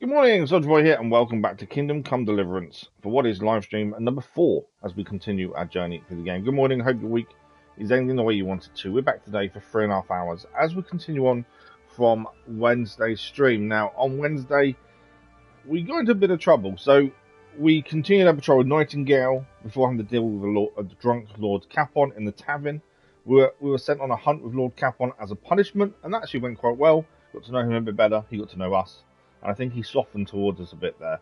Good morning, Soldier Boy here, and welcome back to Kingdom Come Deliverance for what is live stream number 4 as we continue our journey through the game. Good morning, hope your week is ending the way you want it to. We're back today for 3.5 hours as we continue on from Wednesday's stream. Now, on Wednesday, we got into a bit of trouble, so we continued our patrol with Nightingale before having to deal with the drunk Lord Capon in the tavern. We were sent on a hunt with Lord Capon as a punishment, and that actually went quite well. Got to know him a bit better, he got to know us. And I think he softened towards us a bit there.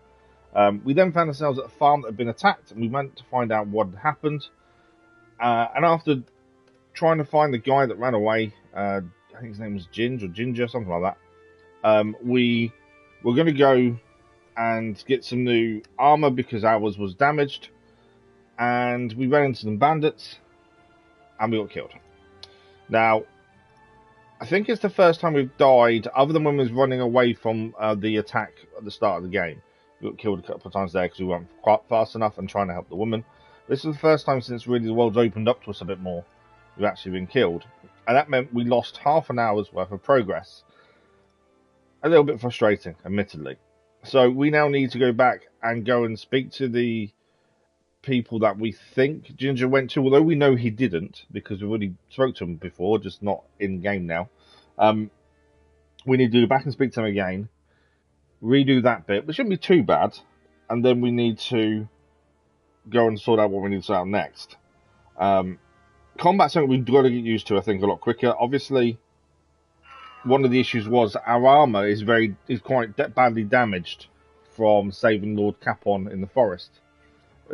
We then found ourselves at a farm that had been attacked, and we went to find out what had happened. And after trying to find the guy that ran away, I think his name was Ginger, something like that, we were going to go and get some new armor because ours was damaged. And we ran into some bandits, and we got killed. Now, I think it's the first time we've died, other than when we was running away from the attack at the start of the game. We got killed a couple of times there because we weren't quite fast enough and trying to help the woman. This is the first time since really the world's opened up to us a bit more we've actually been killed. And that meant we lost half an hour's worth of progress. A little bit frustrating, admittedly. So we now need to go back and go and speak to the people that we think Ginger went to, although we know he didn't because we've already spoke to him before, just not in game now. We need to go back and speak to him again, redo that bit, which shouldn't be too bad, and then we need to go and sort out what we need to sort out next. Combat's something we've got to get used to, I think, a lot quicker. Obviously, one of the issues was our armor is quite badly damaged from saving Lord Capon in the forest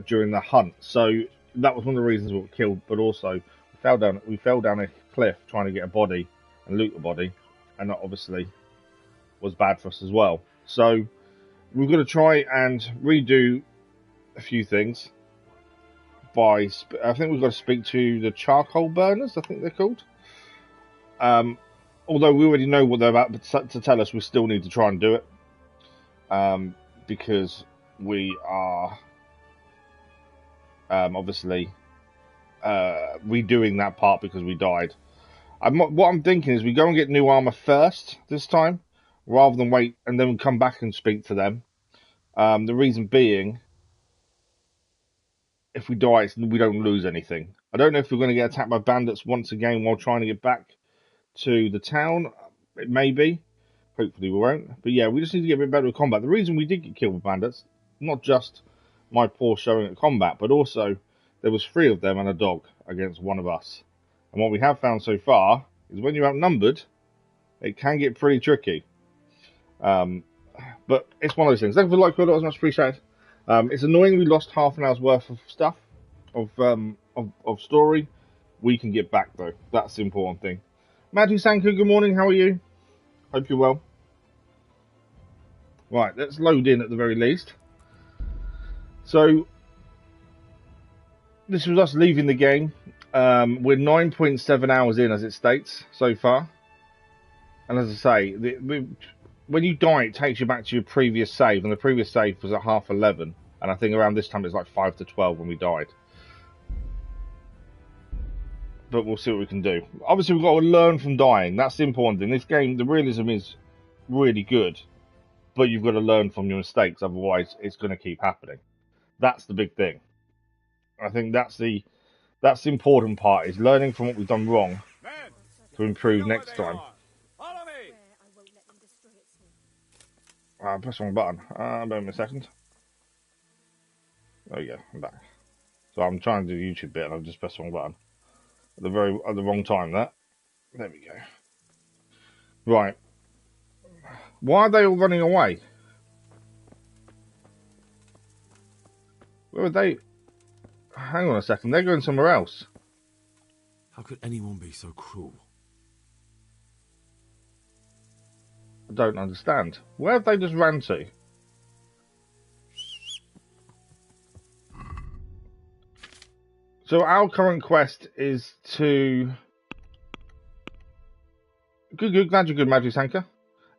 during the hunt, so that was one of the reasons we were killed. But also, we fell down a cliff trying to get a body and loot the body, and that obviously was bad for us as well. So we've got to try and redo a few things. I think we've got to speak to the charcoal burners, I think they're called. Although we already know what they're about to tell us, we still need to try and do it, because we are obviously redoing that part because we died. What I'm thinking is we go and get new armor first this time, rather than wait and then come back and speak to them. The reason being, if we die, we don't lose anything. I don't know if we're going to get attacked by bandits once again while trying to get back to the town. It may be. Hopefully we won't. But yeah, we just need to get a bit better at combat. The reason we did get killed with bandits, not just my poor showing at combat, but also there was 3 of them and a dog against one of us. And what we have found so far is when you're outnumbered, it can get pretty tricky. But it's one of those things. Thank you for the like, it was much appreciated. It's annoying we lost half an hour's worth of stuff, of story. We can get back though. That's the important thing. Madhu Sanku, good morning. How are you? Hope you're well. Right, let's load in at the very least. So this was us leaving the game. We're 9.7 hours in, as it states so far. And as I say, when you die, it takes you back to your previous save, and the previous save was at 11:30, and I think around this time it's like 5 to 12 when we died. But we'll see what we can do. Obviously, we've got to learn from dying. That's the important thing. This game, the realism is really good, but you've got to learn from your mistakes, otherwise it's going to keep happening. That's the big thing. I think that's the important part, is learning from what we've done wrong to improve next time. Press the wrong button. Bear with me a second. There we go, I'm back. So I'm trying to do the YouTube bit and I've just pressed the wrong button. At the wrong time, there we go. Right. Why are they all running away? Where are they? Hang on a second, they're going somewhere else. How could anyone be so cruel? I don't understand. Where have they just ran to? So our current quest is to... Good, glad you're good, Madhu Sanka.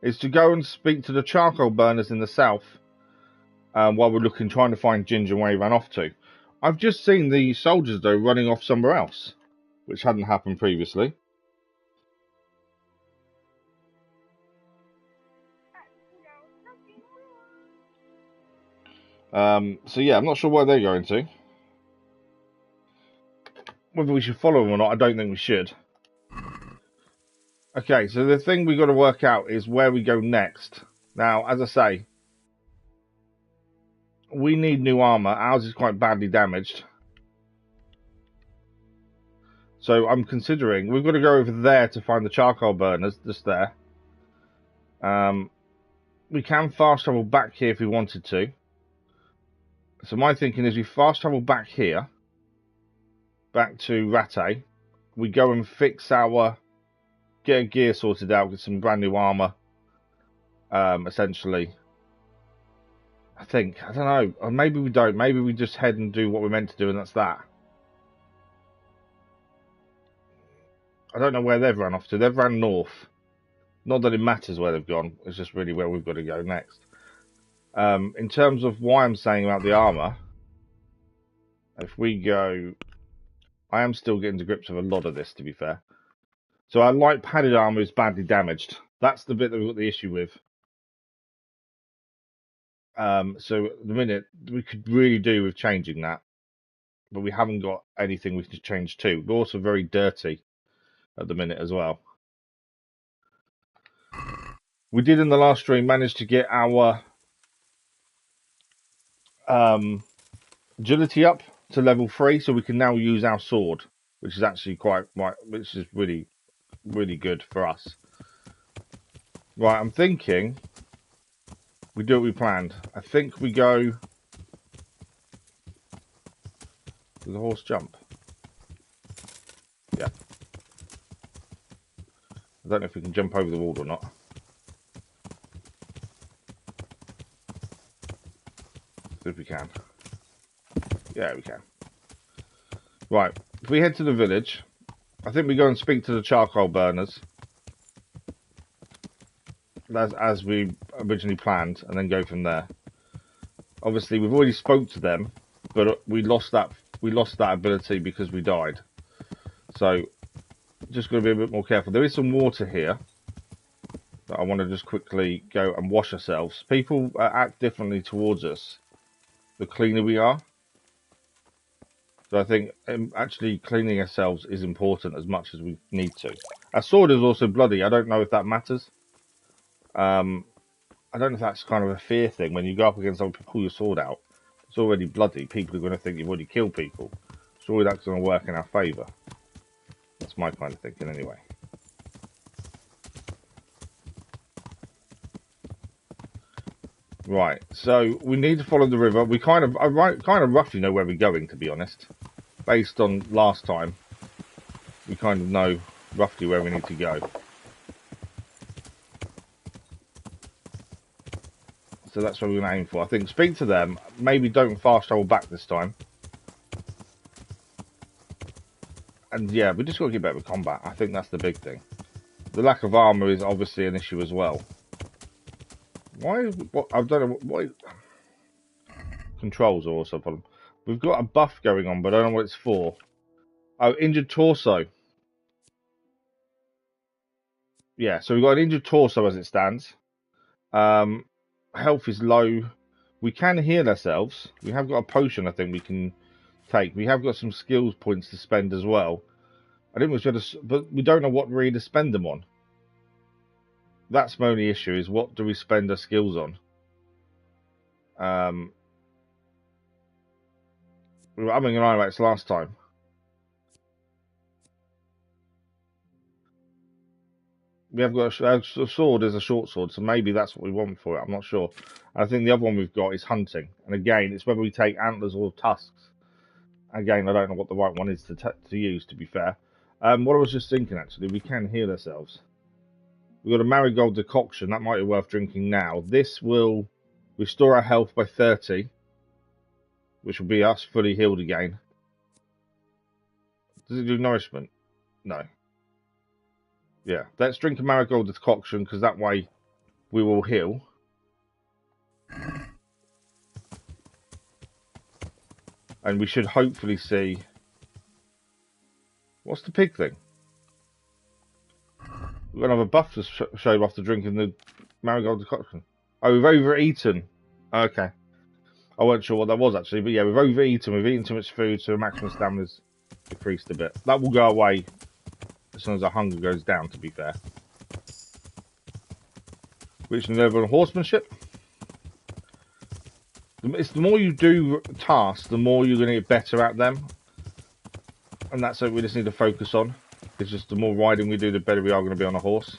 Is to go and speak to the charcoal burners in the south, while we're trying to find Ginger where he ran off to. I've just seen the soldiers, though, running off somewhere else, which hadn't happened previously. So yeah, I'm not sure where they're going to. Whether we should follow them or not, I don't think we should. Okay, so the thing we've got to work out is where we go next. Now, as I say, we need new armor. Ours is quite badly damaged. So I'm considering we've got to go over there to find the charcoal burners, just there. We can fast travel back here if we wanted to. So my thinking is we fast travel back here, back to Rattay. We go and fix our, get a gear sorted out, get some brand new armor. Essentially, I think, I don't know, or maybe we don't. Maybe we just head and do what we're meant to do, and that's that. I don't know where they've run off to. They've ran north. Not that it matters where they've gone. It's just really where we've got to go next. In terms of why I'm saying about the armor, if we go, I am still getting to grips with a lot of this, to be fair. So our light padded armor is badly damaged. That's the bit that we've got the issue with. So at the minute, we could really do with changing that, but we haven't got anything we can change to. We're also very dirty at the minute as well. We did in the last stream manage to get our agility up to level 3, so we can now use our sword, which is actually which is really, really good for us. Right, I'm thinking we do what we planned. I think we go. Does the horse jump? Yeah. I don't know if we can jump over the wall or not. See if we can. Yeah, we can. Right, if we head to the village, I think we go and speak to the charcoal burners. As we originally planned, and then go from there. Obviously, we've already spoke to them, but we lost that ability because we died. So, just got to be a bit more careful. There is some water here that I want to just quickly go and wash ourselves. People act differently towards us the cleaner we are. So I think actually cleaning ourselves is important as much as we need to. Our sword is also bloody. I don't know if that matters. I don't know if that's kind of a fear thing. When you go up against someone, pull your sword out, it's already bloody. People are going to think you've already killed people. Surely that's going to work in our favour. That's my kind of thinking, anyway. Right, so we need to follow the river. I kind of roughly know where we're going, to be honest. Based on last time, we kind of know roughly where we need to go. So that's what we're going to aim for. I think speak to them. Maybe don't fast travel back this time. And yeah, we just got to get better with combat. I think that's the big thing. The lack of armor is obviously an issue as well. Why? What? I don't know. Why? Controls are also a problem. We've got a buff going on, but I don't know what it's for. Oh, injured torso. Yeah, so we've got an injured torso as it stands. Health is low. We can heal ourselves. We have got a potion I think we can take. We have got some skills points to spend as well. I think we should have, but we don't know what really to spend them on. That's my only issue, is what do we spend our skills on? We were having an eye about this last time. We have got a sword is a short sword, so maybe that's what we want for it. I'm not sure. I think the other one we've got is hunting, and again, it's whether we take antlers or tusks. Again, I don't know what the right one is to use. To be fair, what I was just thinking actually, we can heal ourselves. We've got a marigold decoction that might be worth drinking now. This will restore our health by 30, which will be us fully healed again. Does it do nourishment? No. Yeah, let's drink a marigold decoction because that way we will heal. And we should hopefully see... What's the pig thing? We're going to have a buff to show after drinking the marigold decoction. Oh, we've overeaten. Okay. I wasn't sure what that was actually, but yeah, we've overeaten. We've eaten too much food, so maximum stamina's decreased a bit. That will go away as soon as our hunger goes down, to be fair. Reaching the level of horsemanship. It's the more you do tasks, the more you're going to get better at them. And that's what we just need to focus on. It's just the more riding we do, the better we are going to be on a horse.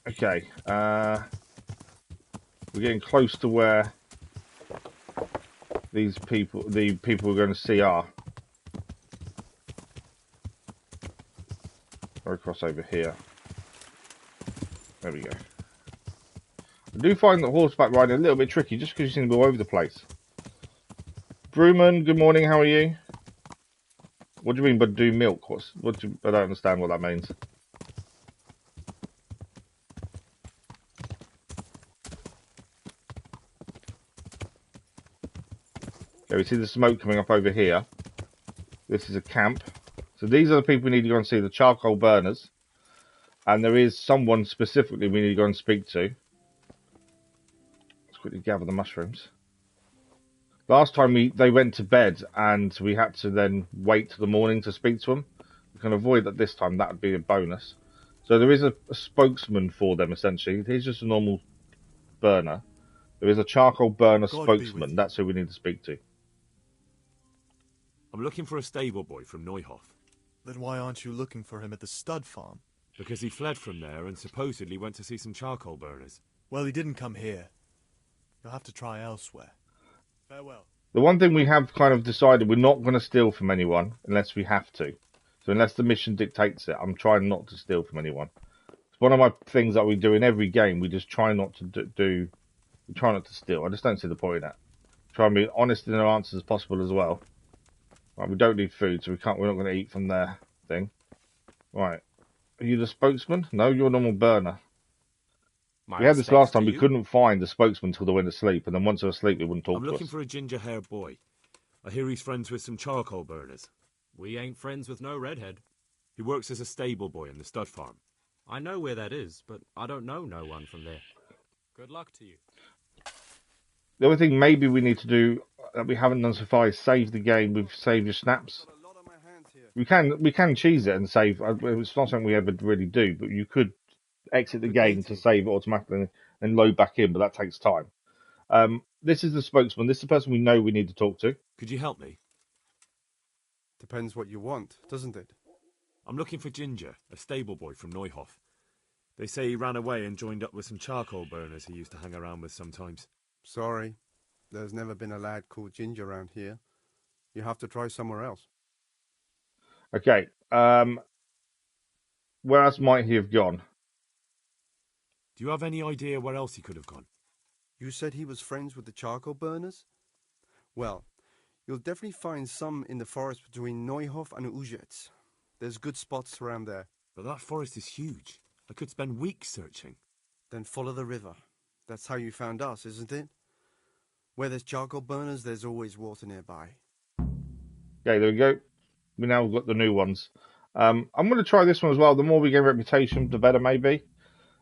Okay. We're getting close to where the people we're going to see are. Or across over here. There we go. I do find that horseback riding a little bit tricky just because you seem to go over the place. Brewman, good morning, how are you? What do you mean by do milk? I don't understand what that means. Okay, we see the smoke coming up over here. This is a camp. So these are the people we need to go and see, the charcoal burners. And there is someone specifically we need to go and speak to. Let's quickly gather the mushrooms. Last time they went to bed and we had to then wait till the morning to speak to them. We can avoid that this time. That would be a bonus. So there is a spokesman for them, essentially. He's just a normal burner. There is a charcoal burner spokesman. That's who we need to speak to. I'm looking for a stable boy from Neuhof. Then why aren't you looking for him at the stud farm? Because he fled from there and supposedly went to see some charcoal burners. Well, he didn't come here. You'll have to try elsewhere. Farewell. The one thing we have kind of decided, we're not going to steal from anyone unless we have to. So unless the mission dictates it, I'm trying not to steal from anyone. It's one of my things that we do in every game. We just try not to we try not to steal. I just don't see the point in that. Try and be honest in our answers as possible as well. Right, we don't need food, so we're not going to eat from their thing. Right. Are you the spokesman? No, you're a normal burner. We had this last time. We couldn't find the spokesman until they went to sleep, and then once they were asleep, they wouldn't talk to us. I'm looking for a ginger-haired boy. I hear he's friends with some charcoal burners. We ain't friends with no redhead. He works as a stable boy in the stud farm. I know where that is, but I don't know no one from there. Good luck to you. The other thing maybe we need to do that we haven't done so far is save the game with save your snaps. We can cheese it and save. It's not something we ever really do, but you could exit the game to save it automatically and load back in, but that takes time. This is the spokesman. This is the person we know we need to talk to. Could you help me? Depends what you want, doesn't it? I'm looking for Ginger, a stable boy from Neuhof. They say he ran away and joined up with some charcoal burners he used to hang around with sometimes. Sorry, there's never been a lad called Ginger around here. You have to try somewhere else. Okay, where else might he have gone? Do you have any idea where else he could have gone? You said he was friends with the charcoal burners? Well, you'll definitely find some in the forest between Neuhof and Ujetz. There's good spots around there. But that forest is huge. I could spend weeks searching. Then follow the river. That's how you found us, isn't it? Where there's charcoal burners, there's always water nearby. Okay, there we go. We now got the new ones. I'm going to try this one as well. The more we gain reputation, the better, maybe.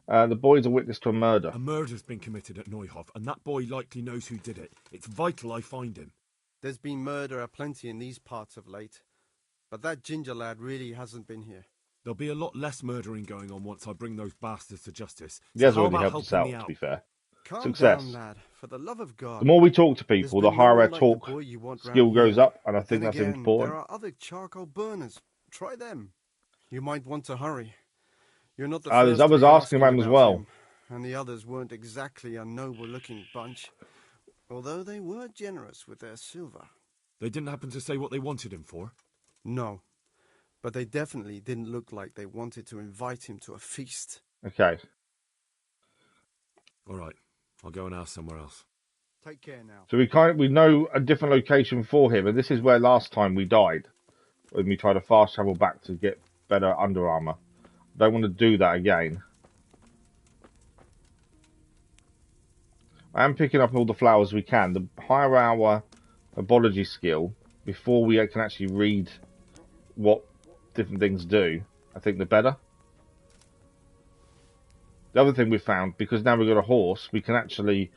The boy's a witness to a murder. A murder's been committed at Neuhof, and that boy likely knows who did it. It's vital I find him. There's been murder aplenty in these parts of late, but that Ginger lad really hasn't been here. There'll be a lot less murdering going on once I bring those bastards to justice. He has already helped us out, to be fair. Calm Success. down, lad. For the love of God. The more we talk to people, the higher our talk skill goes up, and I think Then that's again, important. There are other charcoal burners. Try them. You might want to hurry. You're not the There's first to others be asking about him as well. him, and the others weren't exactly a noble-looking bunch, although they were generous with their silver. They didn't happen to say what they wanted him for? No, but they definitely didn't look like they wanted to invite him to a feast. Okay. All right, I'll go and ask somewhere else. Take care now. So we know a different location for him, and this is where last time we died when we tried to fast travel back to get better under armor. Don't want to do that again. I am picking up all the flowers we can. The higher our herbology skill, before we can actually read what different things do, I think the better. The other thing we found, because now we've got a horse, we can actually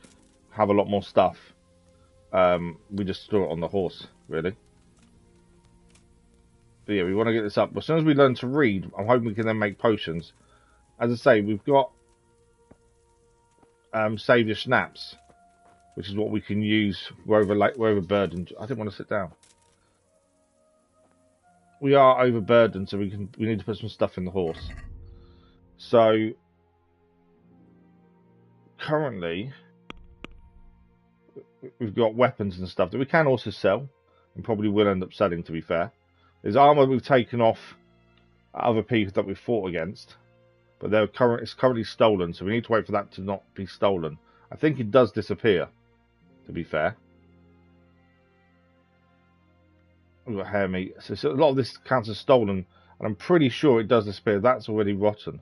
have a lot more stuff, we just store it on the horse, really. But yeah, we want to get this up. As soon as we learn to read, I'm hoping we can then make potions. As I say, we've got save your snaps, which is what we can use. We're overburdened. I didn't want to sit down. We are overburdened, so we need to put some stuff in the horse. So currently, we've got weapons and stuff that we can also sell, and probably will end up selling. To be fair, there's armor we've taken off other people that we've fought against, but it's currently stolen, so we need to wait for that to not be stolen. I think it does disappear, to be fair. We've got hair meat, so a lot of this counts as stolen, and I'm pretty sure it does disappear. That's already rotten.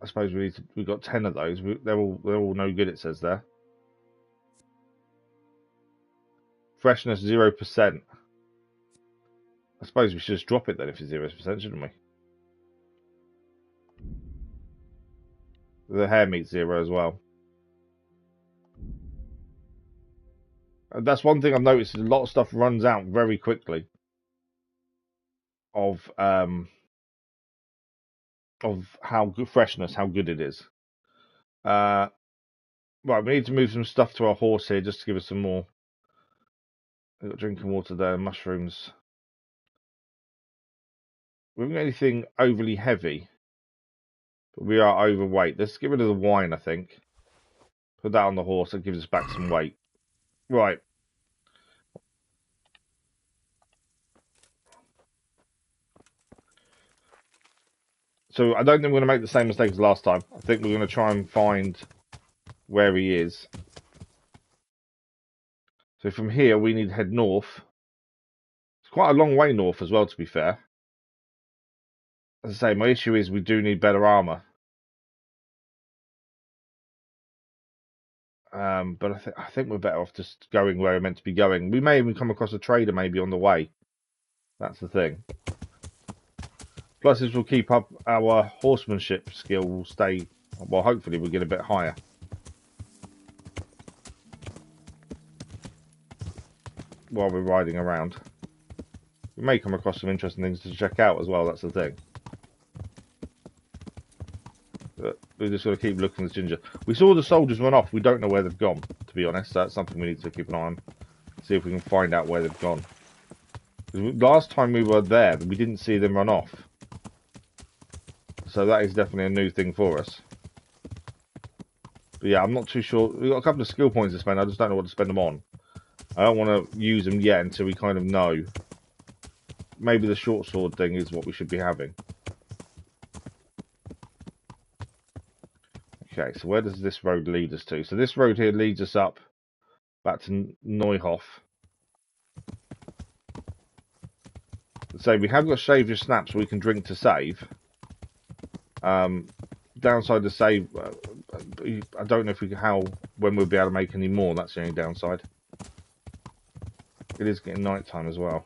I suppose we've got 10 of those. They're all no good, it says there. Freshness 0%. I suppose we should just drop it then if it's 0%, shouldn't we? The hair meat's 0 as well. And that's one thing I've noticed, is a lot of stuff runs out very quickly of how good freshness, how good it is. Right, we need to move some stuff to our horse here just to give us some more. We've got drinking water there, mushrooms. We haven't got anything overly heavy, but we are overweight. Let's get rid of the wine, I think. Put that on the horse, that gives us back some weight. Right. So I don't think we're going to make the same mistake as last time. I think we're going to try and find where he is. So from here, we need to head north. It's quite a long way north as well, to be fair. As I say, my issue is we do need better armor. But I think we're better off just going where we're meant to be going. We may even come across a trader maybe on the way. That's the thing. Plus, as we'll keep up our horsemanship skill, will stay. Well, hopefully we'll get a bit higher. While we're riding around. We may come across some interesting things to check out as well, that's the thing. But we're just going to keep looking at Ginger. We saw the soldiers run off, we don't know where they've gone, to be honest. That's something we need to keep an eye on. See if we can find out where they've gone. Last time we were there, we didn't see them run off. So that is definitely a new thing for us. But yeah, I'm not too sure. We've got a couple of skill points to spend, I just don't know what to spend them on. I don't want to use them yet until we kind of know. Maybe the short sword thing is what we should be having. Okay, so where does this road lead us to? So this road here leads us up back to Neuhof. So we have got save your snaps so we can drink to save. Downside to save, I don't know if when we'll be able to make any more. That's the only downside. It is getting night time as well.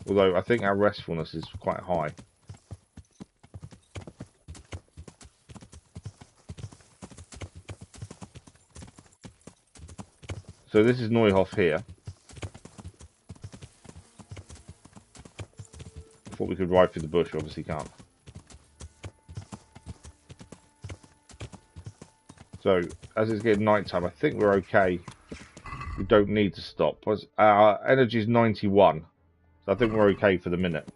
Although I think our restfulness is quite high. So this is Neuhof here. I thought we could ride through the bush, obviously can't. So as it's getting night time, I think we're okay. We don't need to stop. Our energy is 91. So I think we're okay for the minute.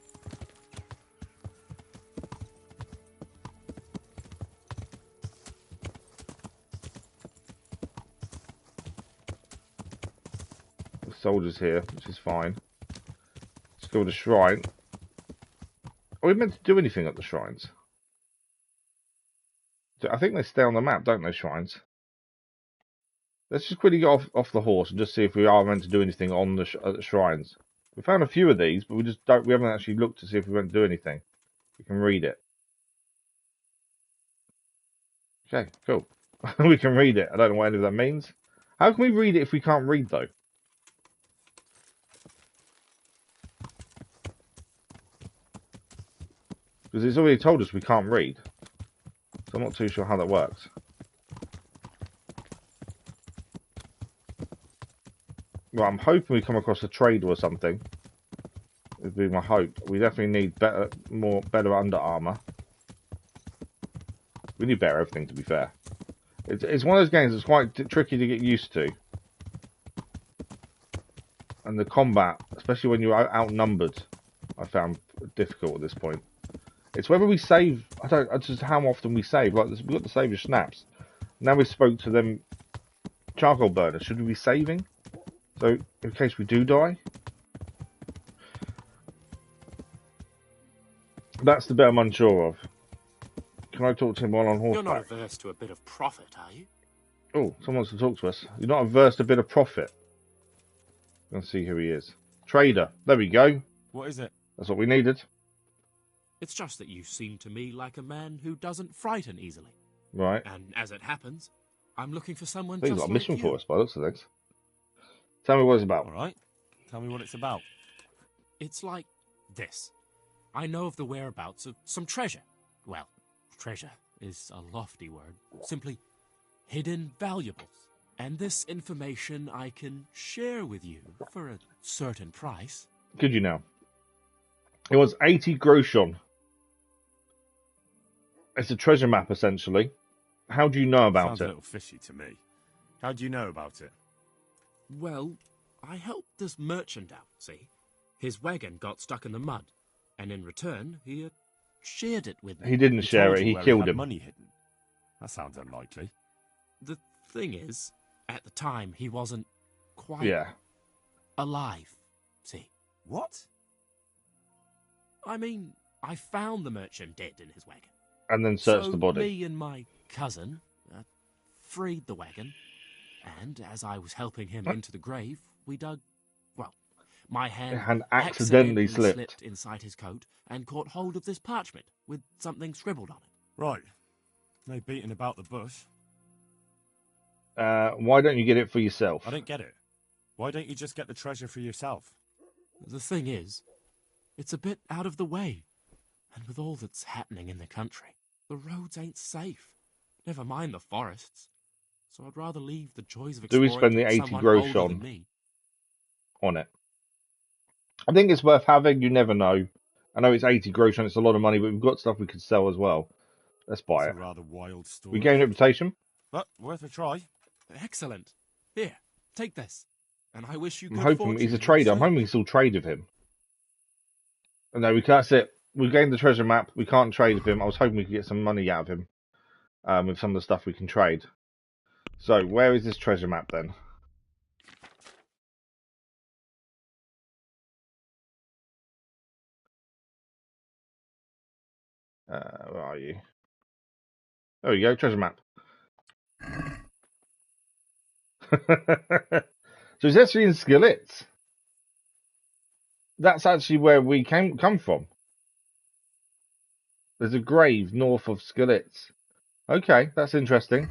The soldiers here, which is fine. Let's go to the shrine. Are we meant to do anything at the shrines? I think they stay on the map, don't they, shrines? Let's just quickly get off the horse and just see if we are meant to do anything on the at the shrines. We found a few of these, but we haven't actually looked to see if we meant to do anything. We can read it. Okay, cool. We can read it. I don't know what any of that means. How can we read it if we can't read, though? Because it's already told us we can't read. So I'm not too sure how that works. Well, I'm hoping we come across a trader or something. Would be my hope. We definitely need better under armor. We need better everything, to be fair. It's one of those games that's quite tricky to get used to. And the combat, especially when you're outnumbered, I found difficult at this point. It's whether we save. I just how often we save. Like we've got to save your snaps. Now we spoke to them charcoal burners. Should we be saving? So in case we do die. That's the bit I'm unsure of. Can I talk to him while on horseback? You're not averse to a bit of profit, are you? Oh, someone wants to talk to us. You're not averse to a bit of profit. Let's see who he is. Trader. There we go. What is it? That's what we needed. It's just that you seem to me like a man who doesn't frighten easily. Right. And as it happens, I'm looking for someone He's just got a like mission you. for us by the looks of things. Tell me what it's about. All right. Tell me what it's about. It's like this. I know of the whereabouts of some treasure. Well, treasure is a lofty word. Simply hidden valuables. And this information I can share with you for a certain price. Could you now? It was 80 groschen. It's a treasure map, essentially. How do you know about Sounds it? a little fishy to me. How do you know about it? Well, I helped this merchant out, see? His wagon got stuck in the mud, and in return, he shared it with me. He didn't share told it, you he where killed had him. money hidden. That sounds unlikely. The thing is, at the time, he wasn't quite Yeah. alive, see? What? I mean, I found the merchant dead in his wagon. And then searched So the body. me and my cousin freed the wagon, and as I was helping him into the grave, we dug, well, my hand accidentally slipped inside his coat and caught hold of this parchment with something scribbled on it. Right. No beating about the bush. Why don't you get it for yourself? I don't get it. Why don't you just get the treasure for yourself? The thing is, it's a bit out of the way, and with all that's happening in the country, the roads ain't safe. Never mind the forests. So I'd rather leave the joys of Do we exploring spend the to 80 someone grosch older than me. on it? I think it's worth having. You never know. I know it's 80 groschen. It's a lot of money, but we've got stuff we could sell as well. Let's buy It's it. a rather wild story. We gain reputation. But worth a try. Excellent. Here, take this. And I wish you I'm good hoping fortune. he's a trader. I'm hoping we can still trade with him. No, we can't. That's it. We gained the treasure map. We can't trade with him. I was hoping we could get some money out of him with some of the stuff we can trade. So, where is this treasure map then? Where are you? There we go, treasure map. So it's actually in Skillets. That's actually where we come from. There's a grave north of Skillets. Okay, that's interesting.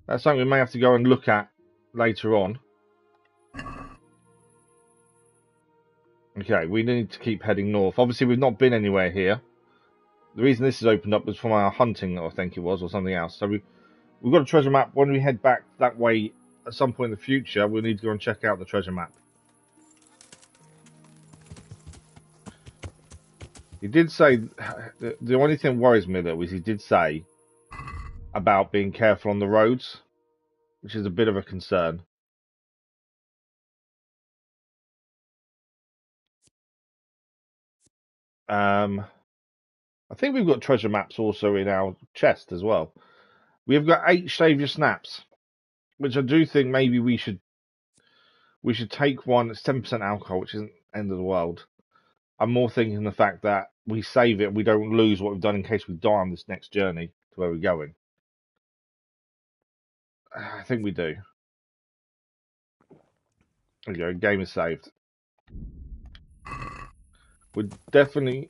That's something we may have to go and look at later on. Okay, we need to keep heading north. Obviously, we've not been anywhere here. The reason this is opened up was from our hunting, I think it was, or something else. So we've got a treasure map. When we head back that way at some point in the future, we'll need to go and check out the treasure map. He did say, the only thing that worries me though is he did say about being careful on the roads, which is a bit of a concern. I think we've got treasure maps also in our chest as well. We have got 8 Save Your Snaps, which I do think maybe we should take one. It's 10% alcohol, which isn't the end of the world. I'm more thinking the fact that we save it, we don't lose what we've done in case we die on this next journey to where we're going. I think we do. There we go, game is saved. We're definitely,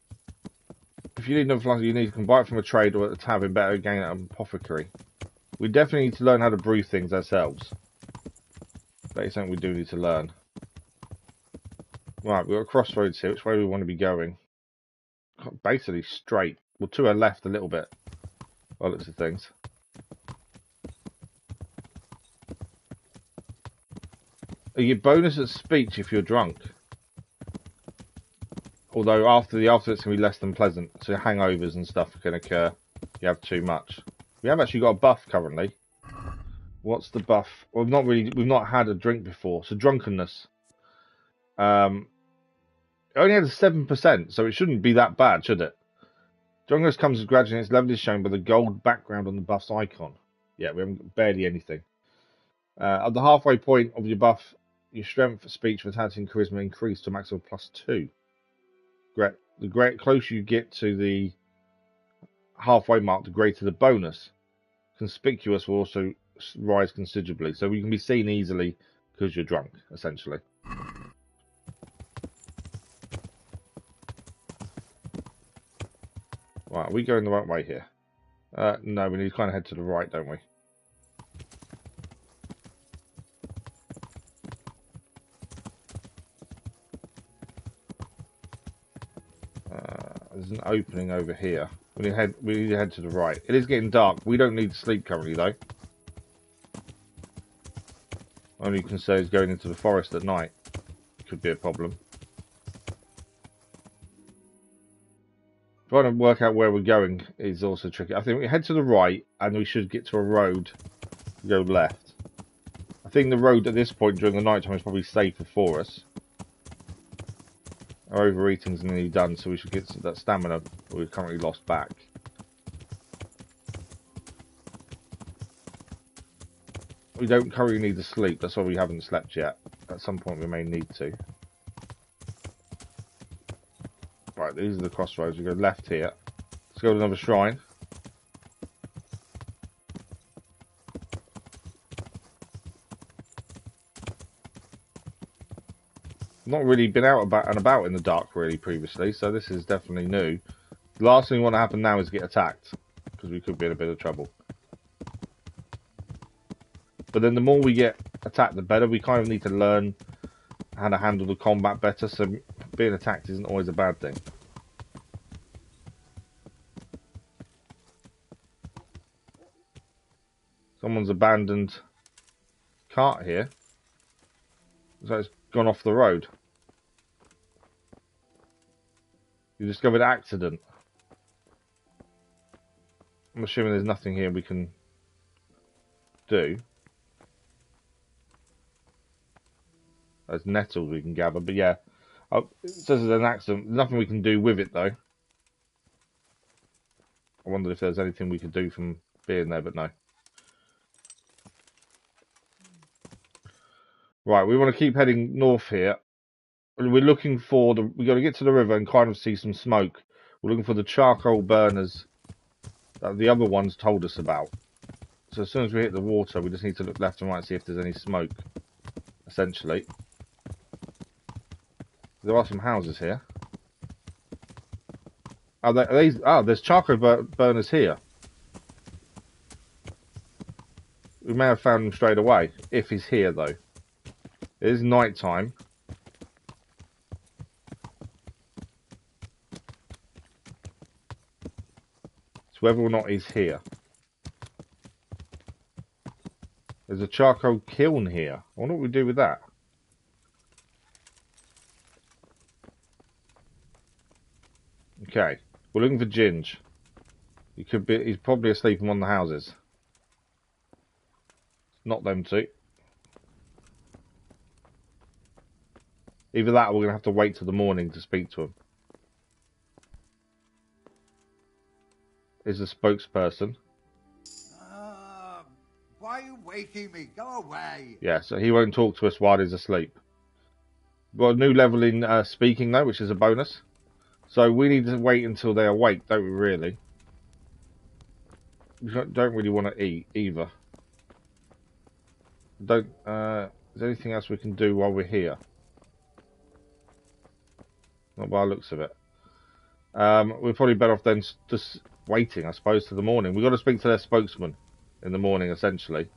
if you need another flask, you can buy it from a trade or at a tavern, better again at an apothecary. We definitely need to learn how to brew things ourselves. That is something we do need to learn. Right, we've got crossroads here. Which way do we want to be going? Basically straight. Well, to our left a little bit. by the looks of things. You get bonus at speech if you're drunk. Although after it's going to be less than pleasant, so hangovers and stuff can occur if you have too much. We have actually got a buff currently. What's the buff? Well, we've not had a drink before, so drunkenness. It only had a 7%, so it shouldn't be that bad, should it? Drunkenness comes as gradually, its level is shown by the gold background on the buff's icon. Yeah, we haven't got barely anything. At the halfway point of your buff, your strength, speech, vitality, and charisma increase to a maximum of +2. The closer you get to the halfway mark, the greater the bonus. Conspicuous will also rise considerably, so you can be seen easily because you're drunk, essentially. Right, are we going the right way here? No, we need to kind of head to the right, don't we? There's an opening over here. We need to head to the right. It is getting dark. We don't need to sleep currently, though. Only concern is going into the forest at night. Could be a problem. Trying to work out where we're going is also tricky. I think we head to the right, and we should get to a road to go left. I think the road at this point during the night time is probably safer for us. Our overeating's nearly done, so we should get that stamina we've currently lost back. We don't currently need to sleep, that's why we haven't slept yet. At some point we may need to. Right, these are the crossroads. We go left here. Let's go to another shrine. Not really been out and about in the dark really previously, so this is definitely new. The last thing we want to happen now is get attacked, because we could be in a bit of trouble. But then the more we get attacked, the better. We kind of need to learn how to handle the combat better, so being attacked isn't always a bad thing. Someone's abandoned cart here. So it's gone off the road. You discovered accident. I'm assuming there's nothing here we can do. There's nettles we can gather, but yeah. Oh, it says there's an accident. There's nothing we can do with it though. I wondered if there's anything we could do from being there, but no. Right, we want to keep heading north here. We're looking for we got to get to the river and kind of see some smoke. We're looking for the charcoal burners that the other ones told us about. So as soon as we hit the water, we just need to look left and right and see if there's any smoke. Essentially, there are some houses here. There's charcoal burners here. We may have found him straight away if he's here though. It is night time. So whether or not he's here. There's a charcoal kiln here. I wonder what we do with that. Okay. We're looking for Ginge. He's probably asleep in one of the houses. Not them two. Either that or we're going to have to wait till the morning to speak to him. Is a spokesperson. Why are you waking me? Go away. Yeah, so he won't talk to us while he's asleep. We've got a new level in speaking though, which is a bonus. So we need to wait until they're awake, don't we really? We don't really want to eat either. Is there anything else we can do while we're here? Not by the looks of it. We're probably better off then just waiting, I suppose, till the morning. We've got to speak to their spokesman in the morning, essentially.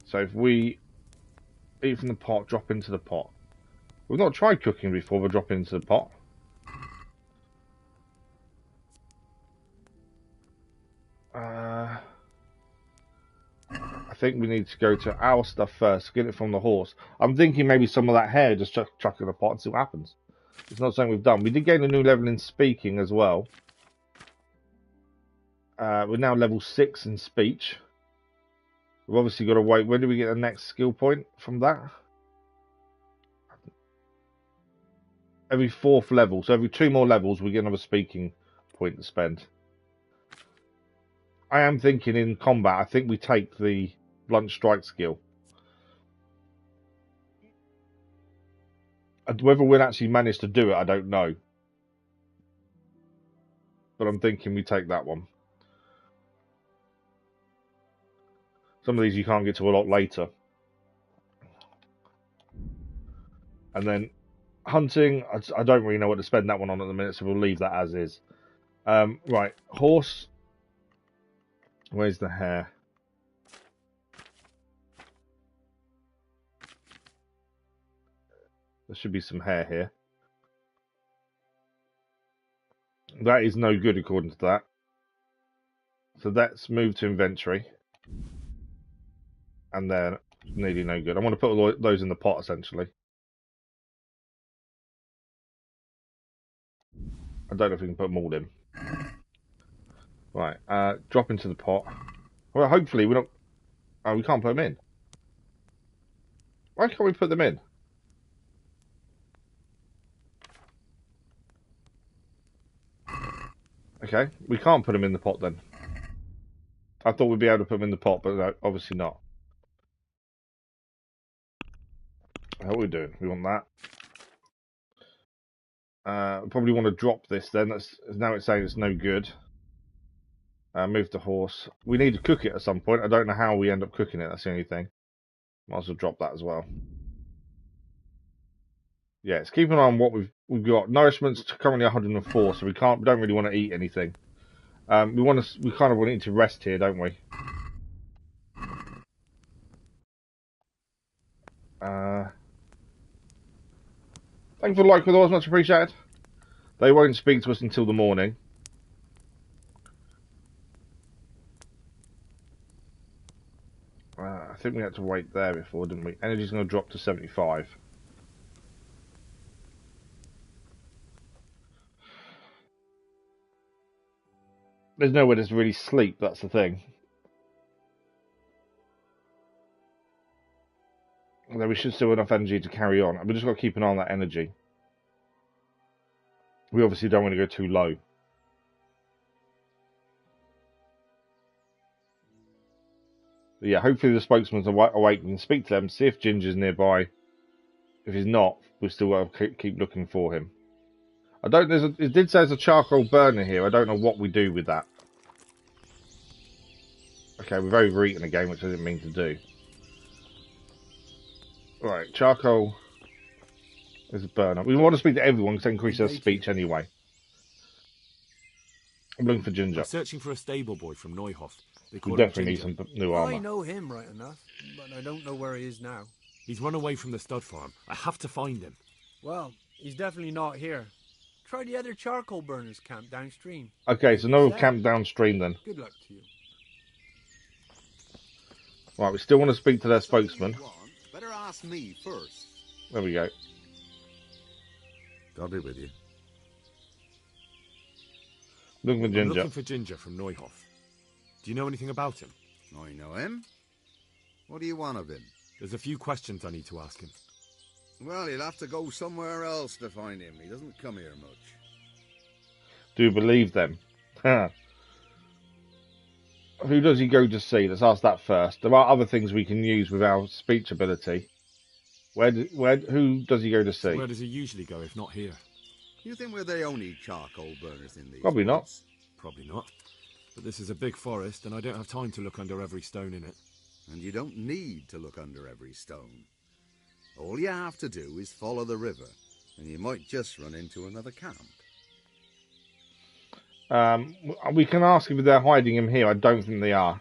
So if we eat from the pot, drop into the pot. We've not tried cooking before, but drop into the pot. think we need to go to our stuff first, get it from the horse. I'm thinking maybe some of that hair, just chuck it in a pot and see what happens. It's not something we've done. We did gain a new level in speaking as well. We're now level 6 in speech. We've obviously got to wait. When do we get the next skill point from that? Every 4th level. So every 2 more levels, we get another speaking point to spend. I am thinking in combat, I think we take the blunt strike skill. Whether we'll actually manage to do it, I don't know. But I'm thinking we take that one. Some of these you can't get to a lot later. And then hunting, I don't really know what to spend that one on at the minute, so we'll leave that as is. Right, horse. Where's the hair? There should be some hair here. That is no good according to that. So that's moved to inventory. And then nearly no good. I want to put all those in the pot essentially. I don't know if we can put them all in. Right, drop into the pot. Well, hopefully we don't... Oh, we can't put them in. Why can't we put them in? Okay, we can't put them in the pot then. I thought we'd be able to put them in the pot, but no, obviously not. How are we doing? We want that. Probably want to drop this then. Now it's saying it's no good. Move the horse. We need to cook it at some point. I don't know how we end up cooking it. That's the only thing. Might as well drop that as well. Yeah, it's keeping on what we've got. Nourishment's currently 104, so we don't really want to eat anything. We kind of want it to rest here, don't we? Thanks for the like with ours, much appreciated. They won't speak to us until the morning. I think we had to wait there before, didn't we? Energy's going to drop to 75. There's nowhere to really sleep, that's the thing. Although we should still have enough energy to carry on. We've just got to keep an eye on that energy. We obviously don't want to go too low. But yeah, hopefully the spokesman's awake. We can speak to them, see if Ginger's nearby. If he's not, we've still got to keep looking for him. It did say there's a charcoal burner here. I don't know what we do with that. Okay, we've overeaten again, which I didn't mean to do. Right, charcoal is a burner. We want to speak to everyone because they increase their speech anyway. I'm looking for Ginger. I'm searching for a stable boy from Neuhof. We definitely need some new armor. I know him right enough, but I don't know where he is now. He's run away from the stud farm. I have to find him. Well, he's definitely not here. Try the other charcoal burners camp downstream. Okay, so no camp downstream then. Good luck to you. Right, we still want to speak to their spokesman. Better ask me first. There we go. God be with you. Looking for I'm Ginger. looking for Ginger from Neuhof. Do you know anything about him? I know him. What do you want of him? There's a few questions I need to ask him. Well, you'll have to go somewhere else to find him. He doesn't come here much. Do you believe them? Who does he go to see? Let's ask that first. There are other things we can use with our speech ability. Who does he go to see? Where does he usually go if not here? You think we're the only charcoal burners in these Probably not. woods? Probably not. But this is a big forest and I don't have time to look under every stone in it. And you don't need to look under every stone. All you have to do is follow the river, and you might just run into another camp. We can ask if they're hiding him here. I don't think they are.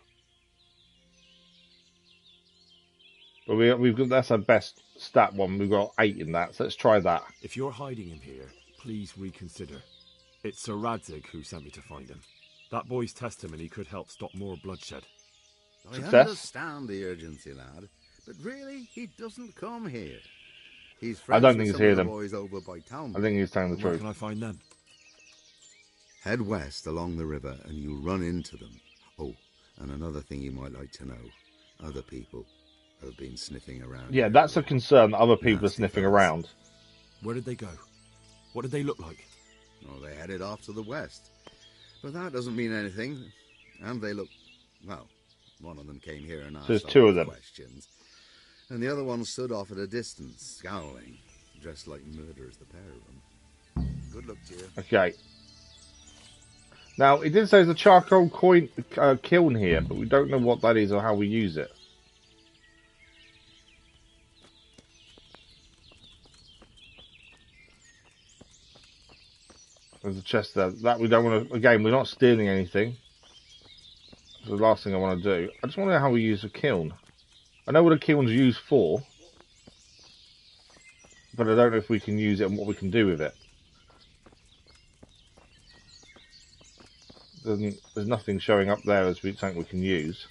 But we've got, that's our best stat one. We've got 8 in that, so let's try that. If you're hiding him here, please reconsider. It's Sir Radzig who sent me to find him. That boy's testimony could help stop more bloodshed. I Success. understand the urgency, lad, but really, he doesn't come here. He's I friends don't think with he's some here of the then. boys over by town. I think he's telling the Where truth. can I find them? Head west along the river and you'll run into them. Oh, and another thing you might like to know. Other people have been sniffing around. Yeah, here that's for a concern that other people are nasty sniffing fellas. around. Where did they go? What did they look like? Oh, they headed off to the west. But that doesn't mean anything. And they look... Well, one of them came here and asked there's all two of the them. questions. And the other one stood off at a distance, scowling, dressed like murderers, the pair of them. Good luck to you. Okay. Now, it did say there's a charcoal kiln here, but we don't know what that is or how we use it. There's a chest there. That we don't want to... Again, we're not stealing anything. That's the last thing I want to do. I just want to know how we use a kiln. I know what a kiln's used for, but I don't know if we can use it and what we can do with it. There's nothing showing up there as something we can use.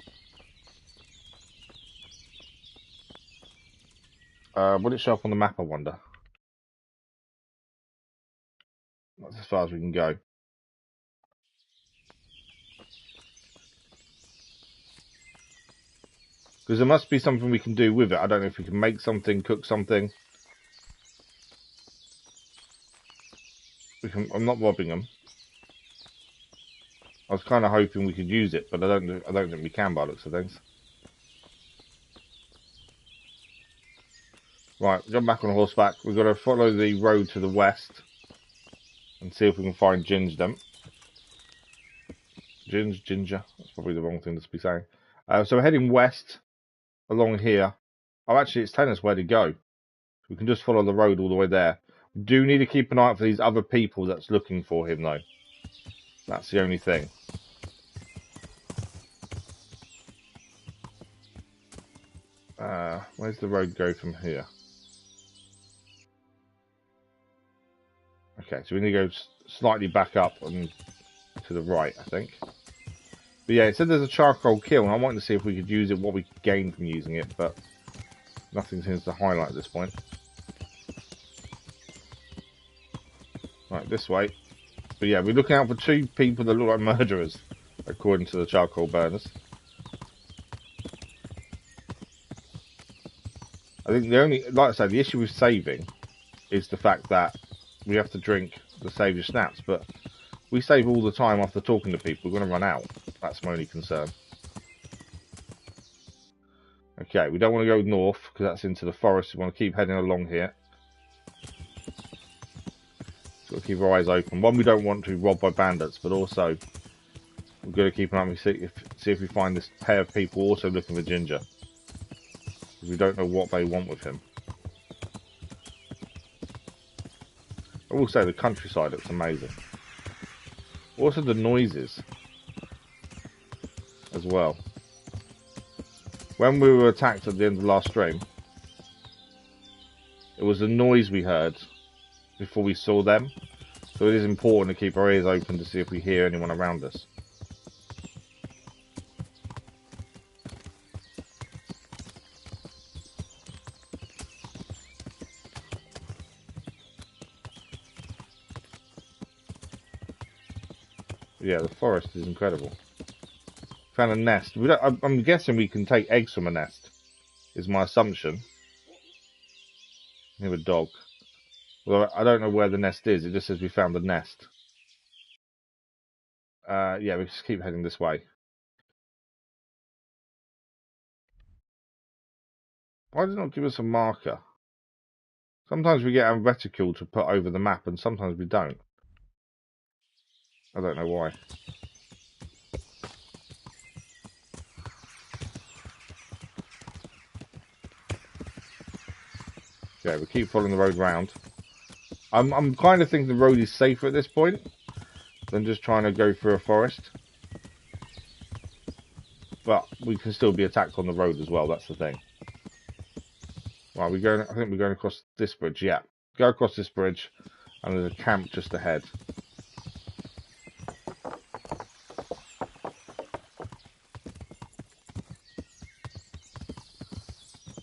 Will it show up on the map, I wonder? That's as far as we can go. Because there must be something we can do with it. I don't know if we can make something, cook something. I'm not robbing them. I was kind of hoping we could use it, but I don't think we can by the looks of things. Right, jump back on horseback. We've got to follow the road to the west and see if we can find Ginger. Ginger. That's probably the wrong thing to be saying. So we're heading west along here. Oh, actually, it's telling us where to go. We can just follow the road all the way there. We do need to keep an eye out for these other people that's looking for him, though. That's the only thing. Where's the road go from here? Okay, so we need to go slightly back up and to the right, I think. But yeah, it said there's a charcoal kiln. I wanted to see if we could use it, what we could gain from using it, but nothing seems to highlight at this point. Right, this way. But yeah, we're looking out for two people that look like murderers, according to the charcoal burners. I think the only, like I said, the issue with saving is the fact that we have to drink the save your snaps, but we save all the time after talking to people. We're going to run out. That's my only concern. Okay, we don't want to go north because that's into the forest. We want to keep heading along here. Got to keep our eyes open. One, we don't want to be robbed by bandits, but also we've got to keep an eye on, see if we find this pair of people also looking for Ginger. We don't know what they want with him. I will say the countryside looks amazing. Also the noises as well. When we were attacked at the end of the last stream, it was the noise we heard before we saw them. So it is important to keep our ears open to see if we hear anyone around us. Yeah, the forest is incredible. Found a nest. I'm guessing we can take eggs from a nest, is my assumption. We have a dog. Well, I don't know where the nest is. It just says we found the nest. Yeah, we just keep heading this way. Why did it not give us a marker? Sometimes we get a reticule to put over the map, and sometimes we don't. I don't know why. Yeah, we keep following the road round. I'm kind of thinking the road is safer at this point than just trying to go through a forest. But we can still be attacked on the road as well, that's the thing. Right, I think we're going across this bridge, yeah. Go across this bridge, and there's a camp just ahead.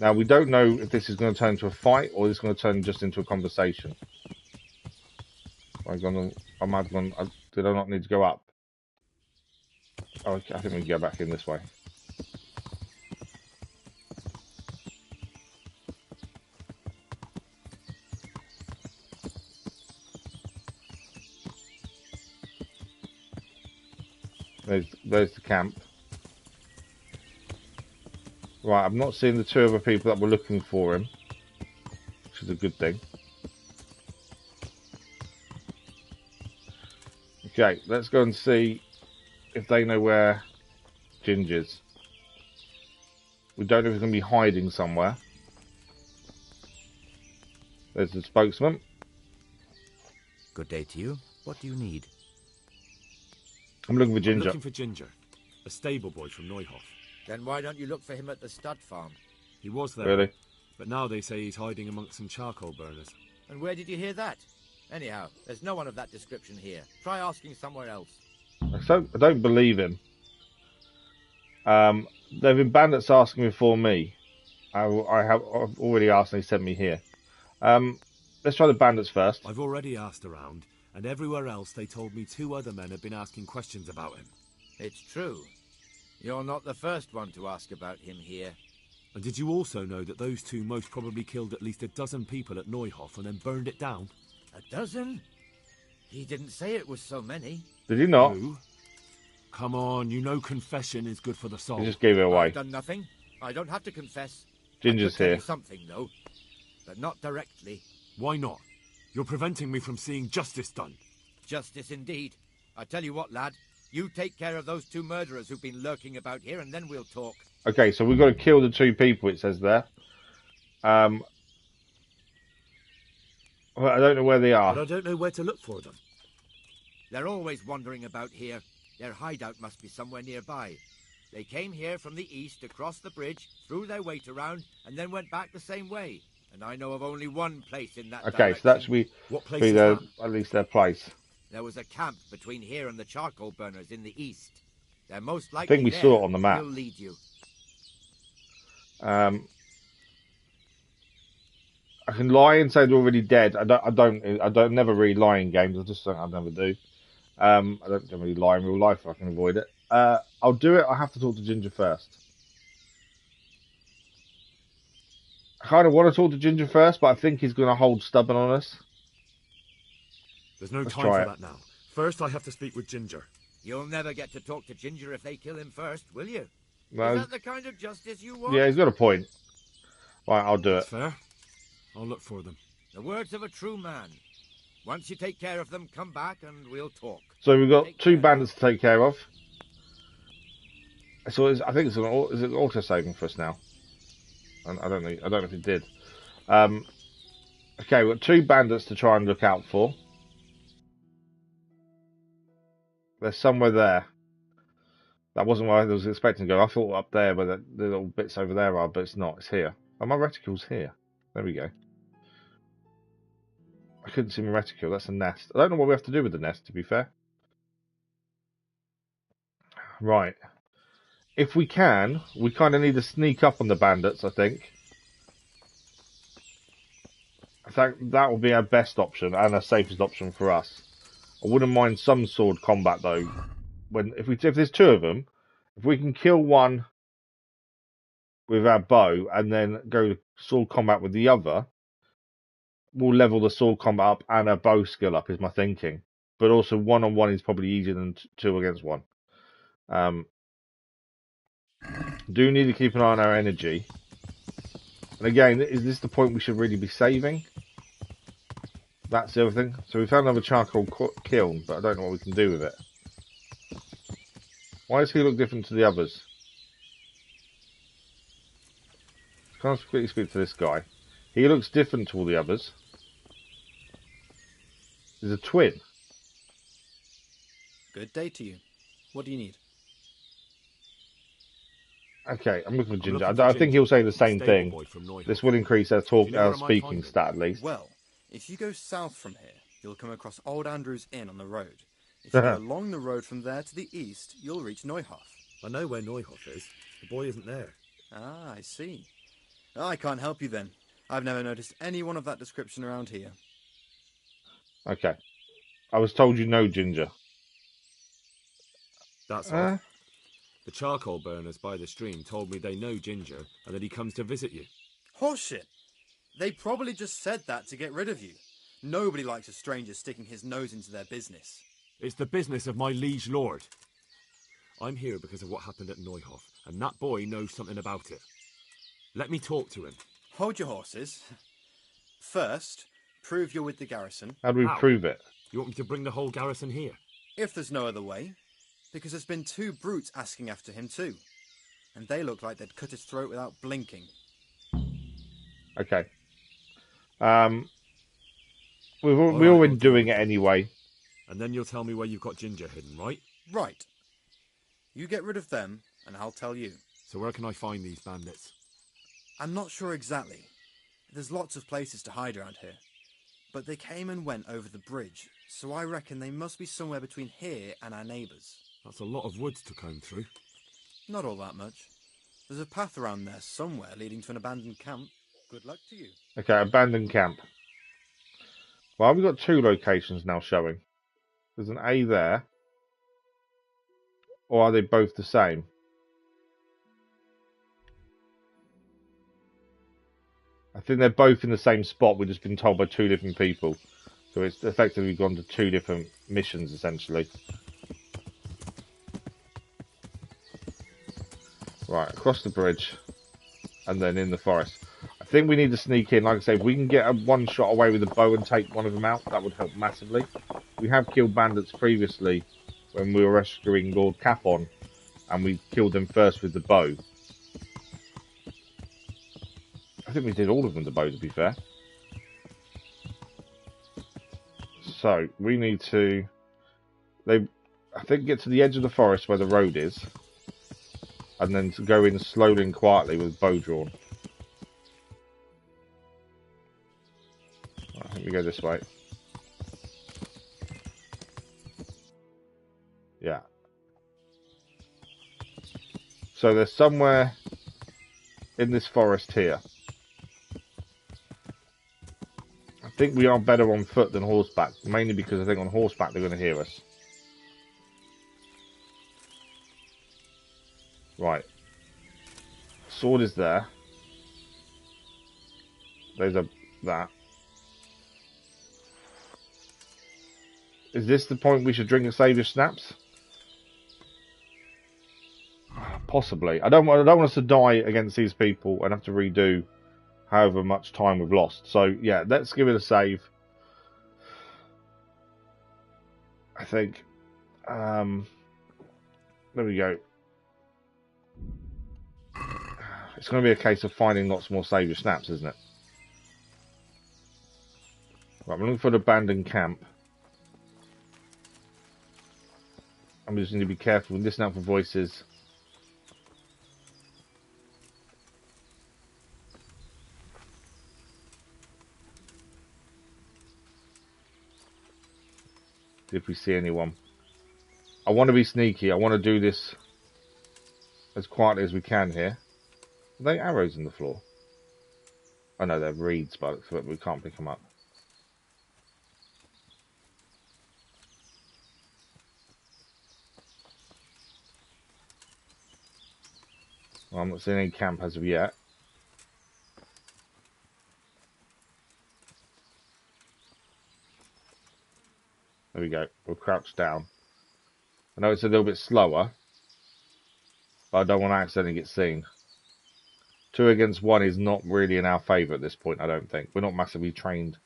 Now, we don't know if this is going to turn into a fight or it's going to turn just into a conversation. Did I not need to go up? Oh, okay, I think we can go back in this way. There's the camp. Right, I'm not seeing the two other people that were looking for him, which is a good thing. Okay, let's go and see if they know where Ginger's. We don't know if he's going to be hiding somewhere. There's the spokesman. Good day to you. What do you need? I'm looking for Ginger. I'm looking for Ginger, a stable boy from Neuhof. Then why don't you look for him at the stud farm? He was there. Really? But now they say he's hiding amongst some charcoal burners. And where did you hear that? Anyhow, there's no one of that description here. Try asking somewhere else. I don't believe him. There have been bandits asking before me. I've already asked and they sent me here. Let's try the bandits first. I've already asked around, and everywhere else they told me 2 other men have been asking questions about him. It's true. You're not the first one to ask about him here. And did you also know that those 2 most probably killed at least a dozen people at Neuhof and then burned it down? A dozen? He didn't say it was so many. Did he not? Who? Come on, you know confession is good for the soul. He just gave it away. I've done nothing. I don't have to confess. Ginger's I could tell here. you something, though. But not directly. Why not? You're preventing me from seeing justice done. Justice indeed. I tell you what, lad. You take care of those 2 murderers who've been lurking about here, and then we'll talk. Okay, so we've got to kill the 2 people, it says there. Well, I don't know where they are. But I don't know where to look for them. They're always wandering about here. Their hideout must be somewhere nearby. They came here from the east, across the bridge, threw their weight around, and then went back the same way. And I know of only one place in that Okay, direction. so that should be, What place be is their, that? at least their place. There was a camp between here and the charcoal burners in the east. They're most I likely think we there. saw it on the map. He'll lead you. I can lie and say they're already dead. I don't never really lie in games. I never do. I don't generally lie in real life if I can avoid it. I'll do it. I have to talk to Ginger first. I kind of want to talk to Ginger first, but I think he's going to hold stubborn on us. There's no Let's time try for it. that now. First, I have to speak with Ginger. You'll never get to talk to Ginger if they kill him first, will you? No, Is that the kind of justice you want? yeah, he's got a point. Right, I'll do it. That's fair. I'll look for them. The words of a true man. Once you take care of them, come back and we'll talk. So we've got Take 2 care. bandits to take care of. So I think is it auto saving for us now? I don't know if it did. Okay, we've got 2 bandits to try and look out for. There's somewhere there. That wasn't where I was expecting to go. I thought up there where the little bits over there are, but it's not. It's here. Oh, my reticle's here. There we go. I couldn't see my reticule. That's a nest. I don't know what we have to do with the nest, to be fair. Right. If we can, we kind of need to sneak up on the bandits, I think. In fact, that will be our best option and our safest option for us. I wouldn't mind some sword combat, though. If there's 2 of them, if we can kill one with our bow and then go to sword combat with the other, we'll level the sword combat up and our bow skill up, is my thinking. But also 1-on-1 is probably easier than 2 against 1. Do need to keep an eye on our energy. And again, is this the point we should really be saving? That's the other thing. So we found another charcoal kiln, but I don't know what we can do with it. Why does he look different to the others? Can't quickly speak to this guy. He looks different to all the others. He's a twin. Good day to you. What do you need? Okay, I'm looking for Ginger. looking for I think he'll say the same Stable thing. boy from Neuhof. This will increase our You know where I might speaking find him? stat at least. Well, if you go south from here, you'll come across Old Andrew's Inn on the road. If you go along the road from there to the east, you'll reach Neuhof. I know where Neuhof is. The boy isn't there. Ah, I see. I can't help you then. I've never noticed anyone of that description around here. Okay. I was told you know Ginger. That's odd. The charcoal burners by the stream told me they know Ginger and that he comes to visit you. Horseshit! They probably just said that to get rid of you. Nobody likes a stranger sticking his nose into their business. It's the business of my liege lord. I'm here because of what happened at Neuhof, and that boy knows something about it. Let me talk to him. Hold your horses. First, prove you're with the garrison. How do we prove it? You want me to bring the whole garrison here? If there's no other way. Because there's been 2 brutes asking after him too. And they look like they'd cut his throat without blinking. Okay. We've all been doing it anyway. And then you'll tell me where you've got Ginger hidden, right? Right. You get rid of them, and I'll tell you. So where can I find these bandits? I'm not sure exactly. There's lots of places to hide around here. But they came and went over the bridge, so I reckon they must be somewhere between here and our neighbours. That's a lot of woods to comb through. Not all that much. There's a path around there somewhere leading to an abandoned camp. Good luck to you. Okay, abandoned camp. Well, we've got 2 locations now showing. There's an A there. Or are they both the same? I think they're both in the same spot. We've just been told by 2 different people. So it's effectively gone to 2 different missions, essentially. Right, across the bridge. And then in the forest. I think we need to sneak in. Like I say, if we can get a 1 shot away with a bow and take one of them out, that would help massively. We have killed bandits previously when we were rescuing Lord Capon. And we killed them first with the bow. I think we did all of them with the bow, to be fair. So, we need to... I think get to the edge of the forest where the road is. And then to go in slowly and quietly with bow drawn. Right, I think we go this way. Yeah. So there's somewhere in this forest here. I think we are better on foot than horseback, mainly because I think on horseback they're going to hear us. Right. Sword is there. There's that. Is this the point we should drink and save your snaps? Possibly. I don't want us to die against these people and have to redo however much time we've lost. So yeah, let's give it a save. I think. There we go. It's going to be a case of finding lots more save your snaps, isn't it? Right, I'm looking for the abandoned camp. I'm just going to be careful and listen out for voices. If we see anyone. I want to be sneaky. I want to do this as quietly as we can here. Are they arrows in the floor? Oh no, they're reeds, but we can't pick them up. Well, I'm not seeing any camp as of yet. There we go. We'll crouch down. I know it's a little bit slower, but I don't want to accidentally get seen. 2 against 1 is not really in our favour at this point, I don't think. We're not massively trained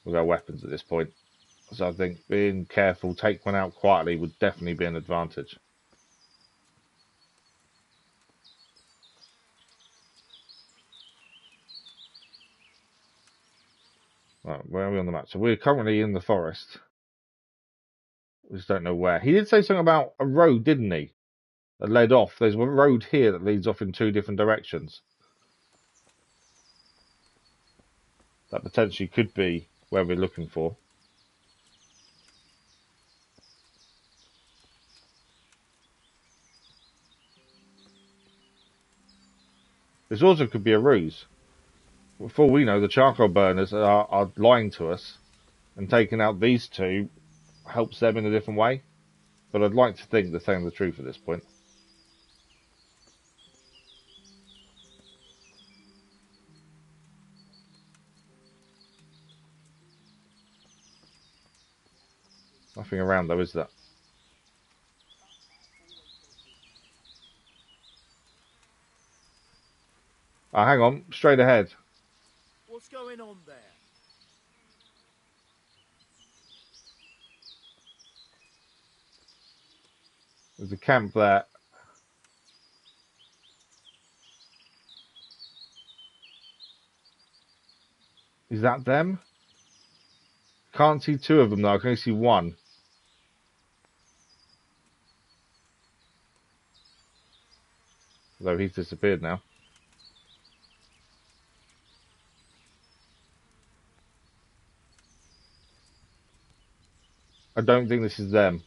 with our weapons at this point. So I think being careful, take one out quietly would definitely be an advantage. Right, where are we on the map? So we're currently in the forest. We just don't know where. He did say something about a road, didn't he? That led off. There's a road here that leads off in 2 different directions. That potentially could be where we're looking for. This also could be a ruse. For all we know, the charcoal burners are lying to us, and taking out these two helps them in a different way. But I'd like to think they're telling the truth at this point. Nothing around though, is there? Oh, hang on, straight ahead. What's going on there? There's a camp there. Is that them? Can't see two of them though, I can only see one. Although he's disappeared now. I don't think this is them.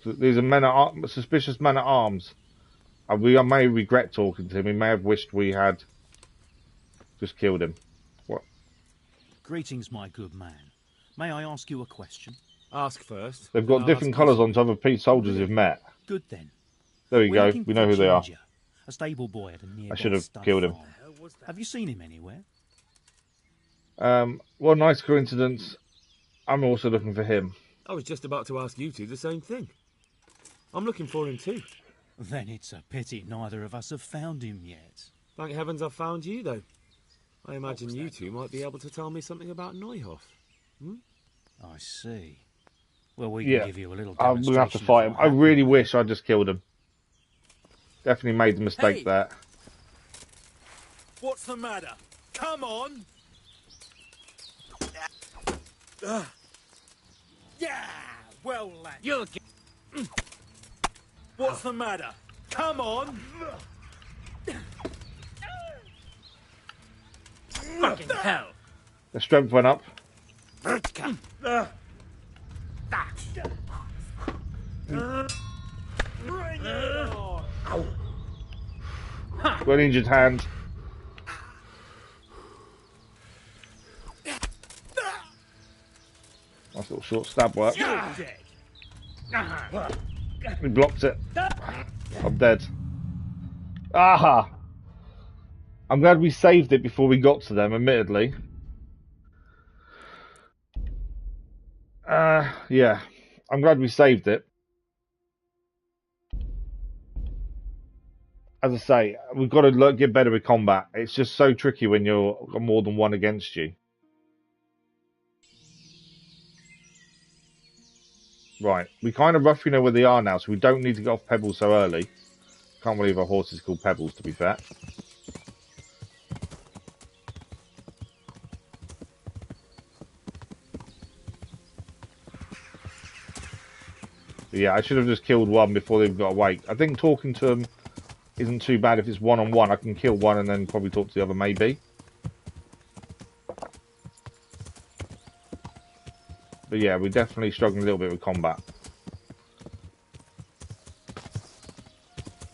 These are suspicious men at arms. We may regret talking to him. We may have wished we had just killed him. What? Greetings, my good man. May I ask you a question? Ask first. They've got different colours on to other Pete soldiers you've met. Good then. There we go. We know who they are. A stable boy at a nearby I should have killed him. Have you seen him anywhere? Well, nice coincidence. I'm also looking for him. I was just about to ask you two the same thing. I'm looking for him too. Then it's a pity neither of us have found him yet. Thank heavens I've found you, though. I imagine you two might be able to tell me something about Neuhof. Hmm? I see. Well, we can give you a little demonstration. We're going to have to fight him. I really wish I just killed him. Definitely made the mistake there. What's the matter? Come on! Yeah! Well, lad. You'll get... What's the matter? Come on! Fucking hell! The strength went up. Bring it on! Got an injured hand. Nice little short stab work. We blocked it. I'm dead. Aha! I'm glad we saved it before we got to them, admittedly. Yeah. I'm glad we saved it. As I say, we've got to get better with combat. It's just so tricky when you're more than one against you. Right, we kind of roughly know where they are now, so we don't need to get off Pebbles so early. Can't believe our horse is called Pebbles, to be fair. But yeah, I should have just killed one before they've got awake. I think talking to them isn't too bad if it's one-on-one. I can kill one and then probably talk to the other, maybe. But yeah, we're definitely struggling a little bit with combat.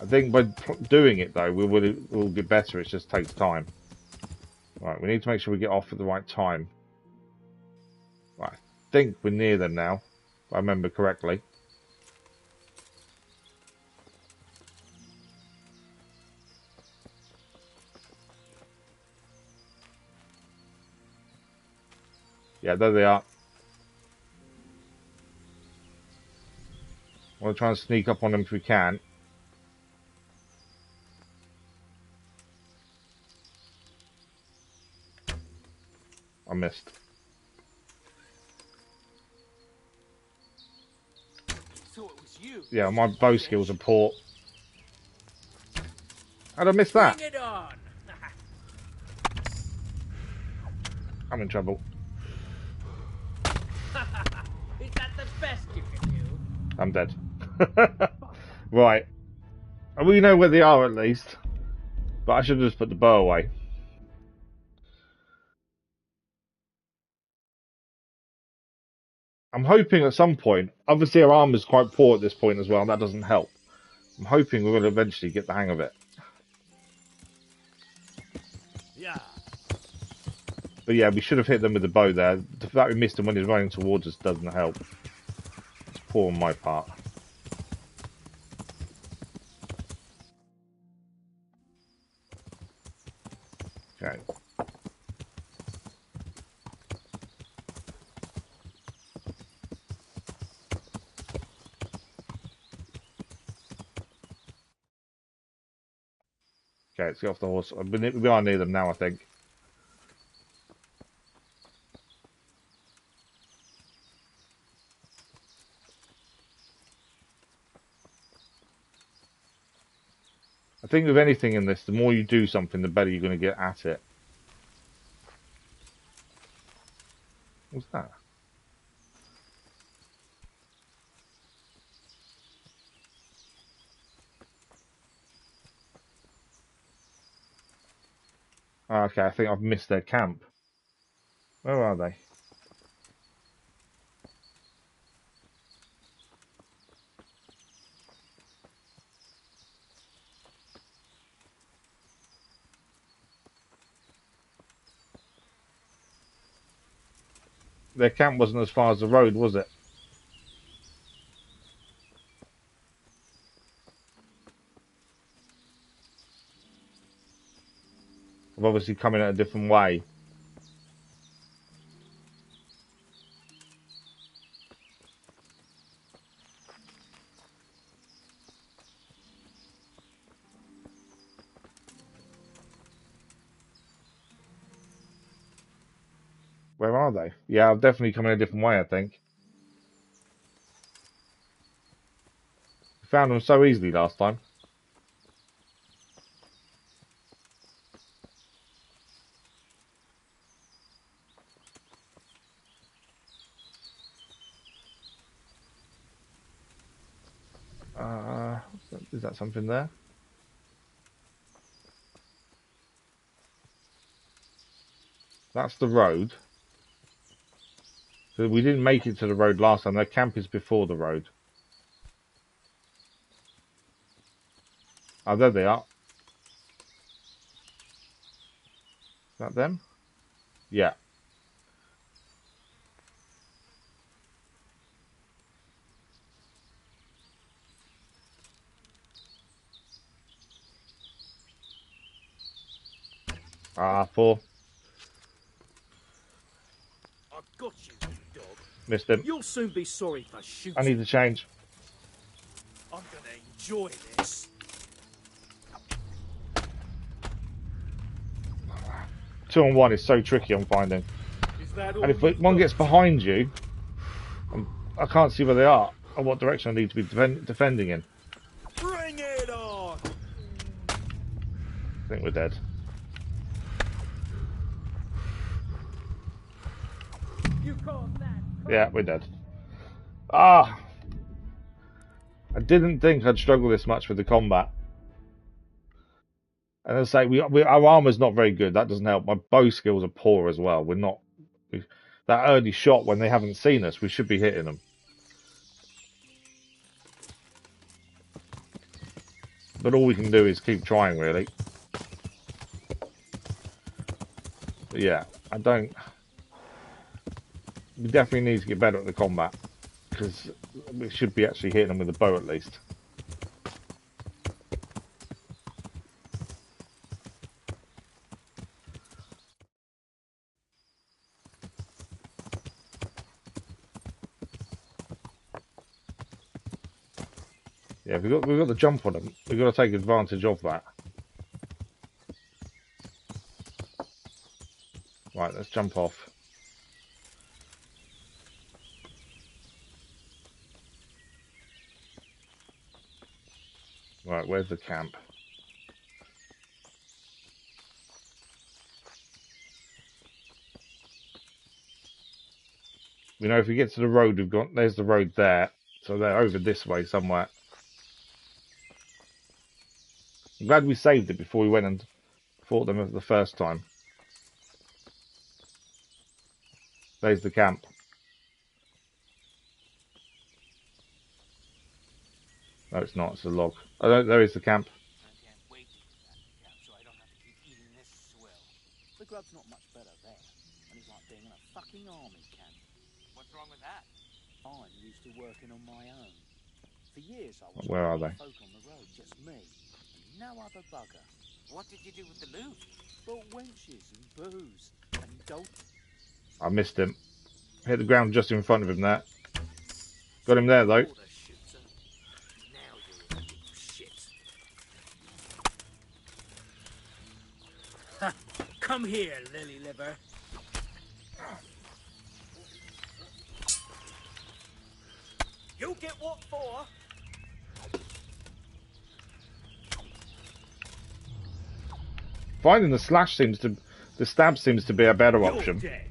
I think by doing it, though, we'll get better. It just takes time. Right, we need to make sure we get off at the right time. Right, I think we're near them now, if I remember correctly. Yeah, there they are. I want to try and sneak up on them if we can. I missed. So it was you. Yeah, my bow skills are poor. How'd I miss that? Bring it on! I'm in trouble. Is that the best you can do? I'm dead. Right. We know where they are at least. But I should have just put the bow away. I'm hoping at some point, obviously our armor's quite poor at this point as well, and that doesn't help. I'm hoping we're going to eventually get the hang of it. Yeah. But yeah, we should have hit them with the bow there. The fact we missed him when he's running towards us doesn't help. It's poor on my part. Okay. Okay, let's get off the horse. We are near them now, I think. I think with anything in this, the more you do something, the better you're going to get at it. What's that? Oh, okay, I think I've missed their camp. Where are they? Their camp wasn't as far as the road, was it? I've obviously come in a different way. Where are they? Yeah, I've definitely come in a different way, I think. We found them so easily last time. Is that something there? That's the road. So we didn't make it to the road last time. Their camp is before the road. Oh, there they are. Is that them? Yeah. Ah, poor. I've got you, dog. Missed him. You'll soon be sorry for shooting. I need to change. I'm gonna enjoy this. 2-on-1 is so tricky, I'm finding. And if one gets behind you, I can't see where they are or what direction I need to be defending in. Bring it on! I think we're dead. You caught that? Yeah, we're dead. Ah! I didn't think I'd struggle this much with the combat. And as I say, our armor's not very good. That doesn't help. My bow skills are poor as well. That early shot when they haven't seen us, we should be hitting them. But all we can do is keep trying, really. But yeah, we definitely need to get better at the combat. Because we should be actually hitting them with a bow at least. Yeah, we've got the jump on them. We've got to take advantage of that. Right, let's jump off. Right, where's the camp? We know if we get to the road, there's the road there. So they're over this way somewhere. I'm glad we saved it before we went and fought them the first time. There's the camp. No, it's not. It's a log. Oh, there is the camp. I can't wait to get back to camp so I don't have to keep eating this swill. The grub's not much better there, and it's like being in a fucking army camp. What's wrong with that? I'm used to working on my own. For years I was Where are they? folk on the road, just me, and no other bugger. What did you do with the loot? Bought wenches and booze and dope. I missed him. Hit the ground just in front of him there. Got him there though. Come here, lily liver. You get what for? Finding the stab seems to be a better option. Dead.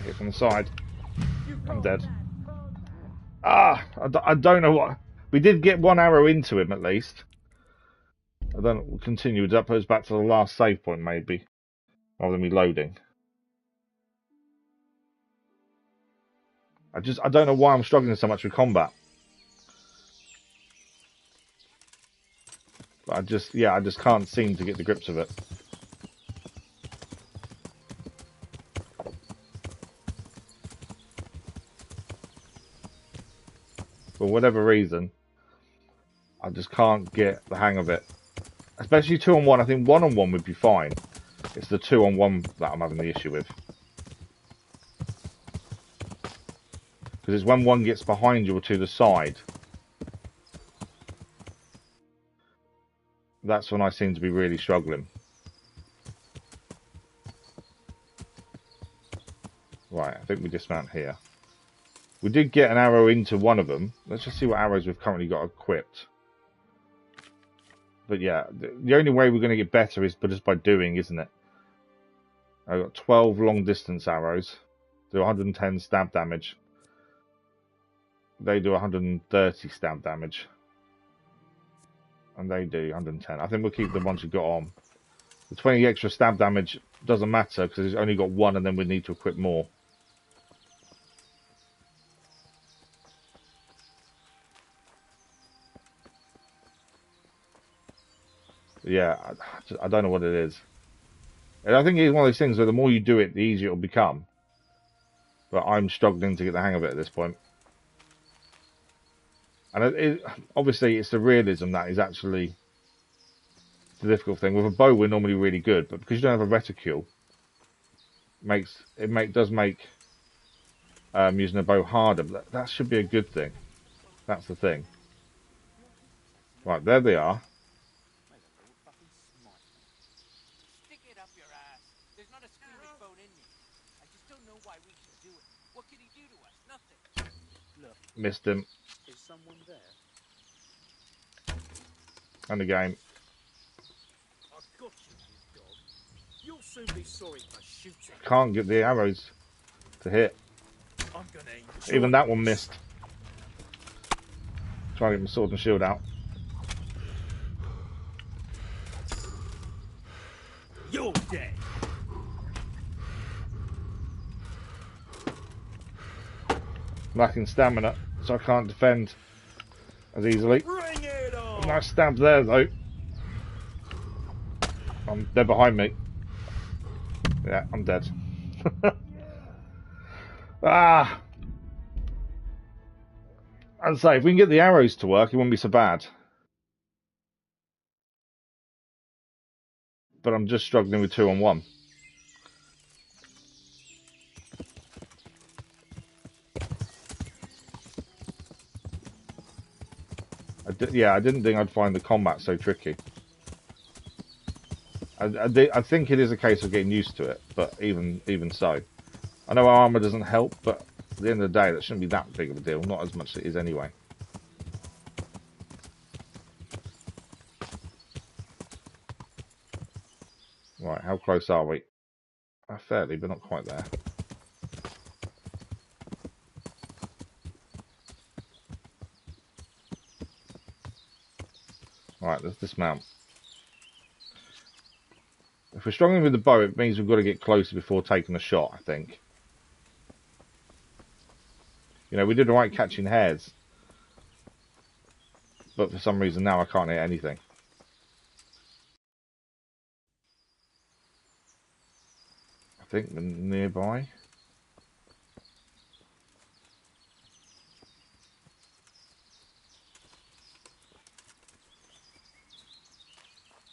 Hit from the side. I'm dead. Ah, I don't know what. We did get one arrow into him at least. I don't. We'll continue. That puts us back to the last save point maybe, rather than reloading. I don't know why I'm struggling so much with combat. But I just can't seem to get the grips of it. For whatever reason, I just can't get the hang of it. Especially 2-on-1. I think 1-on-1 would be fine. It's the 2-on-1 that I'm having the issue with. Because it's when one gets behind you or to the side. That's when I seem to be really struggling. Right, I think we dismount here. We did get an arrow into one of them. Let's just see what arrows we've currently got equipped. But yeah, the only way we're going to get better is just by doing, isn't it? I've got 12 long distance arrows. Do 110 stab damage. They do 130 stab damage. And they do 110. I think we'll keep the ones we got on. The 20 extra stab damage doesn't matter because it's only got one and then we need to equip more. Yeah, I don't know what it is. And I think it's one of those things where the more you do it, the easier it'll become. But I'm struggling to get the hang of it at this point. And obviously it's the realism that is actually the difficult thing. With a bow we're normally really good, but because you don't have a reticule, does make using a bow harder. But that should be a good thing. That's the thing. Right, there they are. Stick it up your ass. There's not a spirit bone in me. I just don't know why we should do it. What could he do to us? Nothing. Look. Missed him. Is someone there? And again. I've got you, you dog. You'll soon be sorry for shooting. Can't get the arrows to hit. I'm gonna enjoy Even that one missed. Trying to get my sword and shield out. You're dead. Lacking stamina, so I can't defend as easily. Bring it on. Nice stab there, though. They're behind me. Yeah, I'm dead. Ah! I'd say, if we can get the arrows to work, it wouldn't be so bad. But I'm just struggling with 2-on-1. I didn't think I'd find the combat so tricky. I think it is a case of getting used to it, but even so. I know our armour doesn't help, but at the end of the day, that shouldn't be that big of a deal. Not as much as it is anyway. Right, how close are we? Fairly, but not quite there. Right, let's dismount. If we're struggling with the bow, it means we've got to get closer before taking a shot, I think. You know, we did alright catching hares. But for some reason now I can't hit anything. I think they're nearby.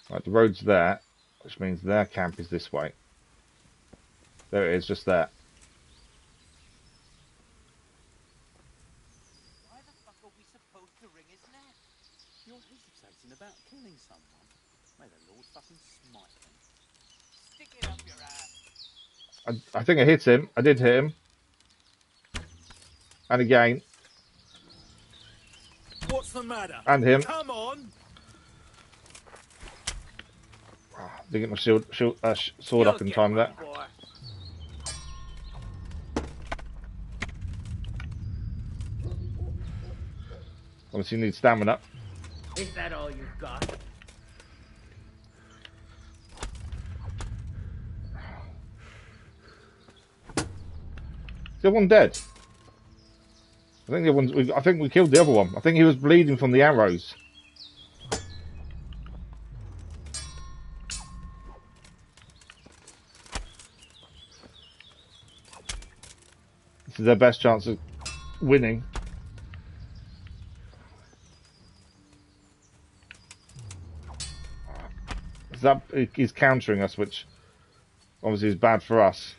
Right, the road's there, which means their camp is this way. There it is, just there. Why the fuck are we supposed to wring his neck? You're hesitating about killing someone. May the Lord fucking smite them. Stick it up your ass. I think I hit him. I did hit him. And again. What's the matter? And him. Come on! Didn't get my sword up in time there. Obviously you need stamina. Is that all you've got? Is the other one dead? I think the other one. I think we killed the other one. I think he was bleeding from the arrows. This is their best chance of winning. That is countering us, which obviously is bad for us.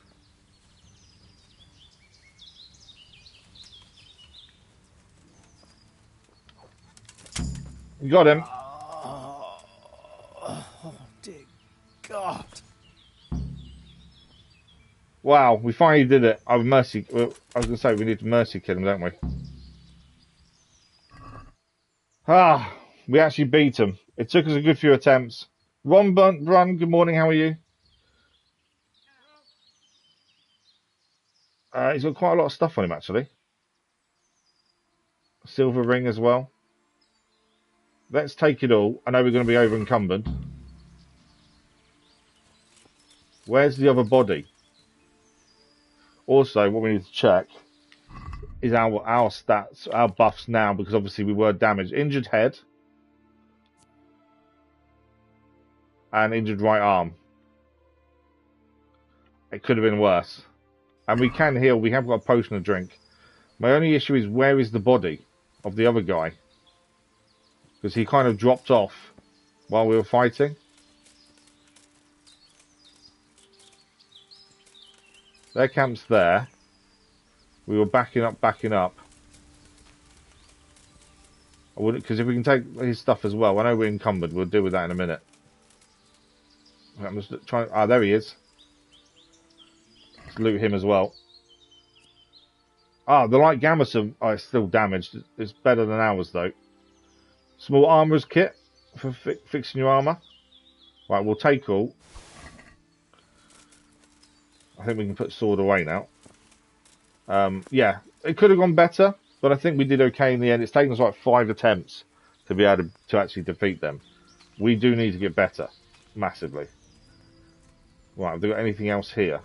You got him. Oh, dear God. Wow, we finally did it. I was going to say we need to mercy kill him, don't we? Ah, we actually beat him. It took us a good few attempts. Run, good morning, how are you? He's got quite a lot of stuff on him, actually. Silver ring as well. Let's take it all. I know we're going to be over encumbered. Where's the other body? Also, what we need to check is our stats, our buffs now, because obviously we were damaged. Injured head. And injured right arm. It could have been worse. And we can heal. We have got a potion of drink. My only issue is where is the body of the other guy? Because he kind of dropped off while we were fighting. Their camp's there. We were backing up. I wouldn't, because if we can take his stuff as well, I know we're encumbered. We'll deal with that in a minute. I'm just trying. Ah, there he is. Let's loot him as well. Ah, the light gamma sub. Oh, it's still damaged. It's better than ours though. Small armorer's kit for fixing your armor. Right, we'll take all. I think we can put sword away now. Yeah, it could have gone better, but I think we did okay in the end. It's taken us like 5 attempts to be able to actually defeat them. We do need to get better, massively. Right, have they got anything else here?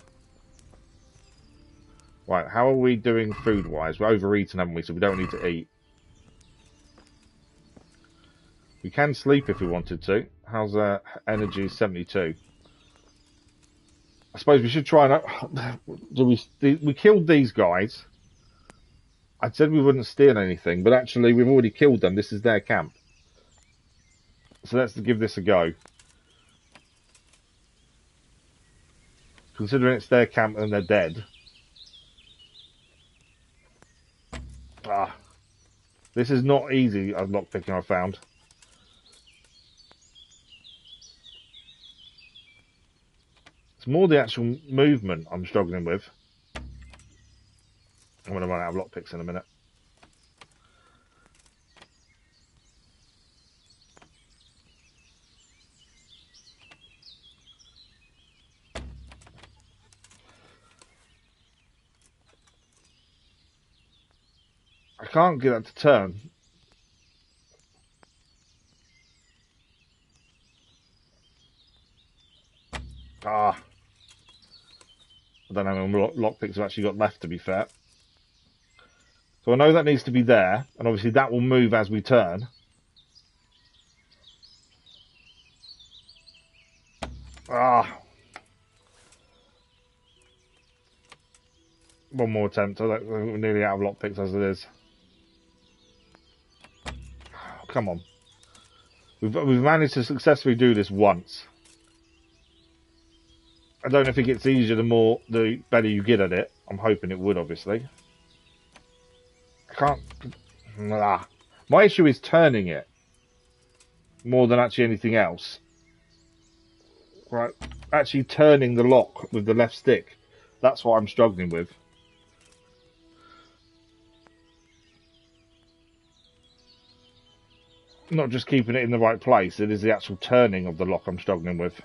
Right, how are we doing food-wise? We're overeating, haven't we? So we don't need to eat. We can sleep if we wanted to. How's energy? 72. I suppose we should try and... we killed these guys. I said we wouldn't steal anything, but actually we've already killed them. This is their camp. So let's give this a go. Considering it's their camp and they're dead. Ah. This is not easy, lockpicking I found. It's more the actual movement I'm struggling with. I'm going to run out of lockpicks in a minute. I can't get that to turn. I don't know how many lockpicks I've actually got left, to be fair. So I know that needs to be there, and obviously that will move as we turn. Ah. One more attempt. We're nearly out of lockpicks as it is. Come on. We've managed to successfully do this once. I don't know if it gets easier the better you get at it. I'm hoping it would, obviously. I can't... My issue is turning it. More than actually anything else. Right. Actually turning the lock with the left stick. That's what I'm struggling with. Not just keeping it in the right place. It is the actual turning of the lock I'm struggling with.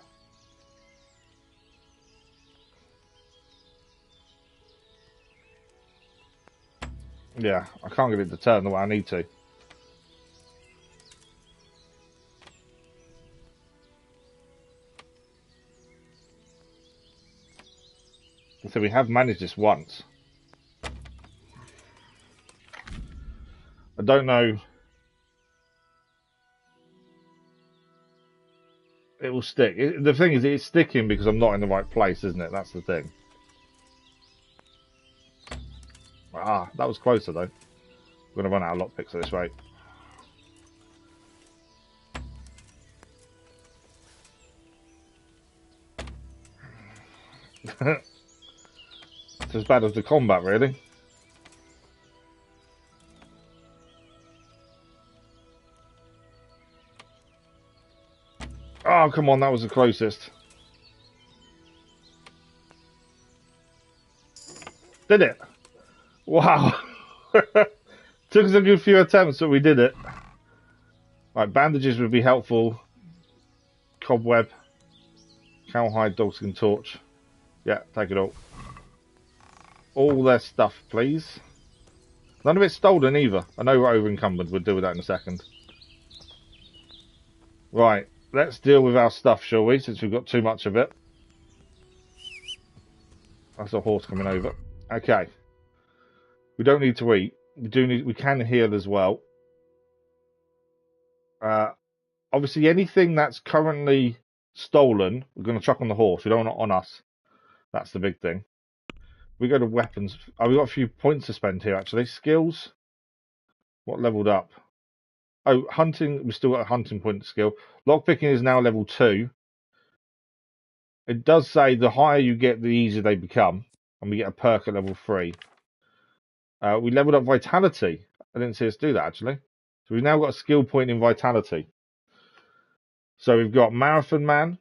Yeah, I can't get it to turn the way I need to. So we have managed this once. I don't know. It will stick. The thing is, it's sticking because I'm not in the right place, isn't it? That's the thing. Ah, that was closer though. We're going to run out of lockpicks at this rate. It's as bad as the combat, really. Oh, come on, that was the closest. Did it? Wow. Took us a good few attempts, but we did it. Right, bandages would be helpful. Cobweb. Cowhide, dogskin torch. Yeah, take it all. All their stuff, please. None of it's stolen either. I know we're over encumbered. We'll deal with that in a second. Right, let's deal with our stuff, shall we? Since we've got too much of it. That's a horse coming over. Okay. We don't need to eat. We can heal as well. Obviously, anything that's currently stolen, we're going to chuck on the horse. We don't want it on us. That's the big thing. We go to weapons. Oh, we've got a few points to spend here, actually. Skills. What leveled up? Oh, hunting. We've still got a hunting point skill. Lockpicking is now level 2. It does say the higher you get, the easier they become. And we get a perk at level 3. We leveled up vitality. I didn't see us do that, actually. So we've now got a skill point in vitality. So we've got Marathon Man.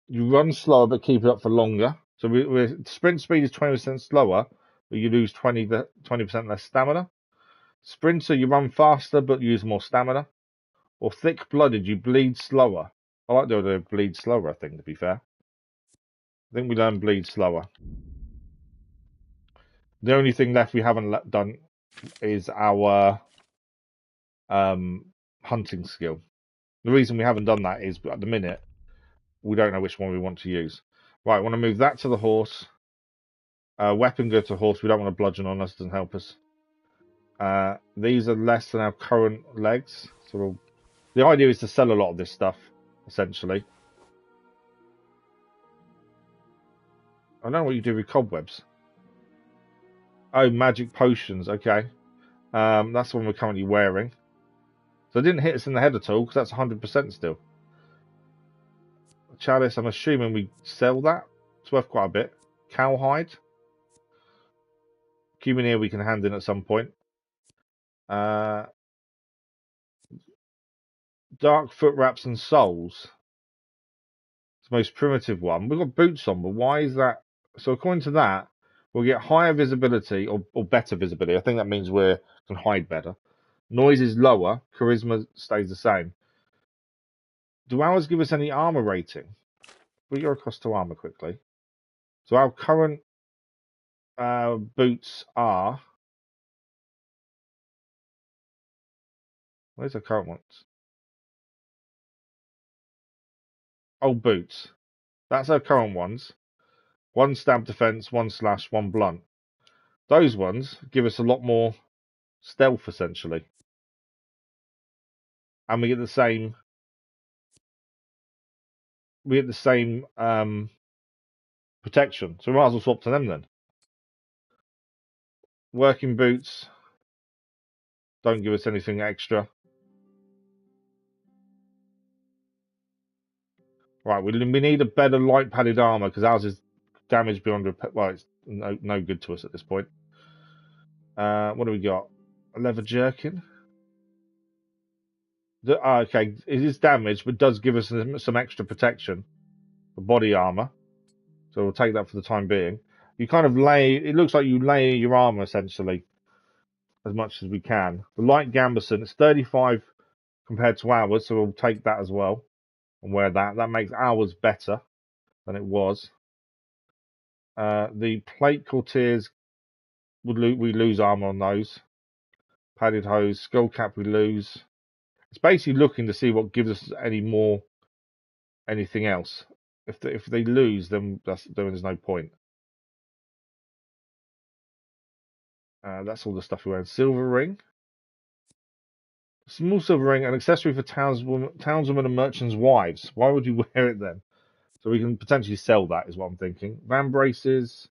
You run slower, but keep it up for longer. So sprint speed is 20% slower, but you lose 20% less stamina. Sprinter, you run faster, but use more stamina. Or thick-blooded, you bleed slower. I like the bleed slower thing, to be fair. I think we learn bleed slower. The only thing left we haven't done is our hunting skill. The reason we haven't done that is at the minute we don't know which one we want to use. Right, I want to move that to the horse. Weapon go to horse. We don't want to bludgeon on us. Doesn't help us. These are less than our current legs. So the idea is to sell a lot of this stuff, essentially. I don't know what you do with cobwebs. Oh, magic potions. Okay. That's the one we're currently wearing. So it didn't hit us in the head at all, because that's 100% still. Chalice, I'm assuming we sell that. It's worth quite a bit. Cowhide. Cumin we can hand in at some point. Dark foot wraps and soles. It's the most primitive one. We've got boots on, but why is that? So according to that, we'll get higher visibility or better visibility. I think that means we can hide better. Noise is lower. Charisma stays the same. Do ours give us any armor rating? We go across to armor quickly. So our current boots are... Where's the current ones? Oh, boots. That's our current ones. 1 stab defense, 1 slash, 1 blunt. Those ones give us a lot more stealth, essentially. And we get the same... protection. So we might as well swap to them then. Working boots don't give us anything extra. Right, we need a better light padded armor because ours is damaged beyond repair. Well, it's no good to us at this point. What do we got? A leather jerkin. Okay, it is damaged, but does give us some extra protection for body armor. So we'll take that for the time being. You kind of it looks like you layer your armor essentially as much as we can. The light gambeson, it's 35 compared to ours, so we'll take that as well and wear that. That makes ours better than it was. The plate courtiers, we lose armor on those. Padded hose, skull cap we lose. It's basically looking to see what gives us anything else. If they lose, then there's no point. That's all the stuff we wear. Silver ring. Small silver ring, an accessory for townswomen and merchants' wives. Why would you wear it then? So we can potentially sell that, is what I'm thinking. Van braces.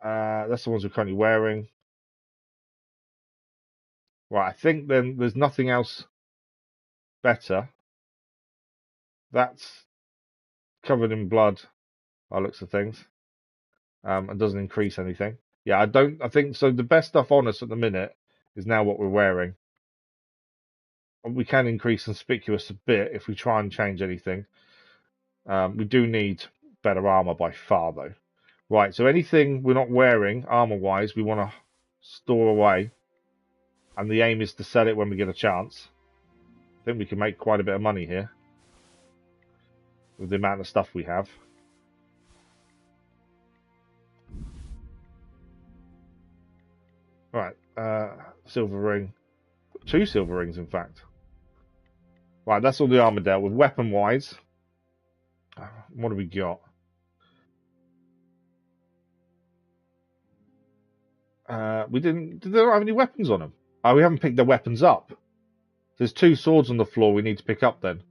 That's the ones we're currently wearing. Right, I think then there's nothing else better. That's covered in blood, by looks of things. And doesn't increase anything. Yeah, I think so. The best stuff on us at the minute is now what we're wearing. We can increase conspicuous a bit if we try and change anything. We do need better armor by far, though. Right, so anything we're not wearing, armor-wise, we want to store away. And the aim is to sell it when we get a chance. I think we can make quite a bit of money here. With the amount of stuff we have. Right, silver ring. 2 silver rings, in fact. Right, that's all the armor dealt with. Weapon-wise, what do we got? Did they not have any weapons on them? Oh, we haven't picked their weapons up. There's 2 swords on the floor we need to pick up then.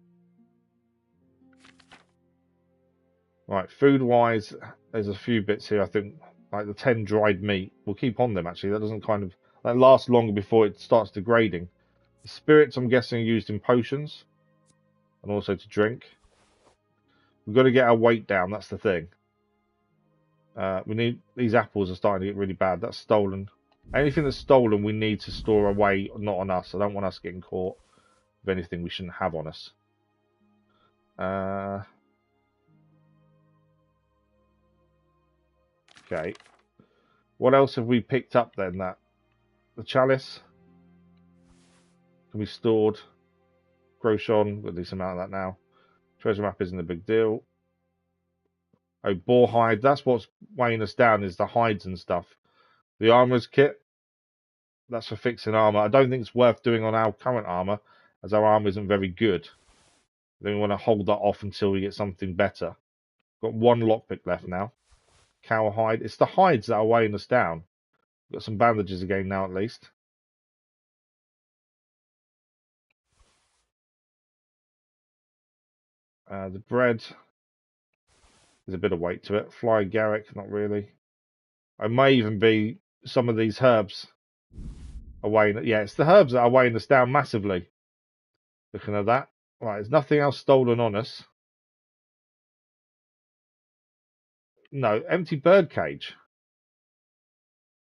Right, food-wise, there's a few bits here, I think. Like the 10 dried meat. We'll keep on them, actually. That doesn't that lasts longer before it starts degrading. The spirits, I'm guessing, are used in potions. And also to drink. We've got to get our weight down, that's the thing. These apples are starting to get really bad. That's stolen. Anything that's stolen, we need to store away, not on us. I don't want us getting caught with anything we shouldn't have on us. Okay. What else have we picked up then? The chalice can be stored. Groshon, got a decent amount of that now. Treasure map isn't a big deal. Oh, boar hide. That's what's weighing us down, is the hides and stuff. The armorer's kit. That's for fixing armor. I don't think it's worth doing on our current armor, as our armor isn't very good. Then we want to hold that off until we get something better. Got 1 lockpick left now. Cowhide. It's the hides that are weighing us down. Got some bandages again now, at least. The bread. There's a bit of weight to it. Fly Garrick, not really. I may even be some of these herbs are weighing. Yeah, it's the herbs that are weighing us down massively. Looking at that. Right, there's nothing else stolen on us. No, empty bird cage.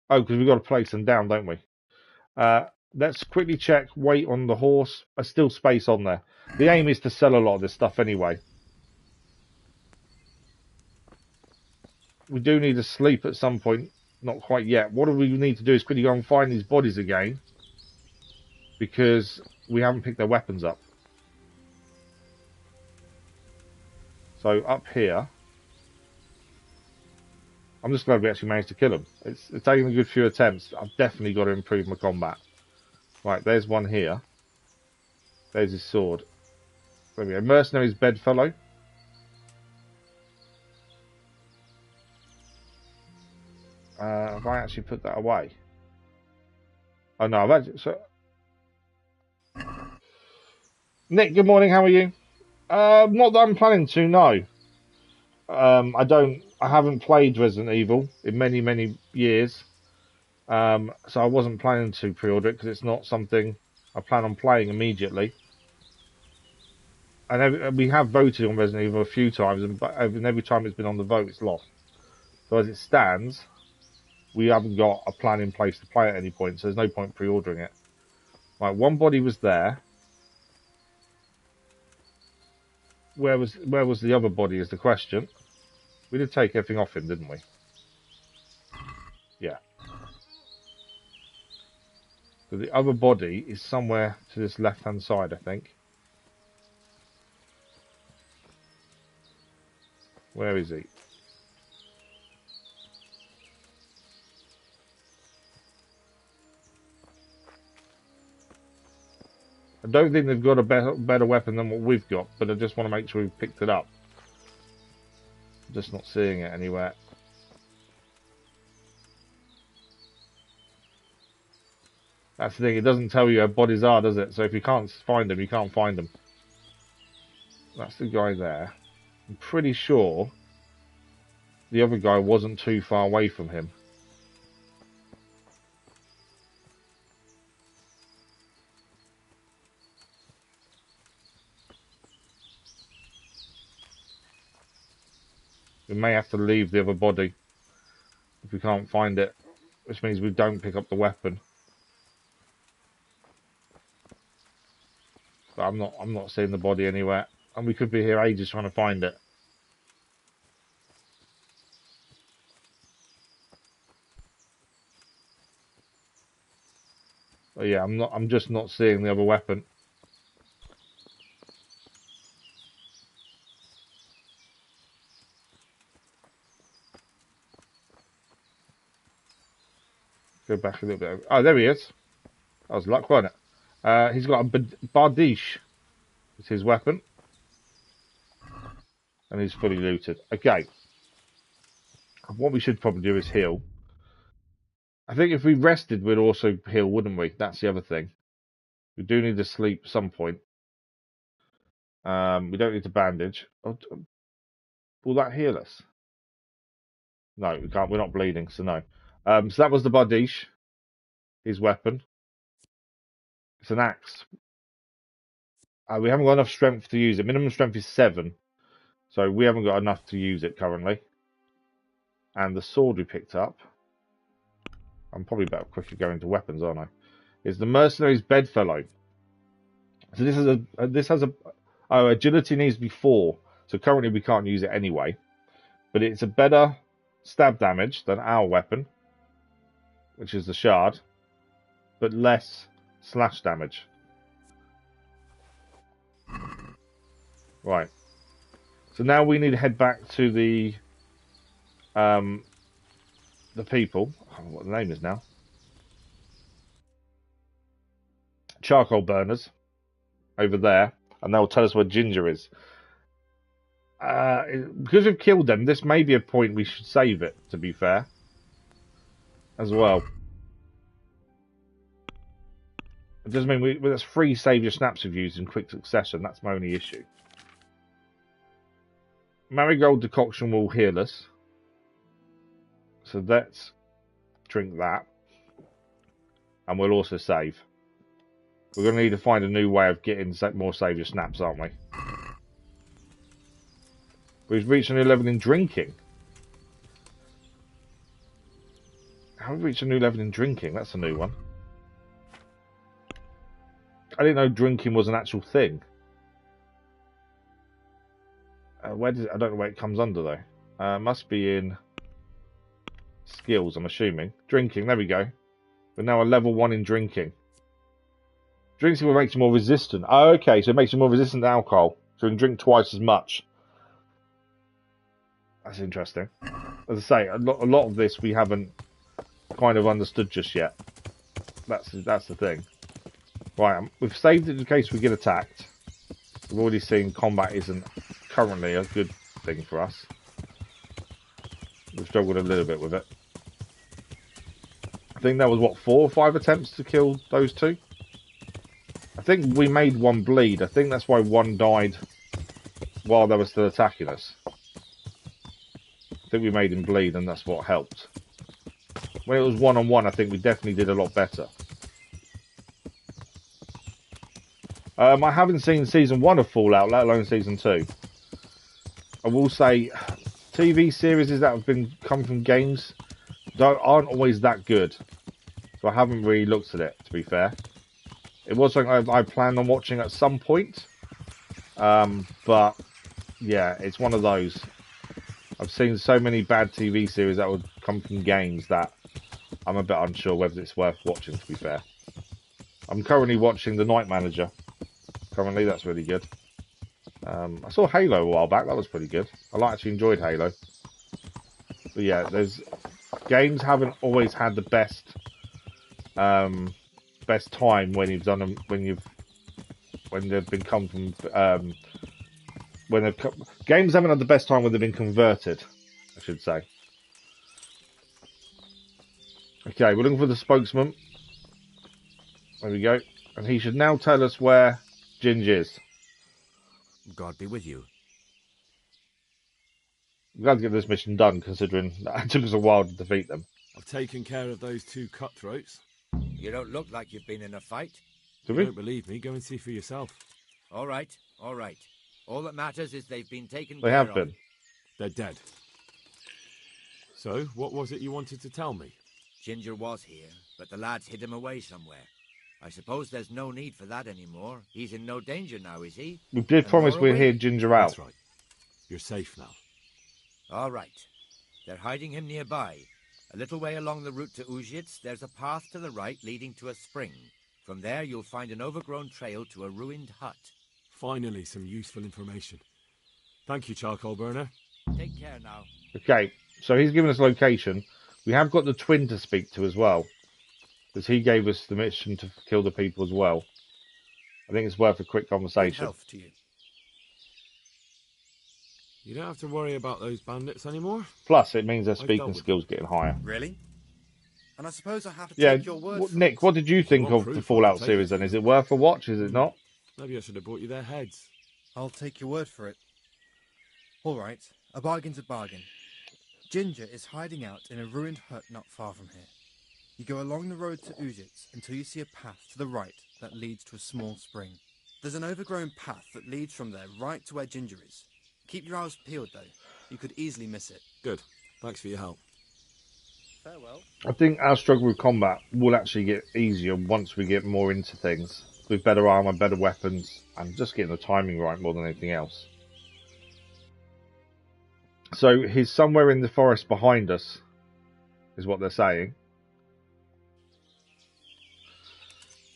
Oh, because we've got to place them down, don't we? Let's quickly check weight on the horse. There's still space on there. The aim is to sell a lot of this stuff anyway. We do need to sleep at some point. Not quite yet. What do we need to do is quickly go and find these bodies again. Because we haven't picked their weapons up. So up here. I'm just glad we actually managed to kill them. It's taken a good few attempts. I've definitely got to improve my combat. Right, there's one here. There's his sword. There we go. Mercenary's bedfellow. Have I actually put that away? Oh no, I've actually... So... Nick, good morning, how are you? Not that I'm planning to, no. I haven't played Resident Evil in many, many years. So I wasn't planning to pre-order it because it's not something I plan on playing immediately. And we have voted on Resident Evil a few times, and every time it's been on the vote, it's lost. So as it stands, we haven't got a plan in place to play at any point, so there's no point pre-ordering it. Right, one body was there. Where was the other body is the question. We did take everything off him, didn't we? Yeah. So the other body is somewhere to this left-hand side, I think. Where is he? I don't think they've got a better weapon than what we've got, but I just want to make sure we've picked it up. I'm just not seeing it anywhere. That's the thing, it doesn't tell you where bodies are, does it? So if you can't find them, you can't find them. That's the guy there. I'm pretty sure the other guy wasn't too far away from him. We may have to leave the other body if we can't find it, which means we don't pick up the weapon. But I'm not seeing the body anywhere, and we could be here ages trying to find it. But yeah, I'm just not seeing the other weapon. Go back a little bit. Oh, there he is. That was luck, wasn't it? He's got a Bandits. It's his weapon. And he's fully looted. Okay. What we should probably do is heal. I think if we rested, we'd also heal, wouldn't we? That's the other thing. We do need to sleep at some point. We don't need to bandage. Oh, will that heal us? No, we can't. We're not bleeding, so no. So that was the Bandits. His weapon. It's an axe. We haven't got enough strength to use it. Minimum strength is 7. So we haven't got enough to use it currently. And the sword we picked up. I'm probably better quicker going to weapons, aren't I? Is the mercenary's bedfellow. So this has a agility needs to be 4. So currently we can't use it anyway. But it's a better stab damage than our weapon, which is the shard, but less slash damage. Right. So now we need to head back to the people. I don't know what the name is now. Charcoal burners over there, and they'll tell us where Ginger is. Because we've killed them, this may be a point we should save it, to be fair, as well. It doesn't mean that's 3 save your snaps we've used in quick succession. That's my only issue. Marigold decoction will heal us. So let's drink that. And we'll also save. We're going to need to find a new way of getting more save your snaps, aren't we? We've reached a new level in drinking. How have we reached a new level in drinking? That's a new one. I didn't know drinking was an actual thing. Where does it, I don't know where it comes under though. Must be in skills, I'm assuming. Drinking, there we go. We're now a level 1 in drinking. Drinking will make you more resistant. Oh, okay, so it makes you more resistant to alcohol. So we can drink twice as much. That's interesting. As I say, a lot of this we haven't kind of understood just yet. That's the thing. Right, we've saved it in case we get attacked. We've already seen combat isn't currently a good thing for us. We've struggled a little bit with it. think that was, what, 4 or 5 attempts to kill those two? I think we made one bleed. I think that's why one died while they were still attacking us. I think we made him bleed, and that's what helped. When it was one-on-one, I think we definitely did a lot better. I haven't seen Season 1 of Fallout, let alone Season 2. I will say, TV series that have come from games aren't always that good. So I haven't really looked at it, to be fair. It was something I planned on watching at some point. But, yeah, it's one of those. I've seen so many bad TV series that would come from games that I'm a bit unsure whether it's worth watching, to be fair. I'm currently watching The Night Manager. Currently, that's really good. I saw Halo a while back. That was pretty good. I actually enjoyed Halo. But yeah, games haven't always had the best time when you've done them, when they've been come from games haven't had the best time when they've been converted, I should say. Okay, we're looking for the spokesman. There we go. And he should now tell us where Ginge is. God be with you. We've got to get this mission done, considering that it took us a while to defeat them. I've taken care of those 2 cutthroats. You don't look like you've been in a fight. If you don't believe me, go and see for yourself. All right, all right. All that matters is they've been taken They care have of. been. They're dead. So, what was it you wanted to tell me? Ginger was here, but the lads hid him away somewhere. I suppose there's no need for that anymore. He's in no danger now, is he? We did promise we'd hear Ginger out. That's right. You're safe now. All right. They're hiding him nearby. A little way along the route to Uzhitz, there's a path to the right leading to a spring. From there, you'll find an overgrown trail to a ruined hut. Finally, some useful information. Thank you, Charcoal Burner. Take care now. Okay, so he's given us location. We have got the twin to speak to as well, because he gave us the mission to kill the people as well. I think it's worth a quick conversation. Health to you. You don't have to worry about those bandits anymore. Plus, it means their speaking skills getting higher. Really? And I suppose I have to Yeah, take your word for Nick, it. what did you think of the Fallout series then? Is it worth a watch? Is it not? Maybe I should have brought you their heads. I'll take your word for it. All right, a bargain's a bargain. Ginger is hiding out in a ruined hut not far from here. You go along the road to Uzhitz until you see a path to the right that leads to a small spring. There's an overgrown path that leads from there right to where Ginger is. Keep your eyes peeled, though. You could easily miss it. Good. Thanks for your help. Farewell. I think our struggle with combat will actually get easier once we get more into things. With better armor, better weapons, and just getting the timing right more than anything else. So he's somewhere in the forest behind us, is what they're saying.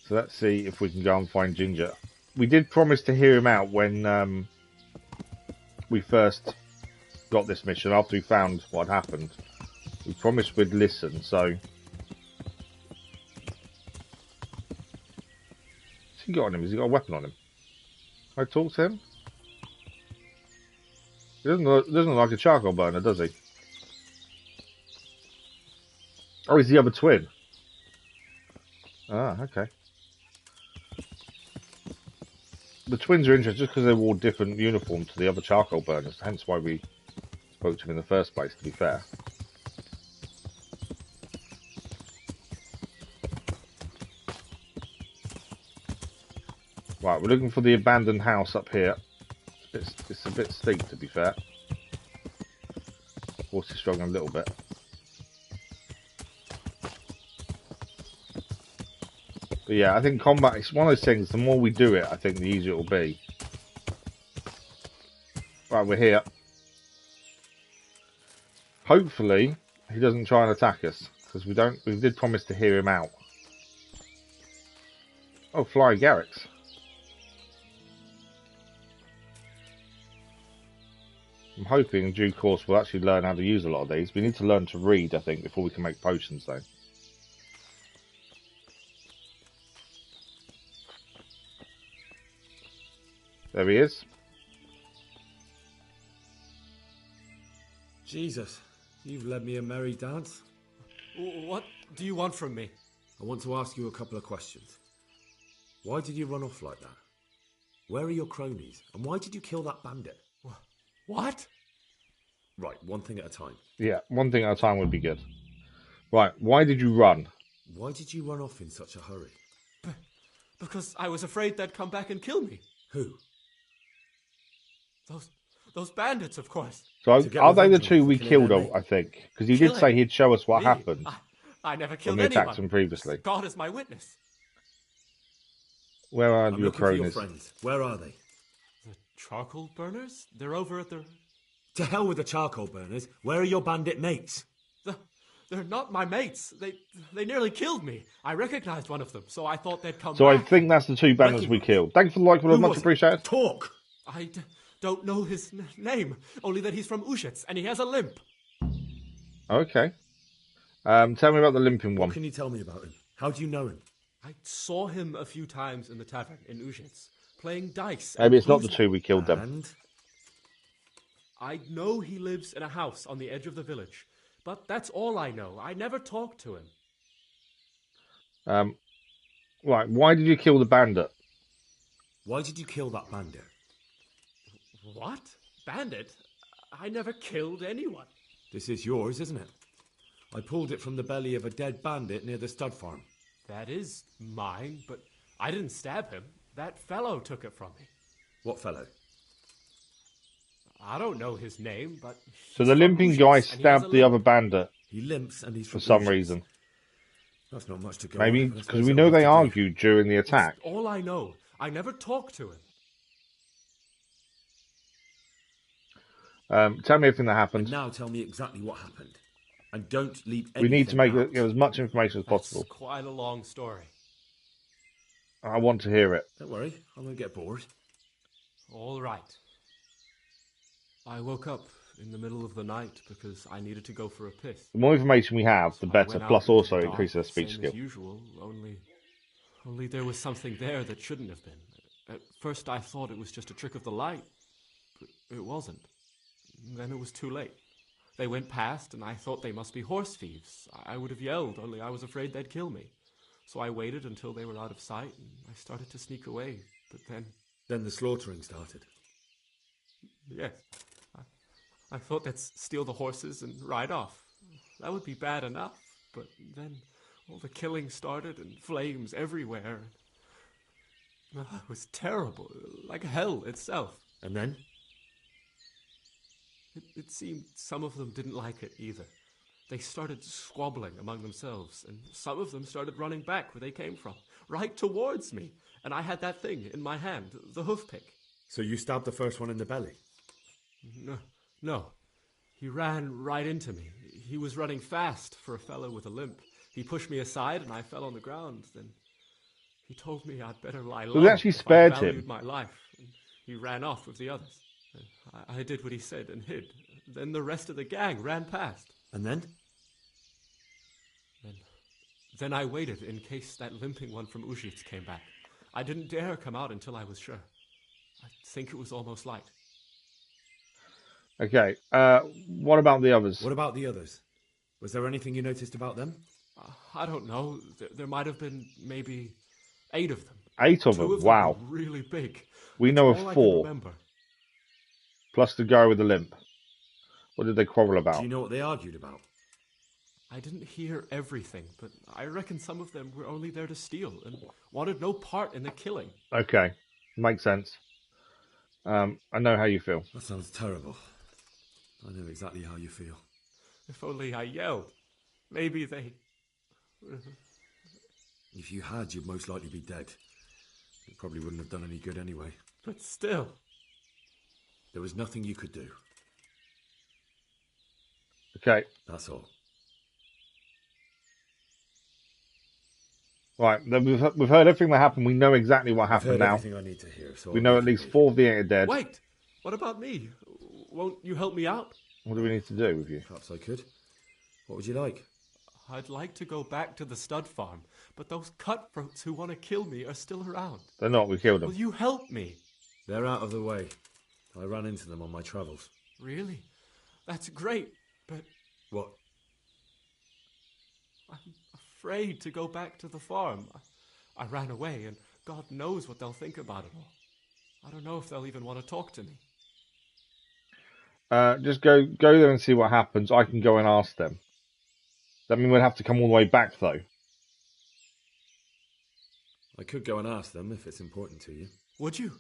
So let's see if we can go and find Ginger. We did promise to hear him out when we first got this mission, after we found what happened. We promised we'd listen, so... What's he got on him? Has he got a weapon on him? Can I talk to him? He doesn't look like a charcoal burner, does he? Oh, he's the other twin. Ah, okay. The twins are interesting just because they wore different uniforms to the other charcoal burners, hence why we spoke to him in the first place, to be fair. Right, we're looking for the abandoned house up here. It's a bit steep, to be fair. Horse is struggling a little bit. But yeah, I think combat is one of those things, the more we do it, I think the easier it will be. Right, we're here. Hopefully, he doesn't try and attack us, because we did promise to hear him out. Oh, fly Garrix. I'm hoping in due course we'll actually learn how to use a lot of these. We need to learn to read, I think, before we can make potions, though. There he is. Jesus, you've led me a merry dance. What do you want from me? I want to ask you a couple of questions. Why did you run off like that? Where are your cronies? And why did you kill that bandit? What? Right, one thing at a time. Yeah, one thing at a time would be good. Right, why did you run? Why did you run off in such a hurry? Because I was afraid they'd come back and kill me. Who? Those bandits, of course. So are they the two we killed, I think? Because he did Killing say he'd show us what me? happened I never when killed we anyone. attacked him previously. God is my witness. Where are I'm your looking for your cronies? friends. Where are they? The charcoal burners? They're over at the... To hell with the charcoal burners. Where are your bandit mates? They're not my mates. They nearly killed me. I recognized one of them, so I thought they'd come So back. I think that's the two bandits we killed. Thank you for the like, much appreciated. Talk! I don't know his name, only that he's from Ushets, and he has a limp. Okay. Tell me about the limping one. What can you tell me about him? How do you know him? I saw him a few times in the tavern in Ushets, playing dice. Maybe it's not the two we killed them. And? I know he lives in a house on the edge of the village, but that's all I know. I never talked to him. Right, why did you kill the bandit? Why did you kill that bandit? What? Bandit? I never killed anyone. This is yours, isn't it? I pulled it from the belly of a dead bandit near the stud farm. That is mine, but I didn't stab him. That fellow took it from me. What fellow? I don't know his name, but... So the limping guy stabbed the other bandit. He limps and he's for some reason. That's not much to go Maybe on. because we know they argued during the attack. That's all I know. I never talked to him. Tell me everything that happened. And now tell me exactly what happened. And don't leave anything We need to make out. as much information as possible. That's quite a long story. I want to hear it. Don't worry, I won't get bored. All right. I woke up in the middle of the night because I needed to go for a piss. The more information we have, the better. Went out Plus, into also the dark, increase their speech same skill. as usual, only there was something there that shouldn't have been. At first, I thought it was just a trick of the light, but it wasn't. Then it was too late. They went past, and I thought they must be horse thieves. I would have yelled, only I was afraid they'd kill me. So I waited until they were out of sight, and I started to sneak away. But then... Then the slaughtering started. Yes. I thought they'd steal the horses and ride off. That would be bad enough. But then all the killing started and flames everywhere. It was terrible, like hell itself. And then? It seemed some of them didn't like it either. They started squabbling among themselves, and some of them started running back where they came from, right towards me. And I had that thing in my hand, the hoof pick. So you stabbed the first one in the belly? No. He ran right into me. He was running fast for a fellow with a limp. He pushed me aside and I fell on the ground. Then he told me I'd better lie low. So they actually spared if I valued him. my life. And he ran off with the others. I did what he said and hid. Then the rest of the gang ran past. And then? Then I waited in case that limping one from Ujits came back. I didn't dare come out until I was sure. I think it was almost light. Okay. What about the others? What about the others? Was there anything you noticed about them? I don't know. There might have been maybe 8 of them. 8 of 2 them? of them Wow. were really big. We know All of I can 4. remember. Plus the guy with the limp. What did they quarrel about? Do you know what they argued about? I didn't hear everything, but I reckon some of them were only there to steal and wanted no part in the killing. Okay. Makes sense. I know how you feel. That sounds terrible. I know exactly how you feel. If only I yelled. Maybe they... If you had, you'd most likely be dead. It probably wouldn't have done any good anyway. But still... There was nothing you could do. Okay. That's all. Right. Then we've heard everything that happened. We know exactly what happened I've heard now. everything I need to hear. So We know at least 4 of the 8 are dead. Wait! What about me? Won't you help me out? What do we need to do with you? Perhaps I could. What would you like? I'd like to go back to the stud farm, but those cutthroats who want to kill me are still around. They're not. We killed them. Will you help me? They're out of the way. I ran into them on my travels. Really? That's great, but... What? afraid to go back to the farm. I ran away, and God knows what they'll think about it all. I don't know if they'll even want to talk to me. Just go there and see what happens. I can go and ask them. That mean we'd have to come all the way back, though. I could go and ask them if it's important to you. Would you?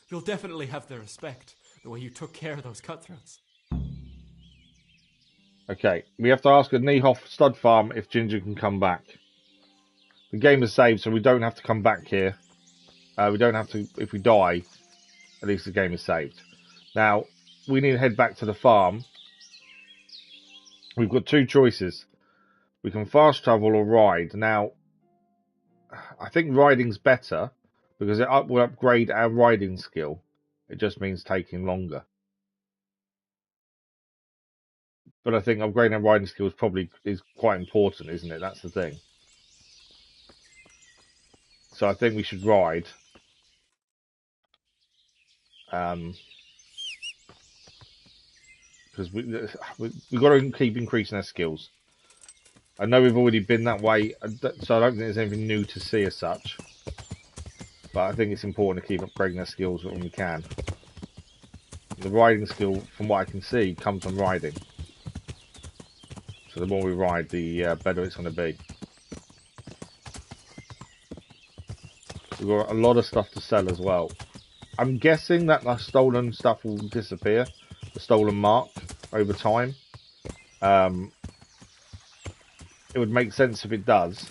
You'll definitely have their respect, the way you took care of those cutthroats. Okay, we have to ask at Niehoff Stud Farm if Ginger can come back. The game is saved, so we don't have to come back here. We don't have to, if we die, at least the game is saved. Now, we need to head back to the farm. We've got two choices. We can fast travel or ride. Now, I think riding's better because it will upgrade our riding skill. It just means taking longer. But I think upgrading our riding skill is quite important, isn't it? That's the thing. So I think we should ride. Because we've got to keep increasing our skills. I know we've already been that way, so I don't think there's anything new to see as such. But I think it's important to keep upgrading our skills when we can. The riding skill, from what I can see, comes from riding. So the more we ride, the better it's going to be. We've got a lot of stuff to sell as well. I'm guessing that the stolen stuff will disappear. The stolen mark over time. It would make sense if it does.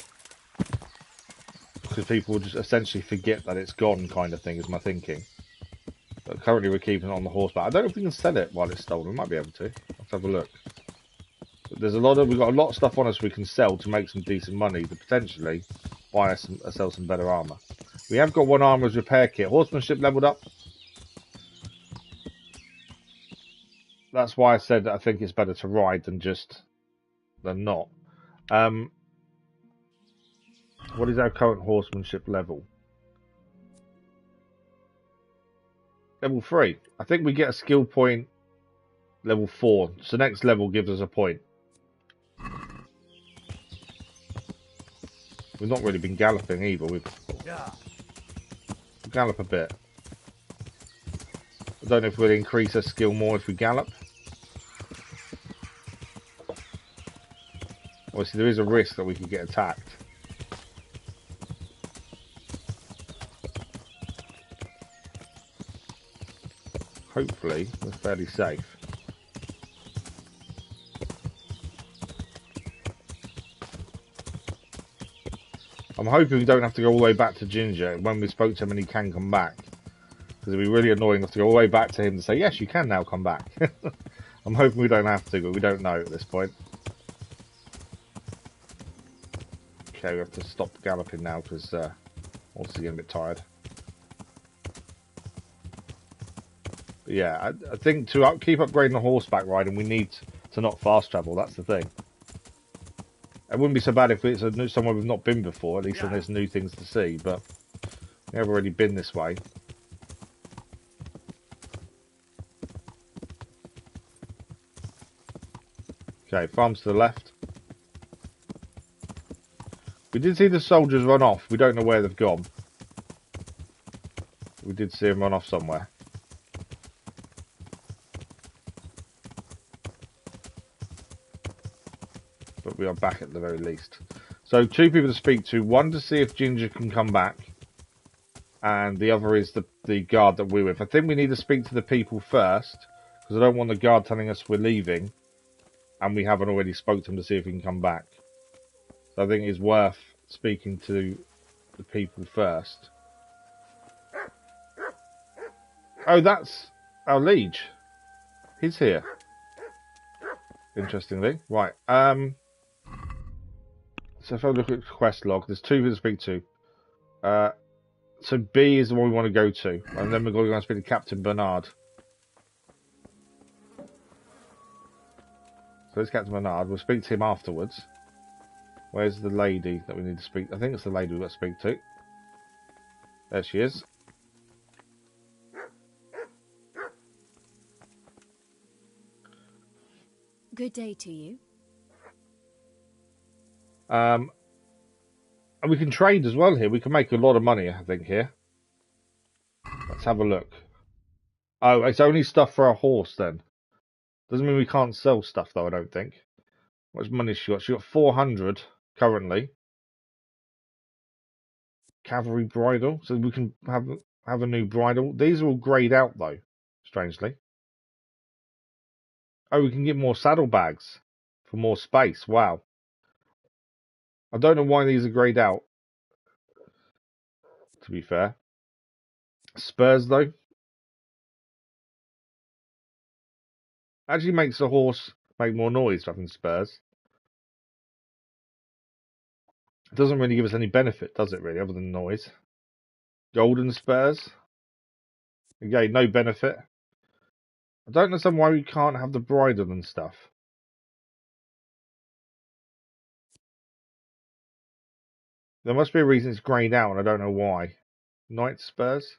Because people will just essentially forget that it's gone, kind of thing, is my thinking. But currently we're keeping it on the horseback. I don't know if we can sell it while it's stolen. We might be able to. Let's have a look. But there's we've got a lot of stuff on us we can sell to make some decent money to potentially buy us sell some better armour. We have got one armourer's repair kit. Horsemanship leveled up. That's why I said I think it's better to ride than not. What is our current horsemanship level? Level 3. I think we get a skill point level 4. So next level gives us a point. We've not really been galloping either. We'll gallop a bit. I don't know if we'll increase our skill more if we gallop. Obviously there is a risk that we could get attacked. Hopefully we're fairly safe. I'm hoping we don't have to go all the way back to Ginger when we spoke to him and he can come back. Because it'd be really annoying to have to go all the way back to him to say, yes, you can now come back. I'm hoping we don't have to, but we don't know at this point. Okay, we have to stop galloping now because also getting a bit tired. But yeah, I think to keep upgrading the horseback riding, we need to not fast travel. That's the thing. It wouldn't be so bad if it's somewhere we've not been before. At least then there's new things to see. But we have already been this way. Okay, farms to the left. We did see the soldiers run off. We don't know where they've gone. We did see them run off somewhere. But we are back at the very least. So 2 people to speak to. One to see if Ginger can come back. And the other is the guard that we're with. I think we need to speak to the people first. Because I don't want the guard telling us we're leaving. And we haven't already spoke to him to see if he can come back. So I think it's worth speaking to the people first. Oh, that's our liege. He's here. Interestingly. Right. So if I look at the quest log, there's 2 people to speak to. So B is the one we want to go to. And then we're going to go and speak to Captain Bernard. So it's Captain Bernard. We'll speak to him afterwards. Where's the lady that we need to speak to? I think it's the lady we've got to speak to. There she is. Good day to you. And we can trade as well here. We can make a lot of money, I think, here. Let's have a look. Oh, it's only stuff for our horse then. Doesn't mean we can't sell stuff though, I don't think. How much money has she got? She got 400 currently. Cavalry bridle, so we can have a new bridle. These are all greyed out though, strangely. Oh, we can get more saddlebags for more space. Wow. I don't know why these are greyed out, to be fair. Spurs though. Actually makes the horse make more noise having spurs. It doesn't really give us any benefit, does it really, other than noise? Golden spurs. Again, no benefit. I don't understand why we can't have the bridle and stuff. There must be a reason it's greyed out, and I don't know why. Knight spurs.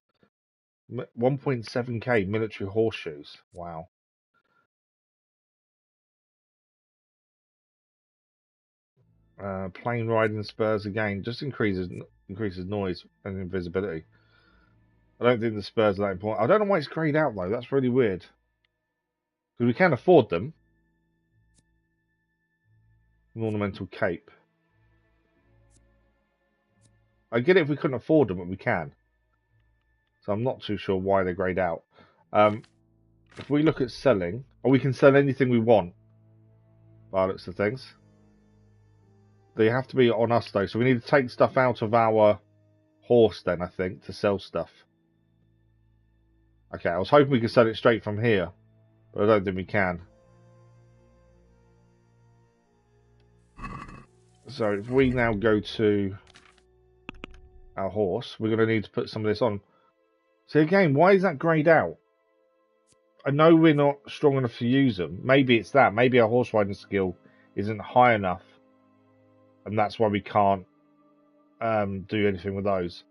1.7k military horseshoes. Wow. Plain riding spurs again just increases noise and invisibility. I don't think the spurs are that important. I don't know why it's greyed out though. That's really weird. Because we can afford them. An ornamental cape. I get it if we couldn't afford them, but we can. So I'm not too sure why they're greyed out. If we look at selling, or we can sell anything we want. By the looks of things. They have to be on us though, so we need to take stuff out of our horse then, I think, to sell stuff. Okay, I was hoping we could sell it straight from here, but I don't think we can. So if we now go to our horse, we're going to need to put some of this on. See again, why is that greyed out? I know we're not strong enough to use them. Maybe it's that. Maybe our horse riding skill isn't high enough. And that's why we can't do anything with those.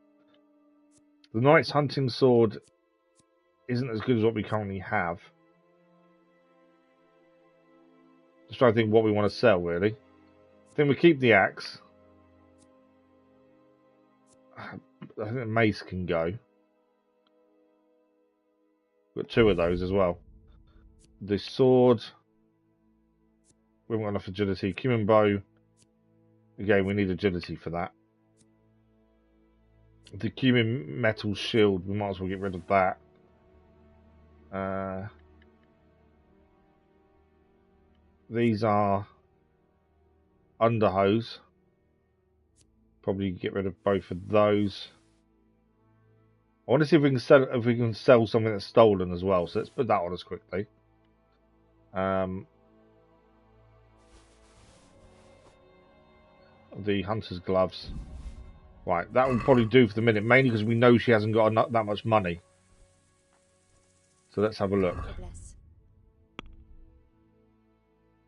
The knight's hunting sword isn't as good as what we currently have. Just trying to think what we want to sell, really. I think we keep the axe. I think the mace can go. Got 2 of those as well. The sword. We haven't got enough agility. Cumin bow. Again, we need agility for that. The cumin metal shield, we might as well get rid of that. These are underhose. Probably get rid of both of those. I want to see if we can sell something that's stolen as well. So let's put that on us quickly. The hunter's gloves. Right, that will probably do for the minute, mainly because we know she hasn't got that much money. So let's have a look.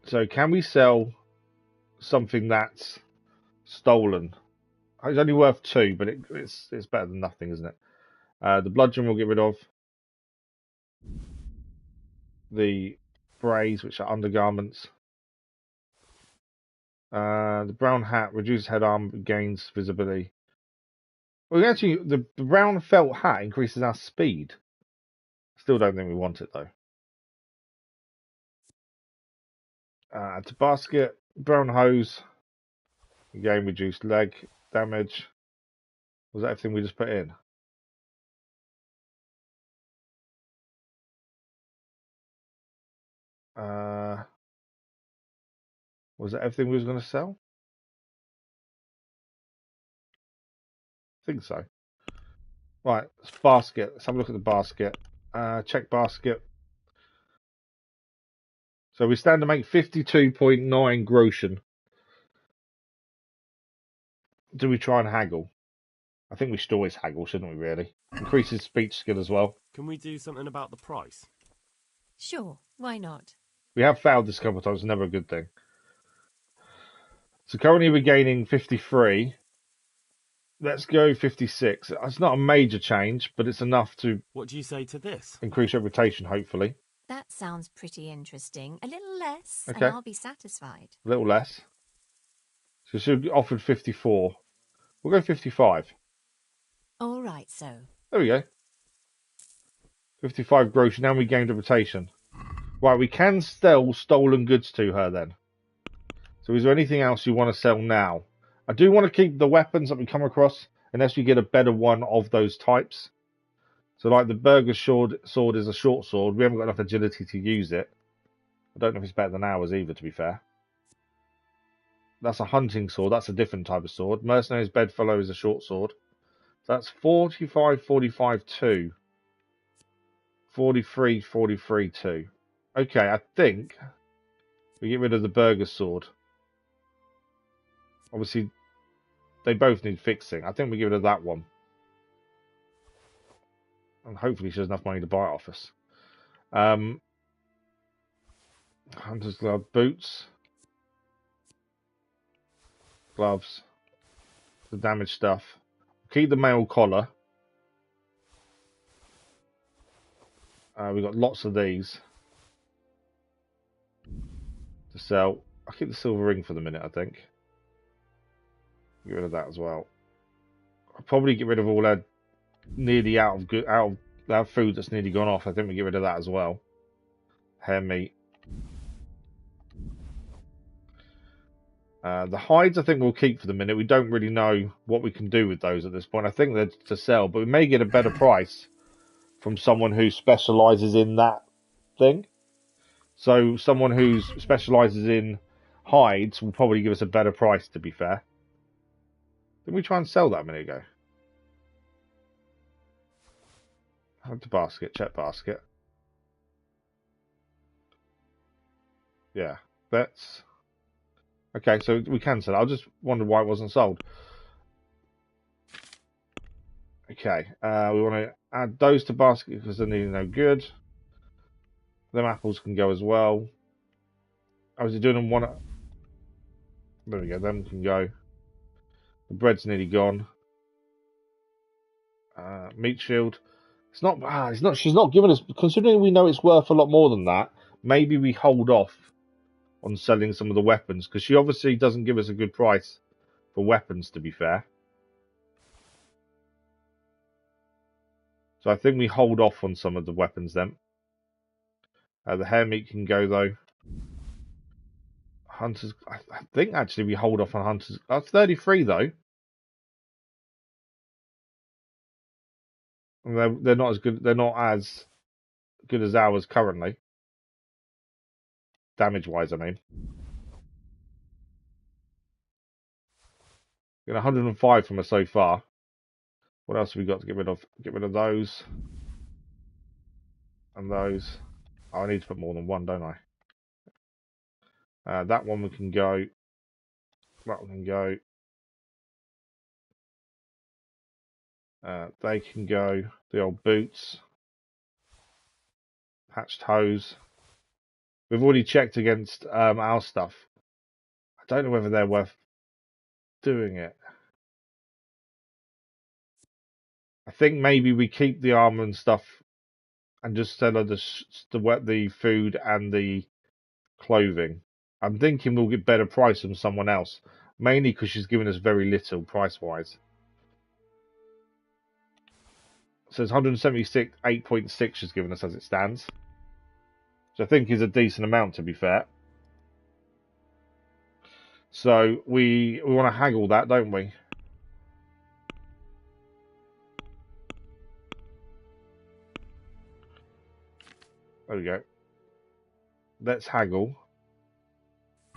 So can we sell something that's stolen? It's only worth 2, but it's better than nothing, isn't it? The bludgeon we'll get rid of. The brays, which are undergarments. The brown hat reduces head armor, gains visibility. Well, actually, the brown felt hat increases our speed. Still don't think we want it though. To basket, brown hose. Again, reduced leg damage. Was that everything we just put in? Was that everything we was going to sell? I think so. Right, basket. Let's have a look at the basket. Check basket. So we stand to make 52.9 groschen. Do we try and haggle? I think we should always haggle, shouldn't we, really? Increases speech skill as well. Can we do something about the price? Sure, why not? We have failed this a couple of times, never a good thing. So currently we're gaining 53. Let's go 56. It's not a major change, but it's enough to... What do you say to this? Increase reputation, hopefully. That sounds pretty interesting. A little less, okay. and I'll be satisfied. A little less. So she offered 54. We'll go 55. All right, so. There we go. 55 gross. Now we gained reputation. Right, we can sell stolen goods to her then. So is there anything else you want to sell now? I do want to keep the weapons that we come across, unless we get a better one of those types. So like the burger sword is a short sword. We haven't got enough agility to use it. I don't know if it's better than ours either, to be fair. That's a hunting sword. That's a different type of sword. Mercenary's bedfellow is a short sword. So that's 45, 45, 2. 43, 43, 2. Okay, I think we get rid of the burger sword. Obviously, they both need fixing. I think we get rid of that one. And hopefully she has enough money to buy it off us. Hunter's glove, boots. Gloves. The damaged stuff. Keep the mail collar. We've got lots of these to sell. I'll keep the silver ring for the minute, I think. Get rid of that as well. I'll probably get rid of all our nearly out of our food that's nearly gone off. I think we get rid of that as well. Hair meat. The hides I think we'll keep for the minute. We don't really know what we can do with those at this point. I think they're to sell, but we may get a better price from someone who specialises in that thing. So someone who specialises in hides will probably give us a better price, to be fair. Didn't we try and sell that a minute ago? Add to basket, check basket. Yeah, that's... Okay, so we can sell it. I just wondered why it wasn't sold. Okay, we want to add those to basket because they're nearly no good. Them apples can go as well. I was doing them one... There we go, them can go. The bread's nearly gone. Meat shield. It's not. She's not giving us. Considering we know it's worth a lot more than that, maybe we hold off on selling some of the weapons because she obviously doesn't give us a good price for weapons. To be fair, so I think we hold off on some of the weapons then. The hair meat can go though. Hunters. I think actually we hold off on hunters. That's 33 though. They're not as good. They're not as good as ours currently. Damage-wise, I mean. Got 105 from us so far. What else have we got to get rid of? Get rid of those. And those. Oh, I need to put more than one, don't I? That one we can go. That one can go. They can go. The old boots. Patched hose. We've already checked against our stuff. I don't know whether they're worth doing it. I think maybe we keep the armor and stuff and just sell her the food and the clothing. I'm thinking we'll get better price from someone else, mainly because she's given us very little price-wise. So it's 176, 8.6 she's given us as it stands. Which I think is a decent amount, to be fair. So we want to haggle that, don't we? There we go. Let's haggle.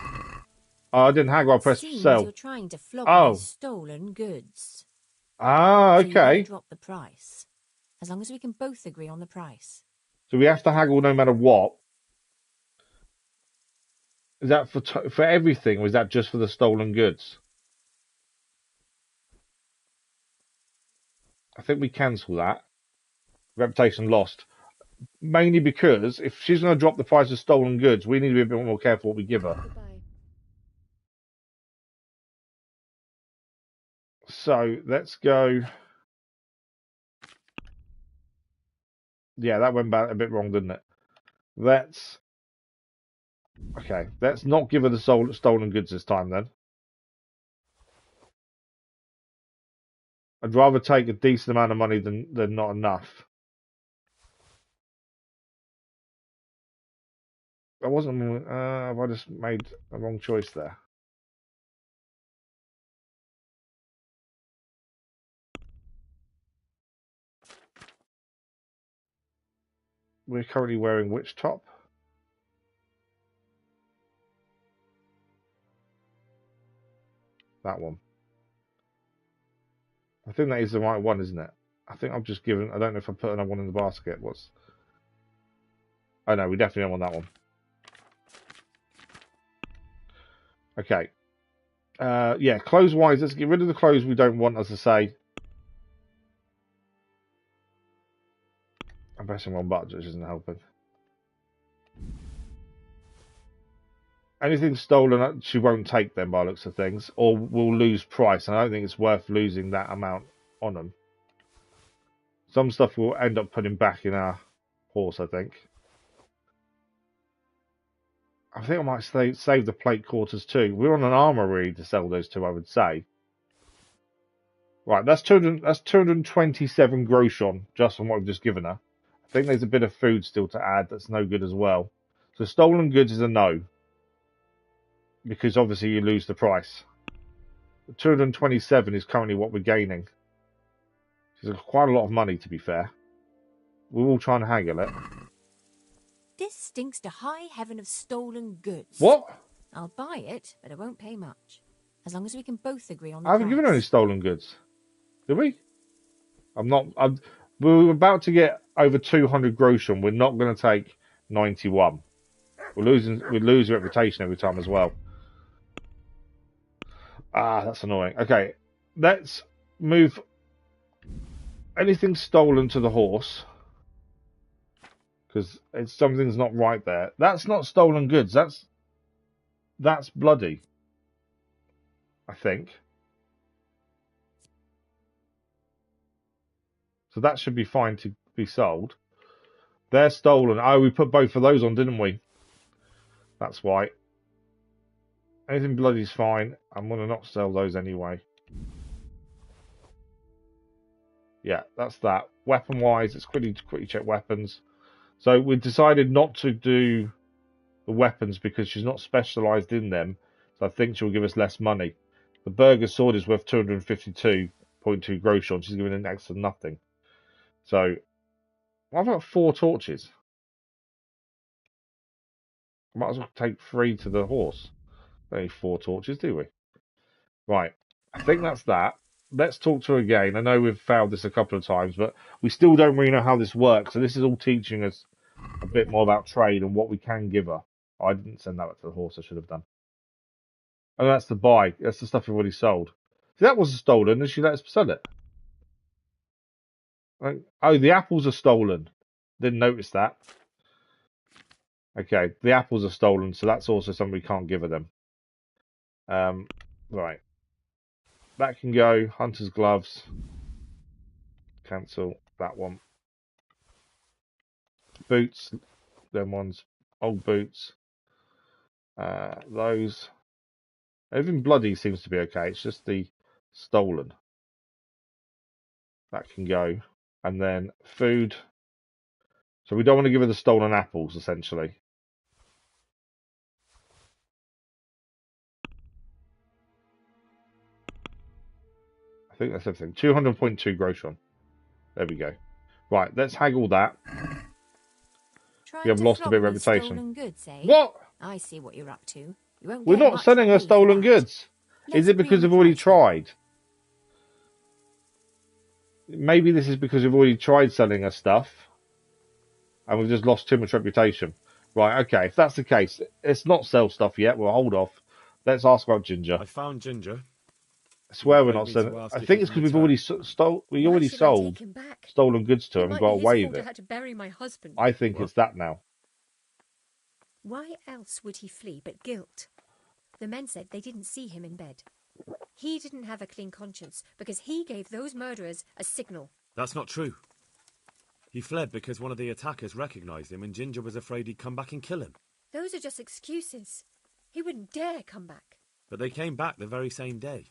Oh, I didn't haggle. I pressed sell. You're trying to flog these stolen goods. Ah, okay. So you drop the price, as long as we can both agree on the price. So we have to haggle no matter what. Is that for everything, or is that just for the stolen goods? I think we cancel that. Reputation lost. Mainly because if she's going to drop the price of stolen goods, we need to be a bit more careful what we give her. Goodbye. So let's go. Yeah, that went a bit wrong, didn't it? Let's not give her the stolen goods this time then. I'd rather take a decent amount of money than not enough. I wasn't. Have I just made a wrong choice there? We're currently wearing which top? That one. I think that is the right one, isn't it? I think I've just given. I don't know if I put another one in the basket. What's? Oh no, we definitely don't want that one. Okay. Yeah, clothes wise, let's get rid of the clothes we don't want, as I say. I'm pressing one button, which isn't helping. Anything stolen, she won't take them by looks of things, or we'll lose price. And I don't think it's worth losing that amount on them. Some stuff we'll end up putting back in our horse, I think. I think I might save the plate quarters too. We're on an armory to sell those two, I would say. Right, that's 227 groschen just from what we've just given her. I think there's a bit of food still to add that's no good as well. So stolen goods is a no. Because obviously you lose the price. 227 is currently what we're gaining. It's quite a lot of money, to be fair. We're all trying to haggle it. This stinks to high heaven of stolen goods. What? I'll buy it, but I won't pay much. As long as we can both agree on the I haven't price. given any stolen goods. Did we? We're about to get over 200 groschen. We're not going to take 91. We lose reputation every time as well. Ah, that's annoying. Okay, let's move anything stolen to the horse. Because something's not right there. That's not stolen goods. That's bloody. I think. So that should be fine to be sold. They're stolen. Oh, we put both of those on, didn't we? That's why. Anything bloody's fine. I'm going to not sell those anyway. Yeah, that's that. Weapon-wise, let's quickly check weapons. So we decided not to do the weapons because she's not specialised in them. So I think she'll give us less money. The burger sword is worth 252.2 groschen. She's giving an extra nothing. So, what about 4 torches? Might as well take 3 to the horse. Only 4 torches, do we? Right. I think that's that. Let's talk to her again. I know we've failed this a couple of times, but we still don't really know how this works. So this is all teaching us a bit more about trade and what we can give her. Oh, I didn't send that to the horse. I should have done. Oh, that's the buy. That's the stuff we've already sold. See, that wasn't stolen. Did she let us sell it? Oh, the apples are stolen. Didn't notice that. Okay, the apples are stolen, so that's also something we can't give her them. Right. That can go. Hunter's gloves. Cancel that one. Boots. Them ones. Old boots. Those. Everything bloody seems to be okay. It's just the stolen. That can go. And then food. So we don't want to give her the stolen apples, essentially. I think that's everything. 200.2 groschen. There we go. Right, let's haggle that. We have lost a bit of reputation. Stolen goods, eh? What? I see what you're up to. You won't We're get not much selling from her me for stolen that. goods. Let's Is it agree because on we've the already price then. tried? Maybe this is because we've already tried selling her stuff. And we've just lost too much reputation. Right, okay. If that's the case, let's not sell stuff yet. We'll hold off. Let's ask about Ginger. I found Ginger. I swear we're Begged not me selling. to ask I if think he it's can because we've already return. we Why already should I take sold him back? stolen goods to It him and might got be his away fault with I it. had to bury my husband. I think it's that now. Why else would he flee but guilt? The men said they didn't see him in bed. He didn't have a clean conscience because he gave those murderers a signal. That's not true. He fled because one of the attackers recognised him and Ginger was afraid he'd come back and kill him. Those are just excuses. He wouldn't dare come back. But they came back the very same day.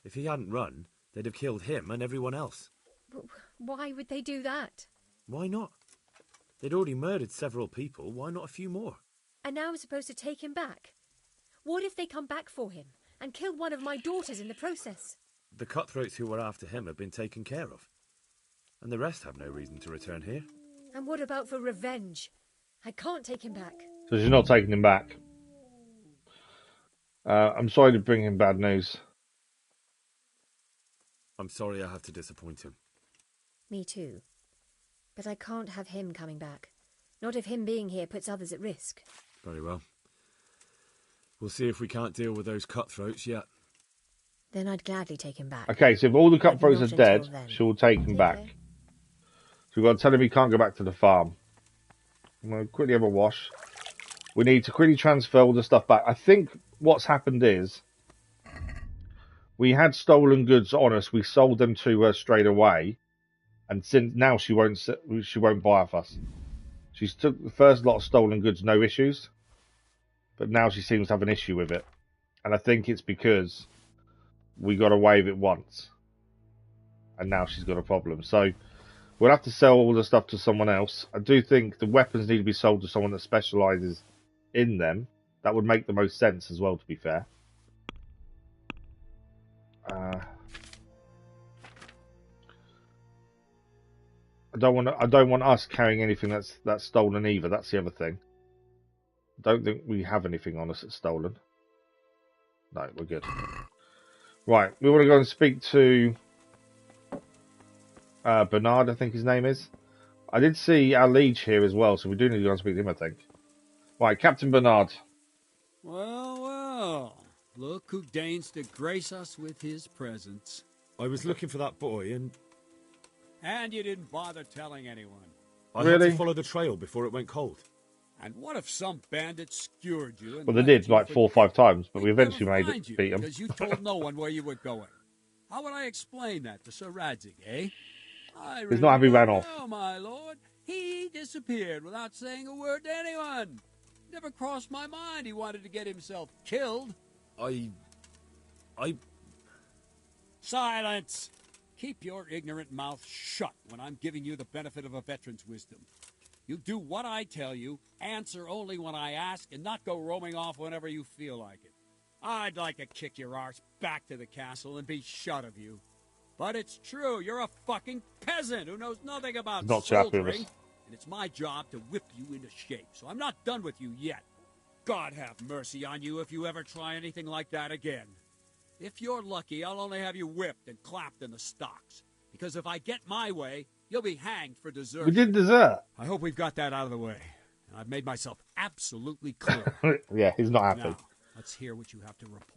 If he hadn't run, they'd have killed him and everyone else. Why would they do that? Why not? They'd already murdered several people. Why not a few more? And now I'm supposed to take him back? What if they come back for him and kill one of my daughters in the process? The cutthroats who were after him have been taken care of. And the rest have no reason to return here. And what about for revenge? I can't take him back. So she's not taking him back. I'm sorry to bring him bad news. I'm sorry I have to disappoint him. Me too. But I can't have him coming back. Not if him being here puts others at risk. Very well. We'll see if we can't deal with those cutthroats yet. Then I'd gladly take him back. Okay, so if all the cutthroats are Not dead, until then. she'll take him back. So we've got to tell him he can't go back to the farm. I'm going to quickly have a wash. We need to quickly transfer all the stuff back. I think what's happened is we had stolen goods on us. We sold them to her straight away, and since now she won't buy off us. She took the first lot of stolen goods, no issues, but now she seems to have an issue with it, and I think it's because we got away with it once, and now she's got a problem. So we'll have to sell all the stuff to someone else. I do think the weapons need to be sold to someone that specialises in them. That would make the most sense as well, to be fair. I don't want us carrying anything that's stolen either. That's the other thing. I don't think we have anything on us that's stolen. No, we're good. Right, we want to go and speak to Bernard, I think his name is. I did see our liege here as well, so we do need to go and speak to him, I think. Right, Captain Bernard. Well, well. Look who deigns to grace us with his presence. I was looking for that boy and... And you didn't bother telling anyone. I had to follow the trail before it went cold. And what if some bandit skewered you? And Well, they did like 4 or 5 times, but we eventually beat them. Because you told no one where you were going. How would I explain that to Sir Radzig, eh? He's not happy he ran off. Oh, my lord. He disappeared without saying a word to anyone. Never crossed my mind he wanted to get himself killed. Silence! Keep your ignorant mouth shut when I'm giving you the benefit of a veteran's wisdom. You do what I tell you, answer only when I ask, and not go roaming off whenever you feel like it. I'd like to kick your arse back to the castle and be shut of you. But it's true, you're a fucking peasant who knows nothing about soldiering, and it's my job to whip you into shape, so I'm not done with you yet. God have mercy on you if you ever try anything like that again. If you're lucky, I'll only have you whipped and clapped in the stocks. Because if I get my way, you'll be hanged for dessert. We did dessert. I hope we've got that out of the way. And I've made myself absolutely clear. Yeah, he's not happy. Now, let's hear what you have to report.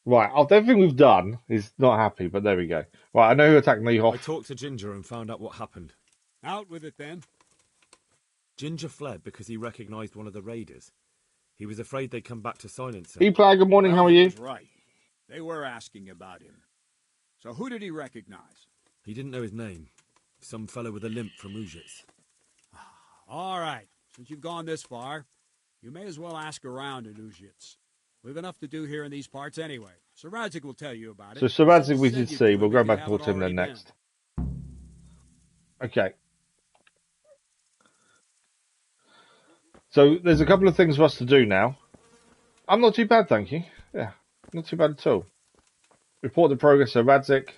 Right, after everything we've done, he's not happy, but there we go. Right, I know who attacked Nehoff. I talked to Ginger and found out what happened. Out with it, then. Ginger fled because he recognised one of the raiders. He was afraid they'd come back to silence him. E-Player, good morning, how are you? That's right. They were asking about him. So who did he recognize? He didn't know his name. Some fellow with a limp from Ujits. All right. Since you've gone this far, you may as well ask around in Ujits. We've enough to do here in these parts anyway. Sir Radzig will tell you about it. So Sir Radzig we did see. We'll go back towards him then next. Okay. So there's a couple of things for us to do now. I'm not too bad, thank you. Yeah, not too bad at all. Report the progress of Radzig.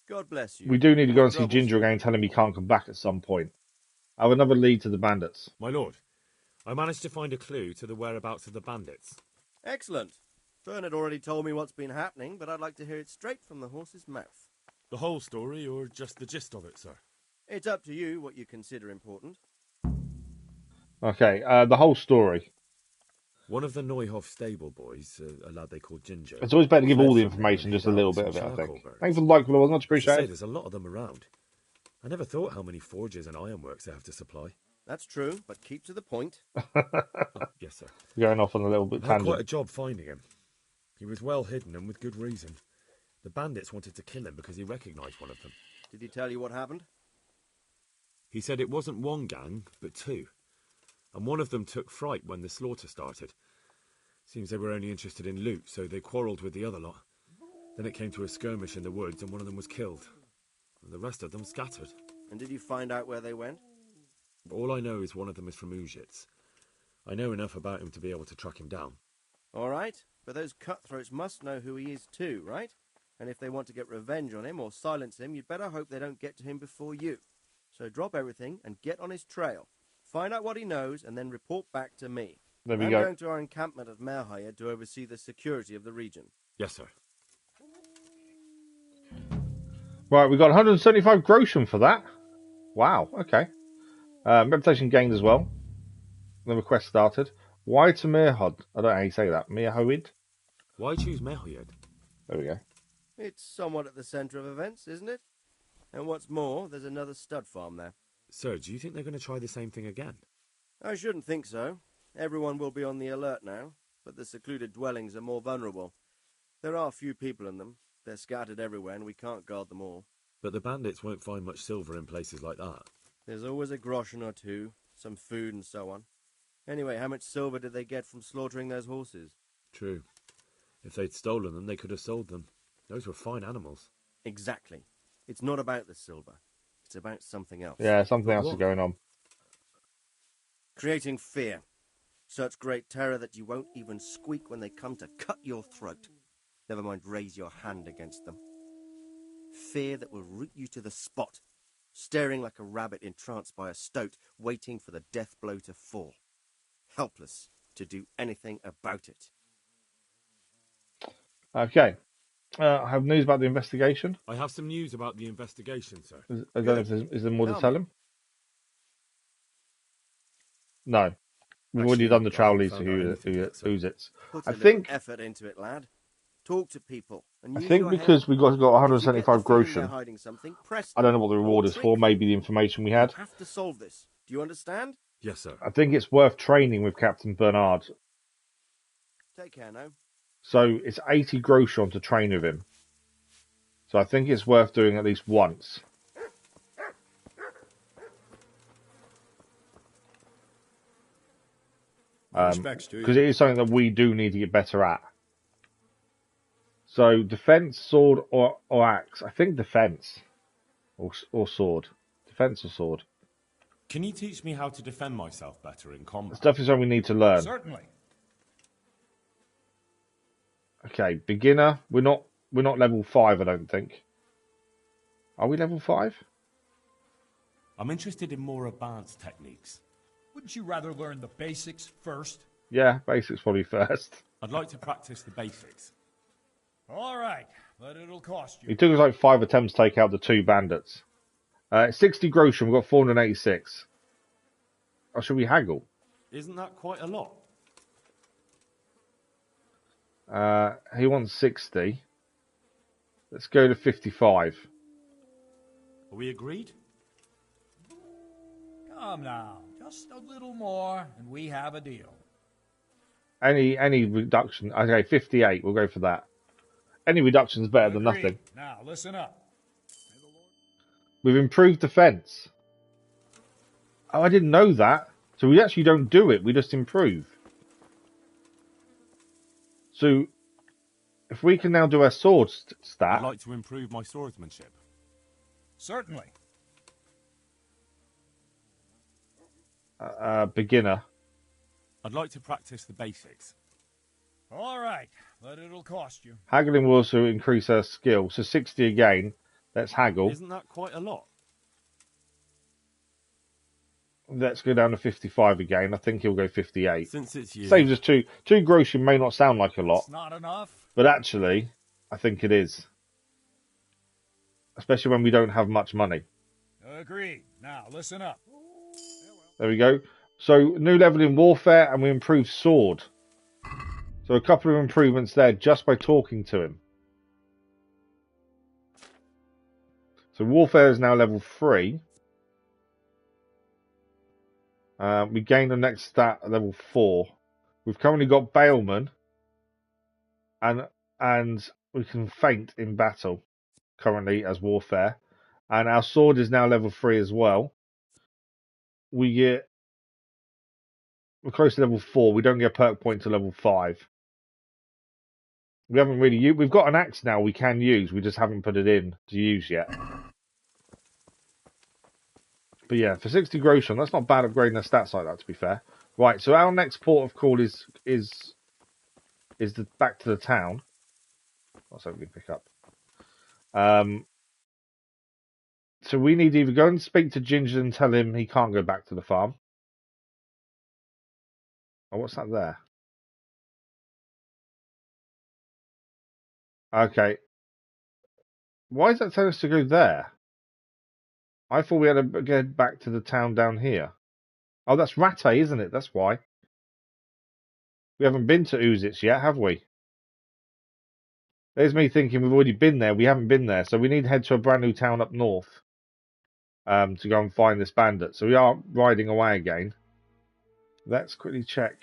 God bless you. We do need to go and see Ginger again, tell him he can't come back at some point. I have another lead to the bandits. My lord, I managed to find a clue to the whereabouts of the bandits. Excellent. Fern had already told me what's been happening, but I'd like to hear it straight from the horse's mouth. The whole story, or just the gist of it, sir? It's up to you what you consider important. Okay, the whole story. One of the Neuhoff stable boys, a lad they called Ginger... It's always better to give all the information, just a little bit of it, I think. Thanks for the like, Lord. Much appreciated. There's a lot of them around. I never thought how many forges and ironworks they have to supply. That's true, but keep to the point. Yes, sir. Going off on a little bit I had tangent. quite a job finding him. He was well hidden and with good reason. The bandits wanted to kill him because he recognised one of them. Did he tell you what happened? He said it wasn't one gang, but two. And one of them took fright when the slaughter started. Seems they were only interested in loot, so they quarrelled with the other lot. Then it came to a skirmish in the woods and one of them was killed. And the rest of them scattered. And did you find out where they went? All I know is one of them is from Uzhitz. I know enough about him to be able to track him down. All right, but those cutthroats must know who he is too, right? And if they want to get revenge on him or silence him, you'd better hope they don't get to him before you. So drop everything and get on his trail. Find out what he knows and then report back to me. There we I'm go. going to our encampment at Merhaya to oversee the security of the region. Yes, sir. Right, we got 175 groschen for that. Wow, okay. Reputation gained as well. Another quest started. Why to Mirhod? I don't know how you say that. Mirhoid? Why choose Mehoyed? There we go. It's somewhat at the centre of events, isn't it? And what's more, there's another stud farm there. Sir, do you think they're going to try the same thing again? I shouldn't think so. Everyone will be on the alert now, but the secluded dwellings are more vulnerable. There are few people in them. They're scattered everywhere and we can't guard them all. But the bandits won't find much silver in places like that. There's always a groschen or two, some food and so on. Anyway, how much silver did they get from slaughtering those horses? True. If they'd stolen them, they could have sold them. Those were fine animals. Exactly. It's not about the silver. It's about something else. Yeah, something else is going on. Creating fear. Such great terror that you won't even squeak when they come to cut your throat. Never mind raise your hand against them. Fear that will root you to the spot, staring like a rabbit entranced by a stoat, waiting for the death blow to fall. Helpless to do anything about it. Okay. I have news about the investigation. I have some news about the investigation, sir. I don't know if is there more to tell him? No. We've already done the trial leads to Uzhitz. Put I a little think effort into it, lad. Talk to people. And I use think your because head. we got If you get 175 the feeling they're groschen. hiding something, press I don't know what the them. reward Or is for. trick. Maybe the information we had. You have to solve this. Do you understand? Yes, sir. I think it's worth training with Captain Bernard. Take care now. So it's 80 groschen to train with him. So I think it's worth doing at least once. Respects to you. Because it is something that we do need to get better at. So defense, sword, or axe. I think defense, or sword. Defense or sword. Can you teach me how to defend myself better in combat? Stuff is something we need to learn. Certainly. Okay, beginner. We're not level 5. I don't think. Are we level 5? I'm interested in more advanced techniques. Wouldn't you rather learn the basics first? Yeah, basics probably first. I'd like to practice the basics. All right, but it'll cost you. It took us like 5 attempts to take out the 2 bandits. 60 groschen. We've got 486. Or should we haggle? Isn't that quite a lot? He wants 60. Let's go to 55. Are we agreed? Come now, just a little more, and we have a deal. Any reduction? Okay, 58. We'll go for that. Any reduction is better than Agreed. nothing. Now, listen up. We've improved defense. Oh, I didn't know that. So we actually don't do it. We just improve. So if we can now do our sword stat. I'd like to improve my swordsmanship. Certainly. Beginner. I'd like to practice the basics. All right, but it'll cost you. Haggling will also increase our skill. So 60 again. Let's haggle. Isn't that quite a lot? Let's go down to 55 again. I think he'll go 58. Since it's you. Saves us 2 groschen may not sound like a lot. It's not enough. But actually, I think it is. Especially when we don't have much money. Agreed. Now, listen up. There we go. So, new level in warfare, and we improve sword. So, a couple of improvements there just by talking to him. So, warfare is now level 3. We gain the next stat at level 4. We've currently got Bailman. And we can feint in battle currently as warfare. And our sword is now level 3 as well. We're close to level 4. We don't get a perk point to level 5. We haven't really used... We've got an axe now we can use. We just haven't put it in to use yet. But yeah, for 60 grocery, that's not bad upgrading their stats like that, to be fair. Right, so our next port of call is the back to the town. What's that we pick up? So we need to either go and speak to Ginger and tell him he can't go back to the farm. Oh, what's that there? Okay. Why does that tell us to go there? I thought we had to get back to the town down here. Oh, that's Rattay, isn't it? That's why. We haven't been to Uzits yet, have we? There's me thinking we've already been there. We haven't been there. So we need to head to a brand new town up north to go and find this bandit. So we are riding away again. Let's quickly check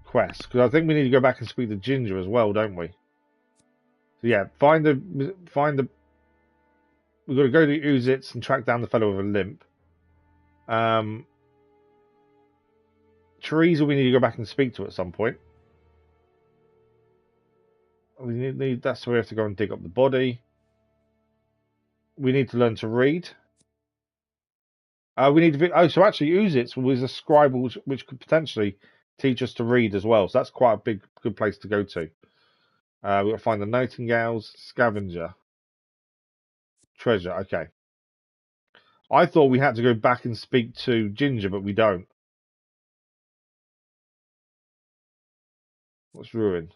quests. Because I think we need to go back and speak to Ginger as well, don't we? So yeah, find the... We've got to go to Uzits and track down the fellow with a limp. Teresa we need to go back and speak to at some point. We need that's where we have to go and dig up the body. We need to learn to read. We need to... so actually Uzits was a scribe which could potentially teach us to read as well. So that's quite a good place to go to. We've got to find the Nightingales, Scavenger. Treasure, okay. I thought we had to go back and speak to Ginger, but we don't. What's Ruin?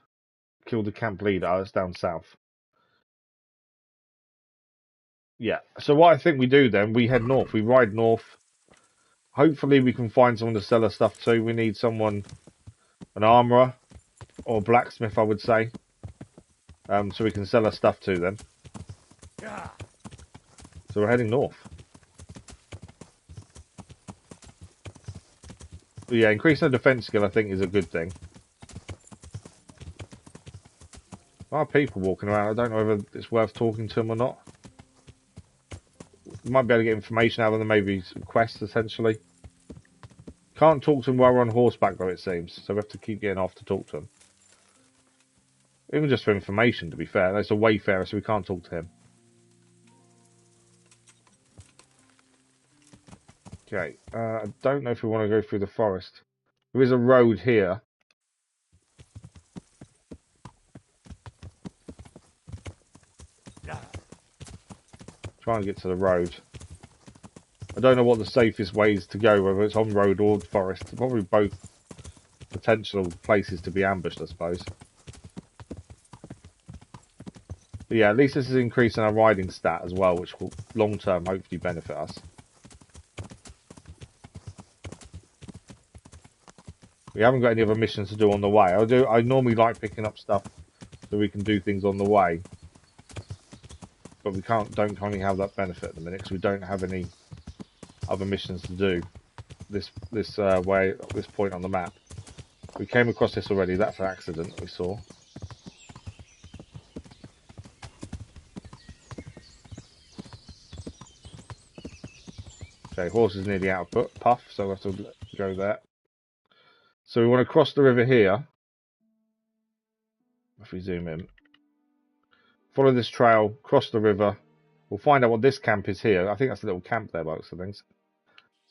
Kill the camp leader. Oh, that's down south. Yeah. So what I think we do then, we head north. We ride north. Hopefully we can find someone to sell us stuff to. We need someone, an armourer or blacksmith, I would say. So we can sell our stuff to them. Yeah. So we're heading north. But yeah, increasing the defense skill I think is a good thing. There are people walking around. I don't know whether it's worth talking to them or not. We might be able to get information out of them, maybe some quests essentially. Can't talk to them while we're on horseback though, it seems. So we have to keep getting off to talk to them. Even just for information, to be fair. It's a wayfarer, so we can't talk to him. Okay, I don't know if we want to go through the forest. There is a road here. Try and get to the road. I don't know what the safest way is to go, whether it's on road or forest. Probably both potential places to be ambushed, I suppose. But yeah, at least this is increasing our riding stat as well, which will long term hopefully benefit us. We haven't got any other missions to do on the way. I normally like picking up stuff so we can do things on the way, but we don't currently have that benefit at the minute because we don't have any other missions to do this point on the map. We came across this already. That's an accident we saw. Okay, horse is nearly out of puff, so we'll have to go there. So we want to cross the river here. If we zoom in. Follow this trail, cross the river. We'll find out what this camp is here. I think that's a little camp there by the looks of things.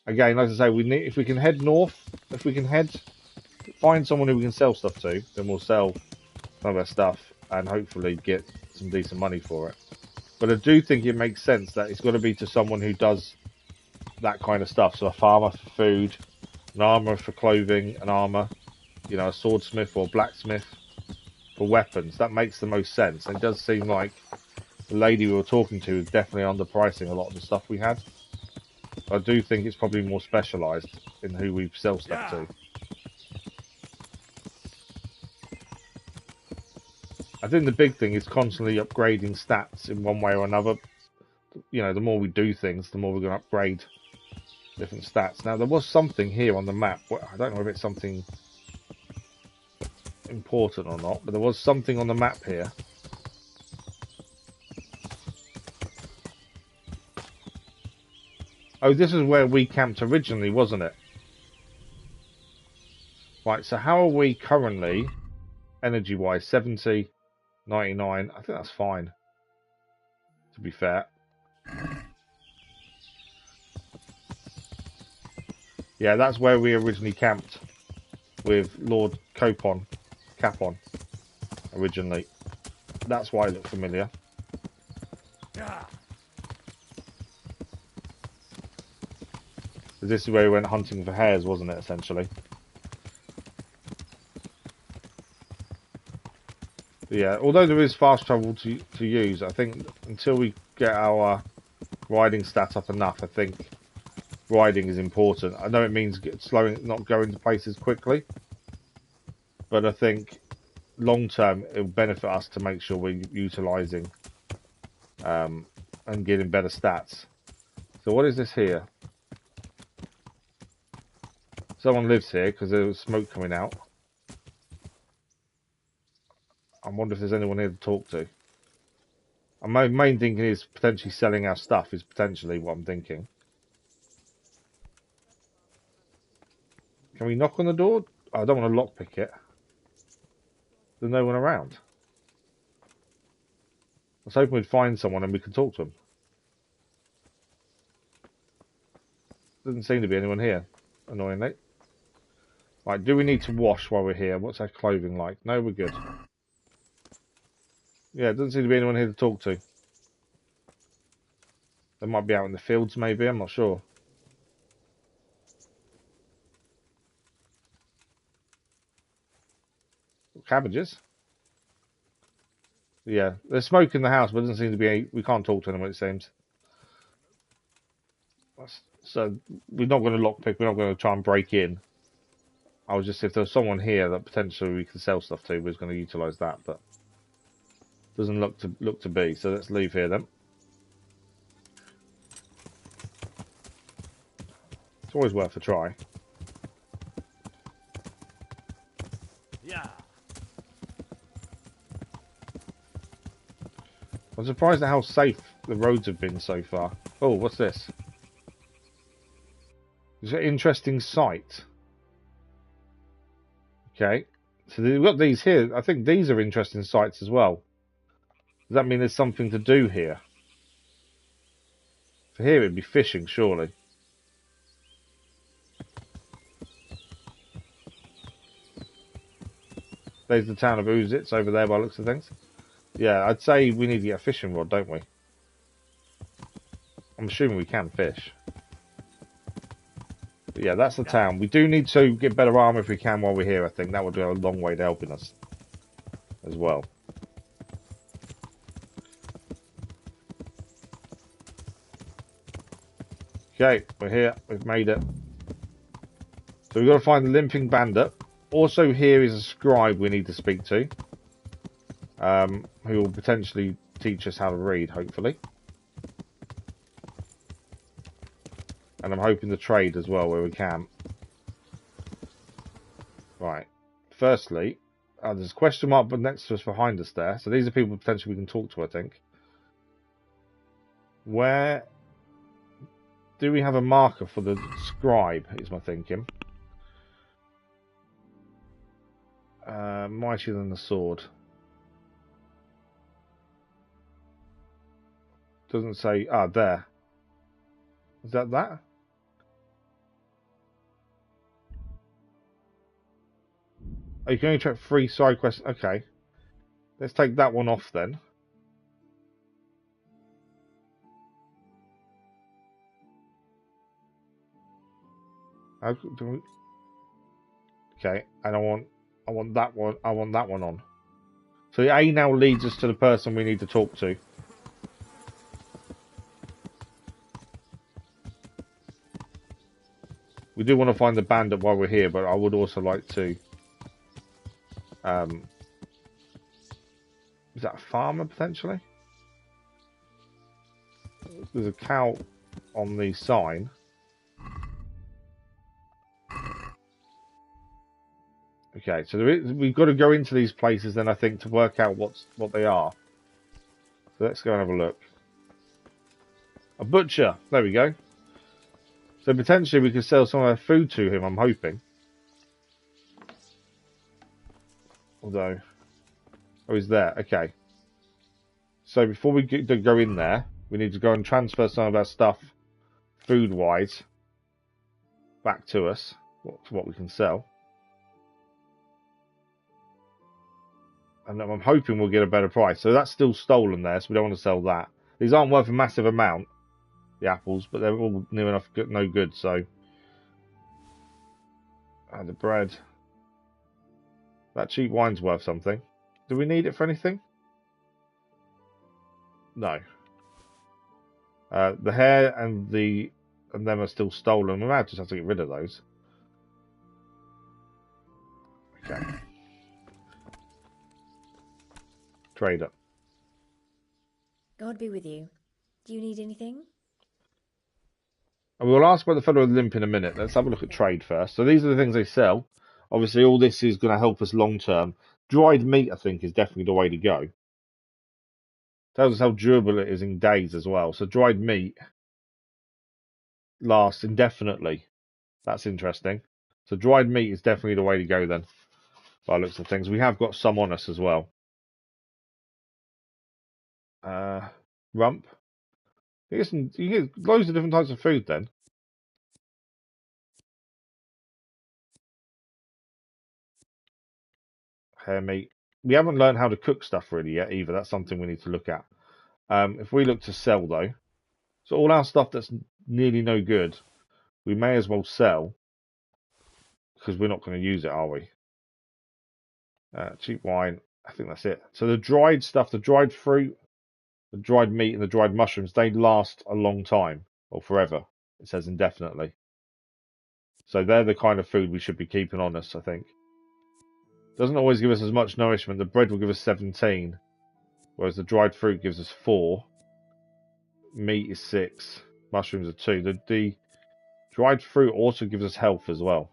Again, like I say, if we can head north, if we can find someone who we can sell stuff to, then we'll sell some of our stuff and hopefully get some decent money for it. But I do think it makes sense that it's got to be to someone who does that kind of stuff. So a farmer for food, an armourer for clothing and armour, you know, a swordsmith or blacksmith for weapons. That makes the most sense. And it does seem like the lady we were talking to is definitely underpricing a lot of the stuff we had. I do think it's probably more specialised in who we sell stuff to. I think the big thing is constantly upgrading stats in one way or another. You know, the more we do things, the more we're going to upgrade different stats. Now, there was something here on the map. I don't know if it's something important or not, but there was something on the map here. Oh, this is where we camped originally, wasn't it? Right, so how are we currently Energy-wise, 70, 99. I think that's fine, to be fair. Yeah, that's where we originally camped with Lord Capon originally. That's why it looked familiar. This is where we went hunting for hares, wasn't it, essentially? But yeah, although there is fast travel to use, I think until we get our riding stat up enough, I think riding is important. I know it means not going to places quickly, but I think long term it will benefit us to make sure we're utilising and getting better stats. So what is this here? Someone lives here because there was smoke coming out. I wonder if there's anyone here to talk to. And my main thinking is potentially selling our stuff is potentially what I'm thinking. Can we knock on the door? Oh, I don't want to lockpick it. There's no one around. I was hoping we'd find someone and we could talk to them. Doesn't seem to be anyone here, annoyingly. Right, do we need to wash while we're here? What's our clothing like? No, we're good. Yeah, it doesn't seem to be anyone here to talk to. They might be out in the fields, maybe. I'm not sure. Cabbages? Yeah, there's smoke in the house, but there doesn't seem to be any... We can't talk to anyone, it seems. So, we're not going to lockpick. We're not going to try and break in. I was just... If there was someone here that potentially we could sell stuff to, we was going to utilise that, but... Doesn't look to be, so let's leave here then. It's always worth a try. Yeah. I'm surprised at how safe the roads have been so far. Oh, what's this? It's an interesting sight. Okay. So we've got these here. I think these are interesting sights as well. Does that mean there's something to do here? For here it'd be fishing, surely. There's the town of Uzits over there by the looks of things. Yeah, I'd say we need to get a fishing rod, don't we? I'm assuming we can fish. But yeah, that's the town. We do need to get better armor if we can while we're here, I think. That would go a long way to helping us as well. Okay, we're here. We've made it. So we've got to find the limping bandit. Also here is a scribe we need to speak to. Who will potentially teach us how to read, hopefully. And I'm hoping to trade as well where we can. Right. Firstly, there's a question mark next to us behind us there. So these are people potentially we can talk to, I think. Where do we have a marker for the scribe, is my thinking. Mightier than the sword. Doesn't say... Ah, there. Is that that? Oh, you can only check 3 side quests. Okay. Let's take that one off then. How do we... Okay, and I want that one. I want that one on. So the A now leads us to the person we need to talk to. We do want to find the bandit while we're here, but I would also like to... is that a farmer, potentially? There's a cow on the sign. Okay, so we've got to go into these places then, I think, to work out what they are. So let's go and have a look. A butcher. There we go. So potentially we could sell some of our food to him, I'm hoping. Although, Oh, he's there. Okay. So before we go in there, we need to go and transfer some of our stuff, food-wise, back to us. What we can sell. And I'm hoping we'll get a better price. So that's still stolen there, so we don't want to sell that. These aren't worth a massive amount, the apples, but they're all near enough no good, so... And the bread. That cheap wine's worth something. Do we need it for anything? No. The hair and them are still stolen. We might just have to get rid of those. Okay. Trader. God be with you. Do you need anything? And we'll ask about the fellow with the limp in a minute. Let's have a look at trade first. So these are the things they sell. Obviously, all this is going to help us long term. Dried meat, I think, is definitely the way to go. Tells us how durable it is in days as well. So dried meat lasts indefinitely. That's interesting. So dried meat is definitely the way to go then. By the looks of things. We have got some on us as well. Rump. You get loads of different types of food then. Hair meat. We haven't learned how to cook stuff really yet either. That's something we need to look at. If we look to sell though, so all our stuff that's nearly no good, we may as well sell because we're not going to use it, are we? Cheap wine. I think that's it. So the dried stuff, the dried fruit, the dried meat, and the dried mushrooms, they last a long time or forever. It says indefinitely. So they're the kind of food we should be keeping on us, I think. Doesn't always give us as much nourishment. The bread will give us 17, whereas the dried fruit gives us 4. Meat is 6. Mushrooms are 2. The dried fruit also gives us health as well.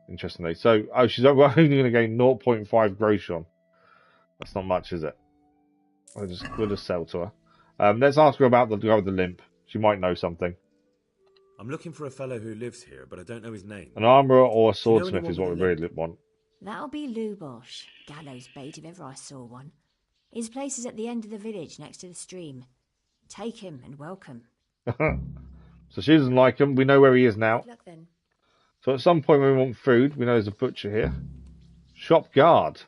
Interestingly. So, she's only going to gain 0.5 grotion. That's not much, is it? We'll just sell to her. Let's ask her about the guy with the limp. She might know something. I'm looking for a fellow who lives here, but I don't know his name. An armourer or a swordsmith is what we really want. That'll be Lubosh. Gallows bait if ever I saw one. His place is at the end of the village next to the stream. Take him and welcome. So she doesn't like him. We know where he is now. Good luck then. So at some point when we want food, we know there's a butcher here. Shop guard.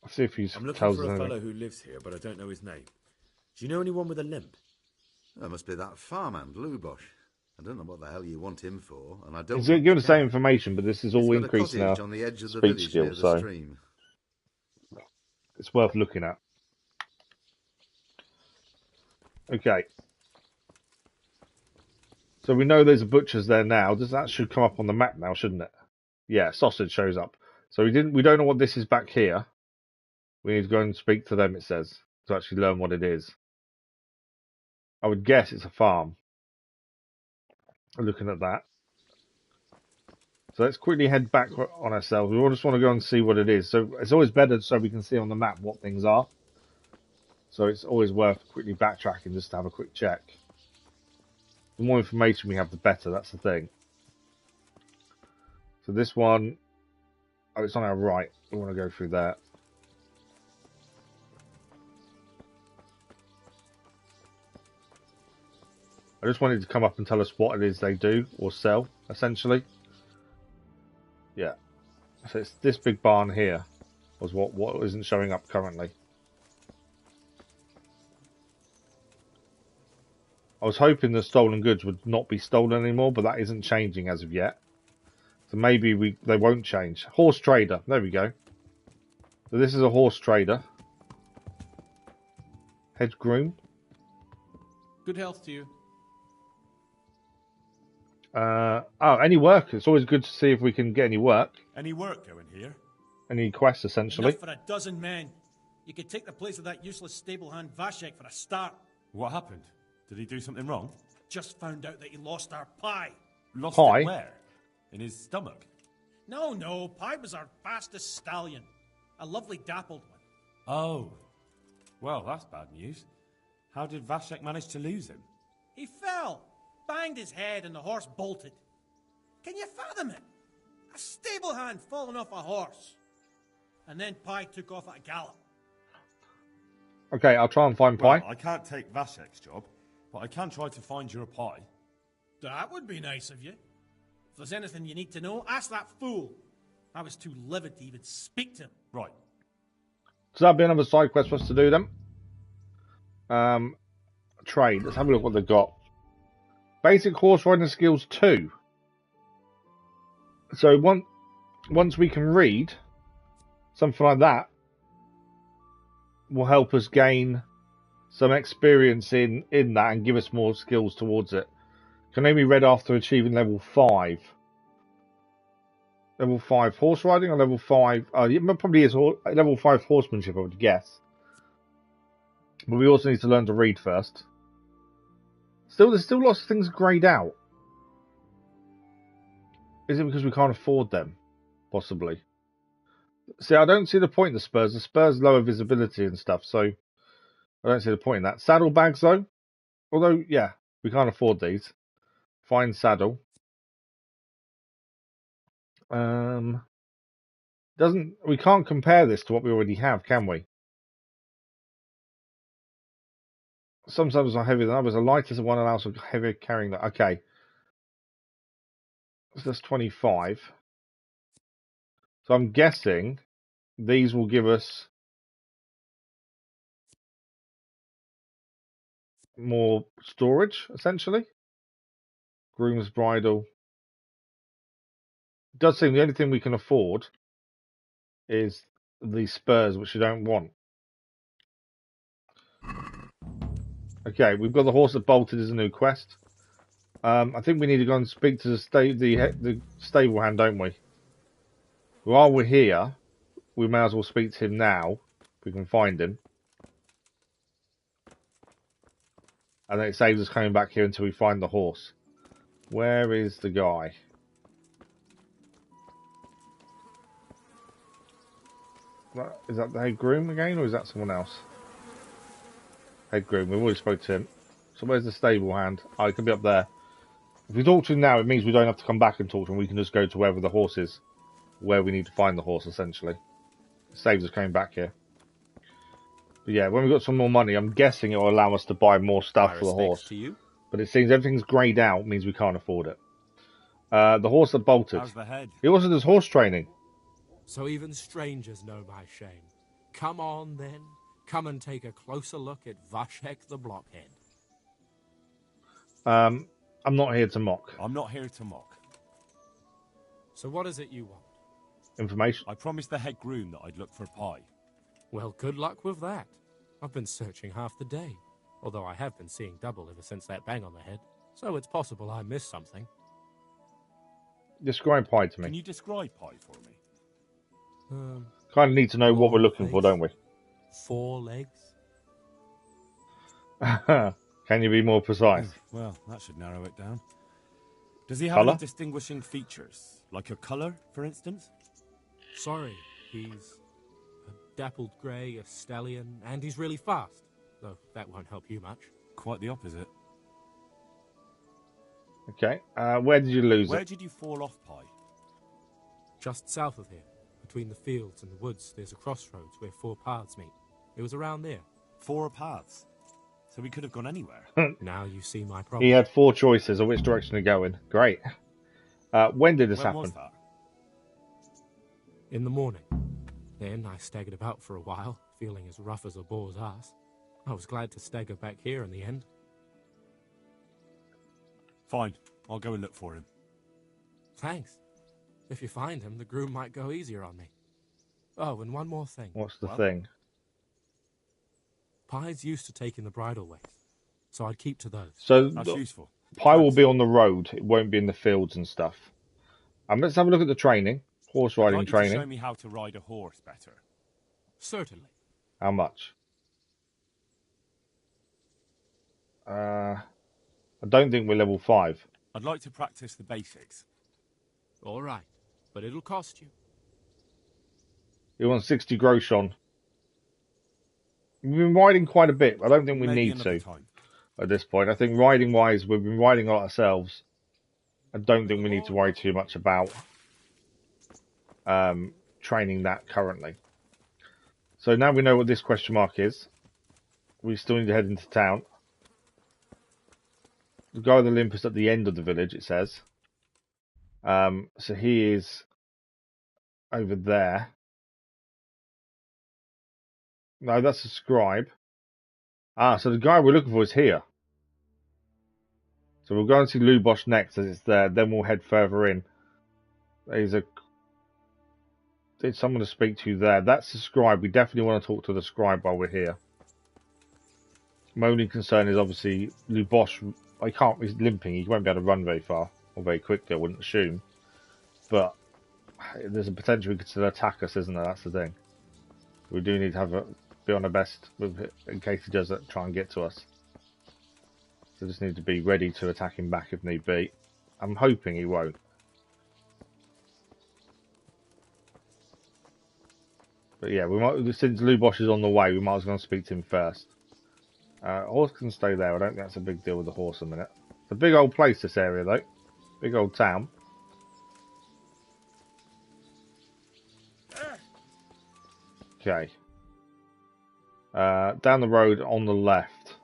Let's see if he's. I'm looking for a fellow who lives here, but I don't know his name. Do you know anyone with a limp? That must be that farmhand, Lubosh. I don't know what the hell you want him for, and I don't. He's giving the same information, but this is all increasing our on the edge of the speech skills, so stream. It's worth looking at. Okay. So we know there's a butcher's there now. That should come up on the map now, shouldn't it? Yeah, sausage shows up. So we don't know what this is back here. We need to go and speak to them, it says, to actually learn what it is. I would guess it's a farm. Looking at that. So let's quickly head back on ourselves. We just want to go and see what it is. So it's always better so we can see on the map what things are. So it's always worth quickly backtracking just to have a quick check. The more information we have, the better. That's the thing. So this one, oh, it's on our right. We want to go through there. I just wanted to come up and tell us what it is they do or sell, essentially. Yeah. So it's this big barn here was what isn't showing up currently. I was hoping the stolen goods would not be stolen anymore, but that isn't changing as of yet. So maybe they won't change. Horse trader. There we go. So this is a horse trader. Head groom. Good health to you. Any work. It's always good to see if we can get any work. Any work going here? Any quests, essentially. Enough for a dozen men. You could take the place of that useless stable hand Vashek for a start. What happened? Did he do something wrong? Just found out that he lost our pie. Lost Pie? it where? In his stomach? No, Pie was our fastest stallion. A lovely dappled one. Oh. Well, that's bad news. How did Vashek manage to lose him? He fell, banged his head, and the horse bolted. Can you fathom it? A stable hand falling off a horse. And then Pie took off at a gallop. Okay, I'll try and find Pie. Well, I can't take Vashek's job, but I can try to find your Pie. That would be nice of you. If there's anything you need to know, ask that fool. I was too livid to even speak to him. Right. So that'll be another side quest for us to do then. Trade. Let's have a look what they've got. Basic horse riding skills 2. So once we can read, something like that will help us gain some experience in that and give us more skills towards it. Can only be read after achieving level 5. Level 5 horse riding or level 5? It probably is level 5 horsemanship, I would guess. But we also need to learn to read first. There's still lots of things greyed out. Is it because we can't afford them? Possibly. See, I don't see the point in the spurs. The spurs lower visibility and stuff, so I don't see the point in that. Saddlebags, though. Although, yeah, we can't afford these. Fine saddle. We can't compare this to what we already have, can we? Some saddles are heavier than others. A lighter one allows for heavier carrying. Okay. So that's 25. So I'm guessing these will give us more storage, essentially. Groom's bridle. It does seem the only thing we can afford is the spurs, which we don't want. Okay, we've got the horse that bolted as a new quest. I think we need to go and speak to the stable hand, don't we? While we're here, we may as well speak to him now, if we can find him. And then it saves us coming back here until we find the horse. Where is the guy? Is that the head groom again, or is that someone else? Head groom, we've already spoke to him. So where's the stable hand? Oh, he can be up there. If we talk to him now, it means we don't have to come back and talk to him. We can just go to wherever the horse is. Where we need to find the horse, essentially. It saves us coming back here. But yeah, when we've got some more money, I'm guessing it will allow us to buy more stuff for the horse. But it seems everything's greyed out, means we can't afford it. The horse that bolted. How's the head? He also does horse training. So even strangers know my shame. Come on, then. Come and take a closer look at Vashek the Blockhead. I'm not here to mock. I'm not here to mock. So what is it you want? Information. I promised the head groom that I'd look for Pie. Well, good luck with that. I've been searching half the day. Although I have been seeing double ever since that bang on the head. So it's possible I missed something. Describe Pie to me. Can you describe Pie for me? Kind of need to know what we're looking for, don't we? 4 legs. Can you be more precise? Well, that should narrow it down. Does he have any distinguishing features? Like a colour, for instance? Sorry, he's a dappled grey, a stallion, and he's really fast. Though that won't help you much. Quite the opposite. Okay, where did you lose it? Where did you fall off, Pie? Just south of here. Between the fields and the woods, there's a crossroads where 4 paths meet. It was around there. 4 paths? So we could have gone anywhere. Now you see my problem. He had 4 choices of which direction to go in. Great. When did this happen? Was that? In the morning. Then I staggered about for a while, feeling as rough as a boar's ass. I was glad to stagger back here in the end. Fine. I'll go and look for him. Thanks. If you find him, the groom might go easier on me. Oh, and one more thing. What's the thing? Pie's used to taking the bridle ways, so I'd keep to those. So that's useful. Pie will be on the road. It won't be in the fields and stuff. Let's have a look at the training. Horse riding I'd like training. You to show me how to ride a horse better. Certainly. How much? I don't think we're level 5. I'd like to practice the basics. All right, but it'll cost you. You want 60 grosh on. We've been riding quite a bit. I don't think we Maybe need to time. at this point. I think riding-wise, we've been riding a lot ourselves. I don't think we need to worry too much about training that currently. So now we know what this question mark is. We still need to head into town. The guy with the limp is at the end of the village, it says. So he is over there. No, that's a scribe. Ah, so the guy we're looking for is here. So we'll go and see Lubosh next as it's there. Then we'll head further in. There's someone to speak to there. That's the scribe. We definitely want to talk to the scribe while we're here. My only concern is obviously Lubosh. He's limping. He won't be able to run very far or very quickly, I wouldn't assume. But there's a potential he could still attack us, isn't there? That's the thing. We do need to be on our best with it in case he does try and get to us. So just need to be ready to attack him back if need be. I'm hoping he won't. But yeah, since Lubosh is on the way, we might as well speak to him first. Horse can stay there. I don't think that's a big deal with the horse a minute. It's a big old place, this area, though. Big old town. Okay. Down the road on the left.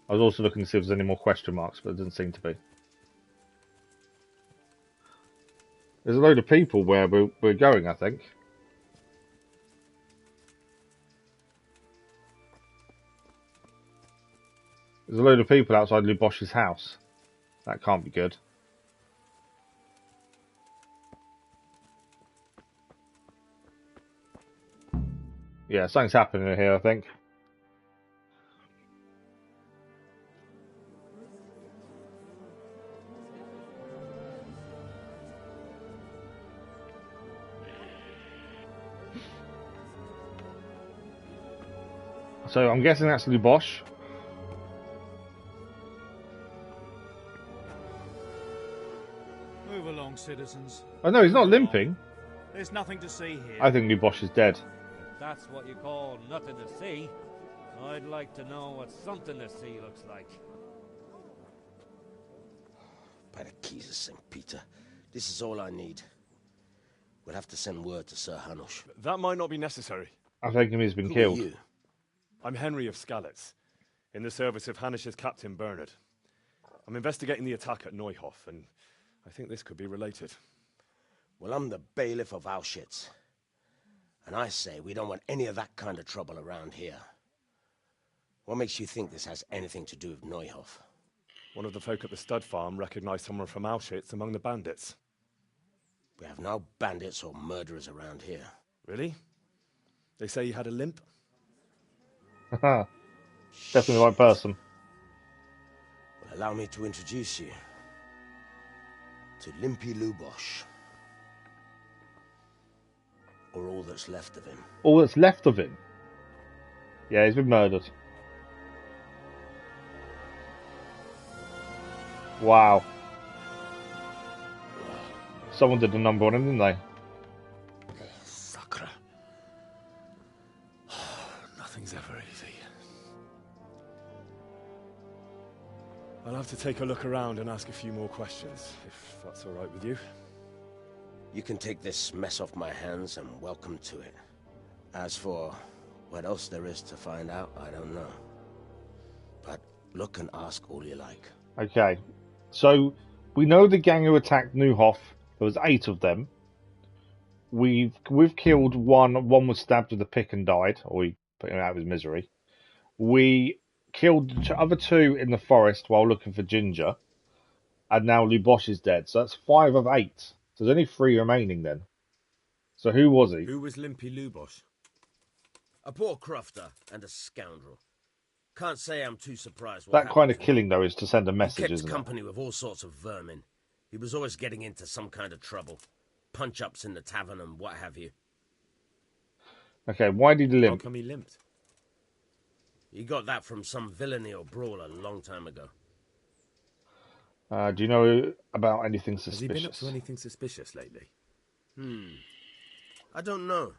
I was also looking to see if there's any more question marks, but it doesn't seem to be. There's a load of people where we're going, I think. There's a load of people outside Lubosh's house. That can't be good. Yeah, something's happening here, I think. So I'm guessing that's Lubosh. Move along, citizens. Oh no, he's not limping. There's nothing to see here. I think Lubosh is dead. If that's what you call nothing to see, I'd like to know what something to see looks like. By the keys of St. Peter, this is all I need. We'll have to send word to Sir Hanush. That might not be necessary. I think he's been Who killed. Are you? I'm Henry of Skalitz, in the service of Hanush's Captain Bernard. I'm investigating the attack at Neuhof, and I think this could be related. Well, I'm the bailiff of Auschwitz. And I say we don't want any of that kind of trouble around here. What makes you think this has anything to do with Neuhof? One of the folk at the stud farm recognized someone from Auschwitz among the bandits. We have no bandits or murderers around here. Really? They say he had a limp? Haha. Definitely the right person. Well, allow me to introduce you to Limpy Lubosh. Or all that's left of him. All that's left of him? Yeah, he's been murdered. Wow. Someone did a number on him, didn't they? Massacre. Nothing's ever easy. I'll have to take a look around and ask a few more questions, if that's all right with you. You can take this mess off my hands and welcome to it. As for what else there is to find out, I don't know. But look and ask all you like. Okay. So, we know the gang who attacked Neuhof. There was 8 of them. We've killed one. One was stabbed with a pick and died, or we put him out of his misery. We killed the other 2 in the forest while looking for Ginger. And now Lubosh is dead. So that's 5 of 8. So there's only 3 remaining then. So who was he? Who was Limpy Lubosh? A poor crofter and a scoundrel. Can't say I'm too surprised. That kind of killing, though, is to send a message, he isn't kept it? company with all sorts of vermin. He was always getting into some kind of trouble. Punch-ups in the tavern and what have you. Okay, why did he limp? How come he limped? He got that from some villainy or brawl a long time ago. Do you know about anything Has suspicious? he been up to anything suspicious lately? I don't know.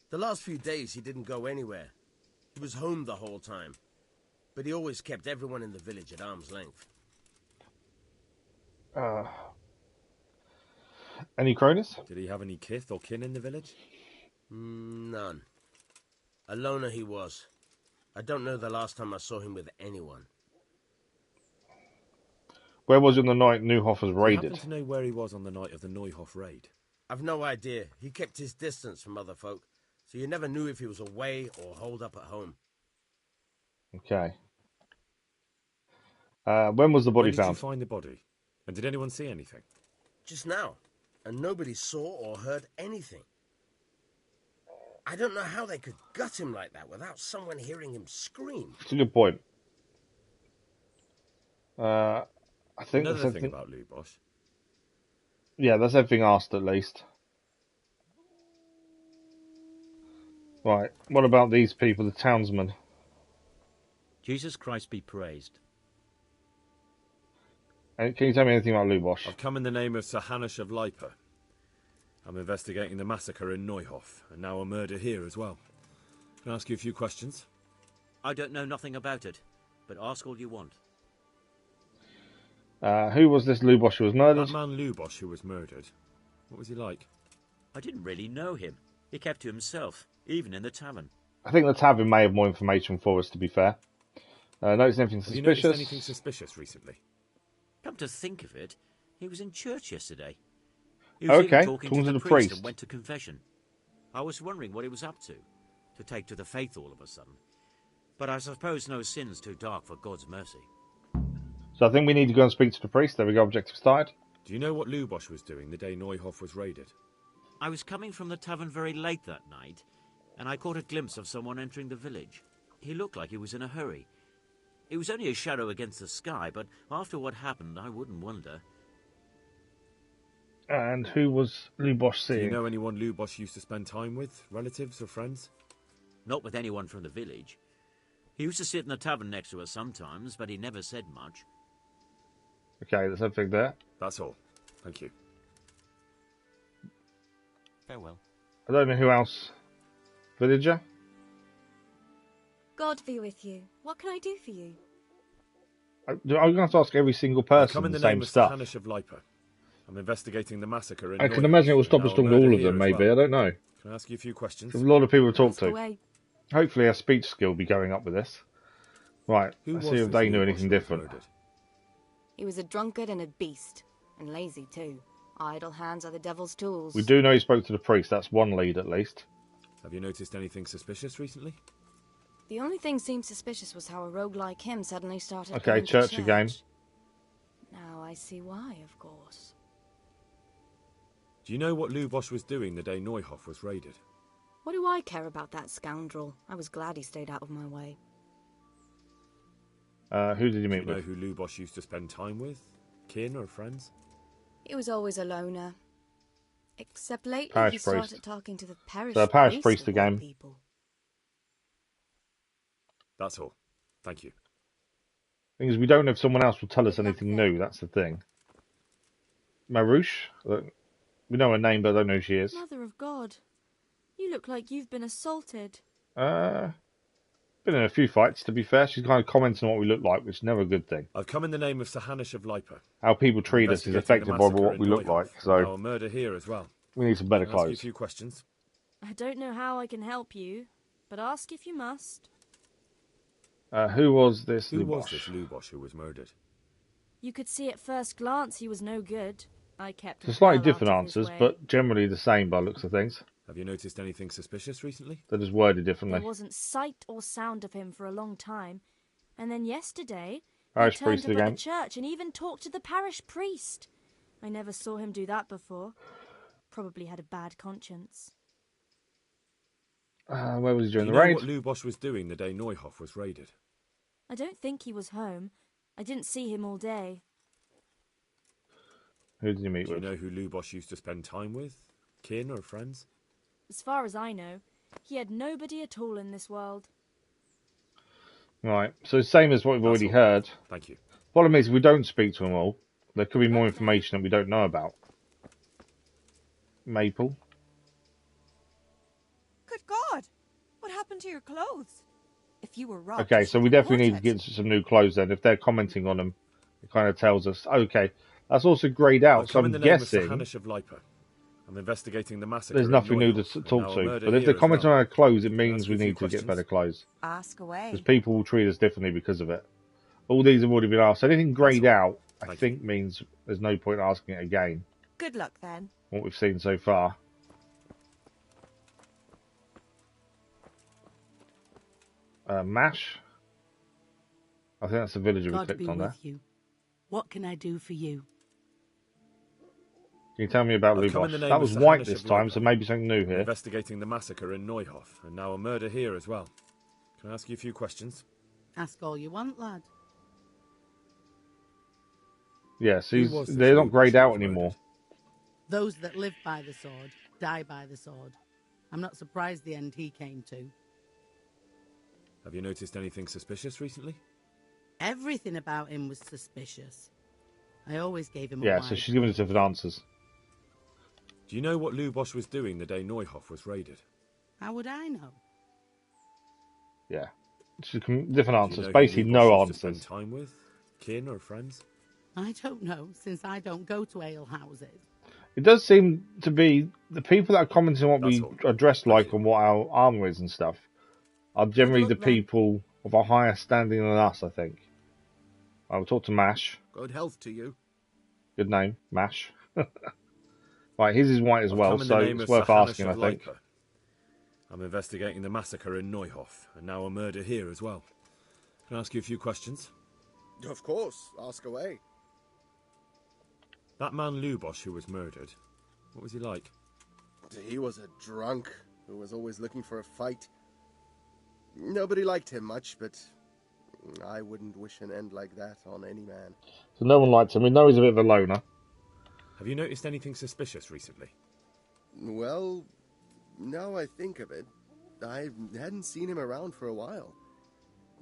The last few days he didn't go anywhere. He was home the whole time. But he always kept everyone in the village at arm's length. Any Cronus? Did he have any kith or kin in the village? None. A loner he was. I don't know the last time I saw him with anyone. Where was he on the night Neuhoff was Do you raided? happen to know where he was on the night of the Neuhoff raid? I've no idea. He kept his distance from other folk, so you never knew if he was away or holed up at home. Okay. When was the body When did found? you find the body? And did anyone see anything? Just now. And nobody saw or heard anything. I don't know how they could gut him like that without someone hearing him scream. It's a good point. I think Another that's thing everything. about Lubosh. Yeah, that's everything asked at least. Right. What about these people, the townsmen? Jesus Christ be praised. Can you tell me anything about Lubosh? I've come in the name of Sir Hanush of Lipa. I'm investigating the massacre in Neuhoff, and now a murder here as well. Can I ask you a few questions? I don't know nothing about it, but ask all you want. Who was this Lubosh who was murdered? That man Lubosh who was murdered. What was he like? I didn't really know him. He kept to himself, even in the tavern. I think the tavern may have more information for us, to be fair. Notice anything Have you suspicious? noticed anything suspicious recently? Come to think of it, he was in church yesterday. He was Okay, even talking to the priest and went to confession. I was wondering what he was up to take to the faith all of a sudden. But I suppose no sin's too dark for God's mercy. So I think we need to go and speak to the priest. There we go, objective started. Do you know what Lubosh was doing the day Neuhoff was raided? I was coming from the tavern very late that night, and I caught a glimpse of someone entering the village. He looked like he was in a hurry. It was only a shadow against the sky, but after what happened, I wouldn't wonder. And who was Lubosh seeing? Do you know anyone Lubosh used to spend time with? Relatives or friends? Not with anyone from the village. He used to sit in the tavern next to us sometimes, but he never said much. Okay, there's everything there. That's all. Thank you. Farewell. I don't know who else. Villager? God be with you. What can I do for you? I'm going to have to ask every single person come in the the same name of stuff. Hanush of Lipa. I'm investigating the massacre in I can Neuhoff, imagine it will stop and us now a talking to all murder of here them, as maybe. well. I don't know. Can I ask you a few questions? There's a lot of people to talk Ask to. away. Hopefully our speech skill will be going up with this. Right, Who let's was see if this they knew Lubosh anything who was different. murdered? He was a drunkard and a beast. And lazy, too. Idle hands are the devil's tools. We do know he spoke to the priest. That's one lead, at least. Have you noticed anything suspicious recently? The only thing seemed suspicious was how a rogue like him suddenly started Okay, going to church again. Now I see why, of course. Do you know what Lubosh was doing the day Neuhoff was raided? What do I care about that scoundrel? I was glad he stayed out of my way. Who did you Do meet you know with? who Lubosh used to spend time with? Kin or friends? He was always a loner. Except lately Parish he started priest. talking to the parish So a parish priest of all again. people. That's all. Thank you. Thing is, we don't know if someone else will tell us anything new. That's the thing. Marouche? We know her name, but I don't know who she is. Mother of God, you look like you've been assaulted. Been in a few fights, to be fair. She's kind of commenting on what we look like, which is never a good thing. I've come in the name of Sir Hanush of Lipa. How people treat us is affected by what we look like, Now so a murder here as well. we need some better Can I ask you a clothes. few questions? I don't know how I can help you, but ask if you must. Who was this Who was Lubosh? this Lubosh who was murdered? You could see at first glance he was no good. I kept So him slightly well different out of his answers, way. but generally the same by the looks of things. Have you noticed anything suspicious recently? They're just worded There differently. wasn't sight or sound of him for a long time, and then yesterday Parish he turned priest up at again. the church and even talked to the parish priest. I never saw him do that before. Probably had a bad conscience. Where was he Do during you the know raid? what Lubosh was doing the day Neuhoff was raided? I don't think he was home. I didn't see him all day. Who did you meet Do you with? know who Lubosh used to spend time with? Kin or friends? As far as I know, he had nobody at all in this world. Right, so same as what we've already all. heard. Thank you. Problem is, if we don't speak to them all, there could be more information that we don't know about. Maple. Good God! What happened to your clothes? If you were robbed... Okay, you so we should definitely need report to it. get some new clothes then. If they're commenting on them, it kind of tells us. Okay, that's also greyed out, I've so come I'm in the name of Sir guessing Hanush of Lipa. I'm investigating the massacre. There's nothing new to talk to. But if they're commenting on our clothes, it means we need to get better clothes. Ask away. Because people will treat us differently because of it. All these have already been asked. Anything greyed out, I think, means there's no point asking it again. Good luck then. What we've seen so far. Mash. I think that's the villager we God clicked be on with there. you. What can I do for you? Can you tell me about Lubosh? That was white this time, so maybe something new here. Investigating the massacre in Neuhof, and now a murder here as well. Can I ask you a few questions? Ask all you want, lad. Yes, they're not greyed out anymore. Those that live by the sword die by the sword. I'm not surprised the end he came to. Have you noticed anything suspicious recently? Everything about him was suspicious. I always gave him a Yeah, so she's giving us different answers. Do you know what Lubosh was doing the day Neuhof was raided? How would I know? Yeah. Different answers. Do you know Basically, who Lubosh no used to answers. spend time with? Kin or friends? I don't know, since I don't go to alehouses. It does seem to be the people that are commenting on what we are dressed like and what our armour is and stuff are generally the people of a higher standing than us, I think. I will talk to Mash. Good health to you. Good name, Mash. Right, his is white as well, Come in so the name it's of worth Sahanish asking, I of think. Lipa. I'm investigating the massacre in Neuhof, and now a murder here as well. Can I ask you a few questions? Of course, ask away. That man Lubosh who was murdered, what was he like? He was a drunk who was always looking for a fight. Nobody liked him much, but I wouldn't wish an end like that on any man. So no one likes him. We know he's a bit of a loner. Have you noticed anything suspicious recently? Well, now I think of it, I hadn't seen him around for a while.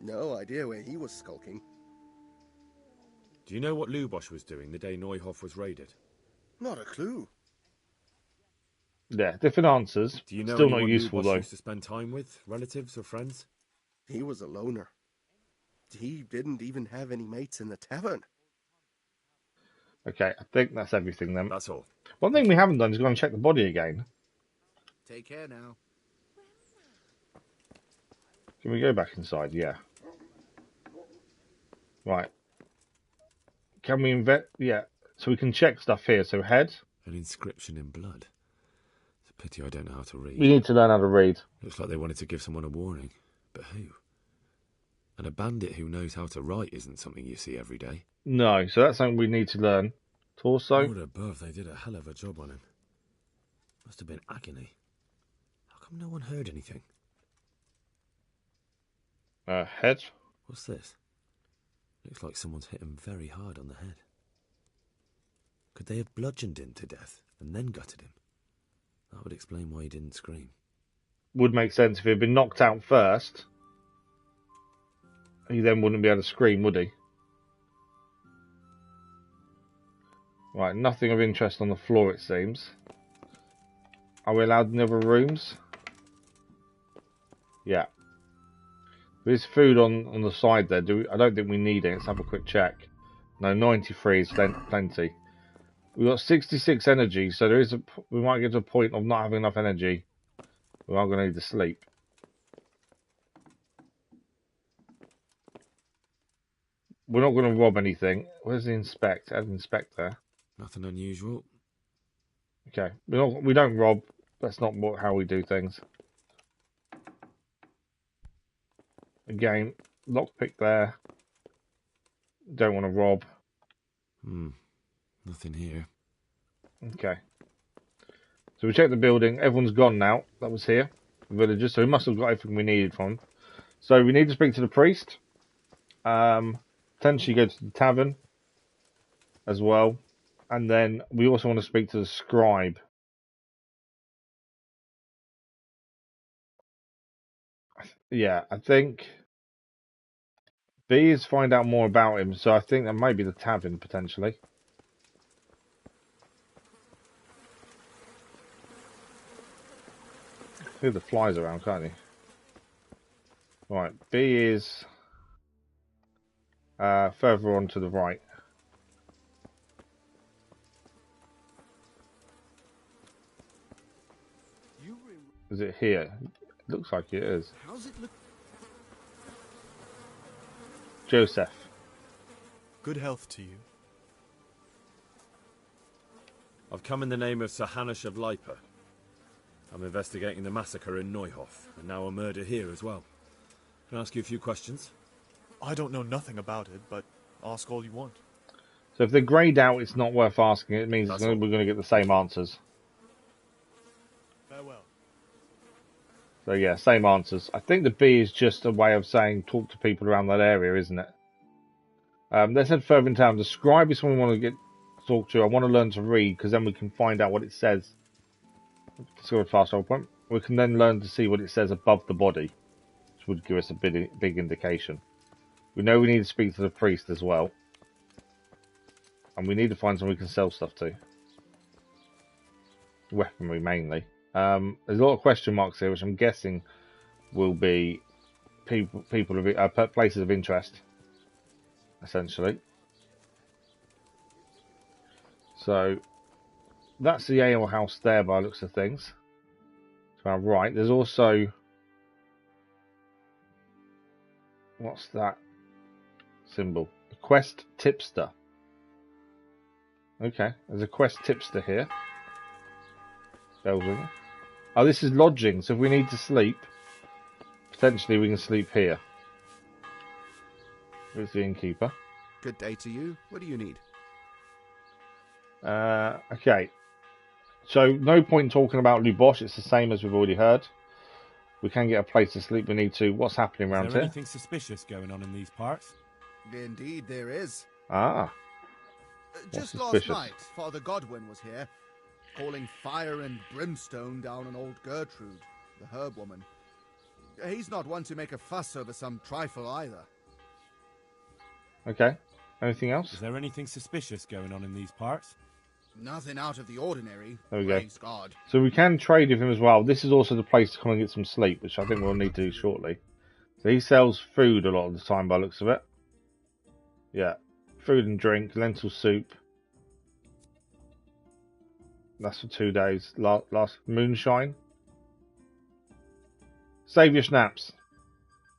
No idea where he was skulking. Do you know what Lubosh was doing the day Neuhof was raided? Not a clue. Yeah, different answers. Do you know Still not anyone useful, Lubosh though. used to spend time with? Relatives or friends? He was a loner. He didn't even have any mates in the tavern. Okay, I think that's everything then. That's all. One thing we haven't done is go and check the body again. Take care now. Can we go back inside? Yeah. Right. Can we Yeah. So we can check stuff here. So head. An inscription in blood. It's a pity I don't know how to read. We need to learn how to read. Looks like they wanted to give someone a warning. But who? And a bandit who knows how to write isn't something you see every day. No, so that's something we need to learn. Torso. Lord above, they did a hell of a job on him. Must have been agony. How come no one heard anything? Head. What's this? Looks like someone's hit him very hard on the head. Could they have bludgeoned him to death and then gutted him? That would explain why he didn't scream. Would make sense if he'd been knocked out first. He then wouldn't be able to scream, would he? Right, nothing of interest on the floor, it seems. Are we allowed in the other rooms? Yeah. There's food on the side there. I don't think we need it. Let's have a quick check. No, 93 is plenty. We've got 66 energy, so we might get to a point of not having enough energy. We are going to need to sleep. We're not going to rob anything. Where's the inspect? Add inspect there. Nothing unusual. Okay. We don't rob. That's not how we do things. Again, lockpick there. Don't want to rob. Nothing here. Okay. So we checked the building. Everyone's gone now. That was here. The villagers. So we must have got everything we needed from them. So we need to speak to the priest. Potentially go to the tavern as well. And then we also want to speak to the scribe. Yeah, I think B is find out more about him. So I think that might be the tavern potentially. See the flies around, can't you? Right, B is further on to the right. Is it here? It looks like it is. How's it look? Joseph. Good health to you. I've come in the name of Sir Hanush of Lipa. I'm investigating the massacre in Neuhof, and now a murder here as well. Can I ask you a few questions? I don't know nothing about it, but ask all you want. So if they're greyed out, it's not worth asking. It means we're going to get the same answers. Farewell. So yeah, same answers. I think the B is just a way of saying talk to people around that area, isn't it? Let's head further in town. Describe is someone we want to talk to. I want to learn to read because then we can find out what it says. Discover fast travel point. We can then learn to see what it says above the body, which would give us a big indication. We know we need to speak to the priest as well. And we need to find someone we can sell stuff to. Weaponry, mainly. There's a lot of question marks here, which I'm guessing will be places of interest, essentially. So, that's the ale house there by the looks of things. To our right, there's also... What's that symbol? The Quest Tipster. Okay, there's a Quest Tipster here. Bells ringing. Oh, this is lodging, so if we need to sleep, potentially we can sleep here. There's the innkeeper. Good day to you. What do you need? Okay. So, no point talking about Lubosh, it's the same as we've already heard. We can get a place to sleep, we need to. What's happening around Is there here? anything suspicious going on in these parts? Indeed, there is. Ah. Just suspicious? last night, Father Godwin was here, calling fire and brimstone down on old Gertrude, the herb woman. He's not one to make a fuss over some trifle either. Okay. Anything else? Is there anything suspicious going on in these parts? Nothing out of the ordinary. There we go. Praise God. So we can trade with him as well. This is also the place to come and get some sleep, which I think we'll need to do shortly. So he sells food a lot of the time by the looks of it. Yeah. Food and drink, lentil soup. That's for 2 days. Last moonshine. Save your schnapps.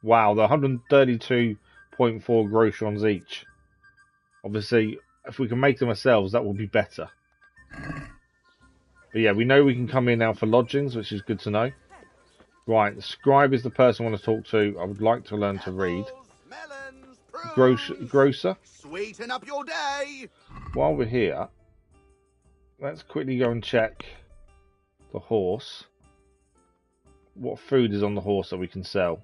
Wow, they're 132.4 groschons each. Obviously, if we can make them ourselves, that will be better. But yeah, we know we can come in now for lodgings, which is good to know. Right, the scribe is the person I want to talk to. I would like to learn to read. Grocer. Sweeten up your day. While we're here, let's quickly go and check the horse. What food is on the horse that we can sell?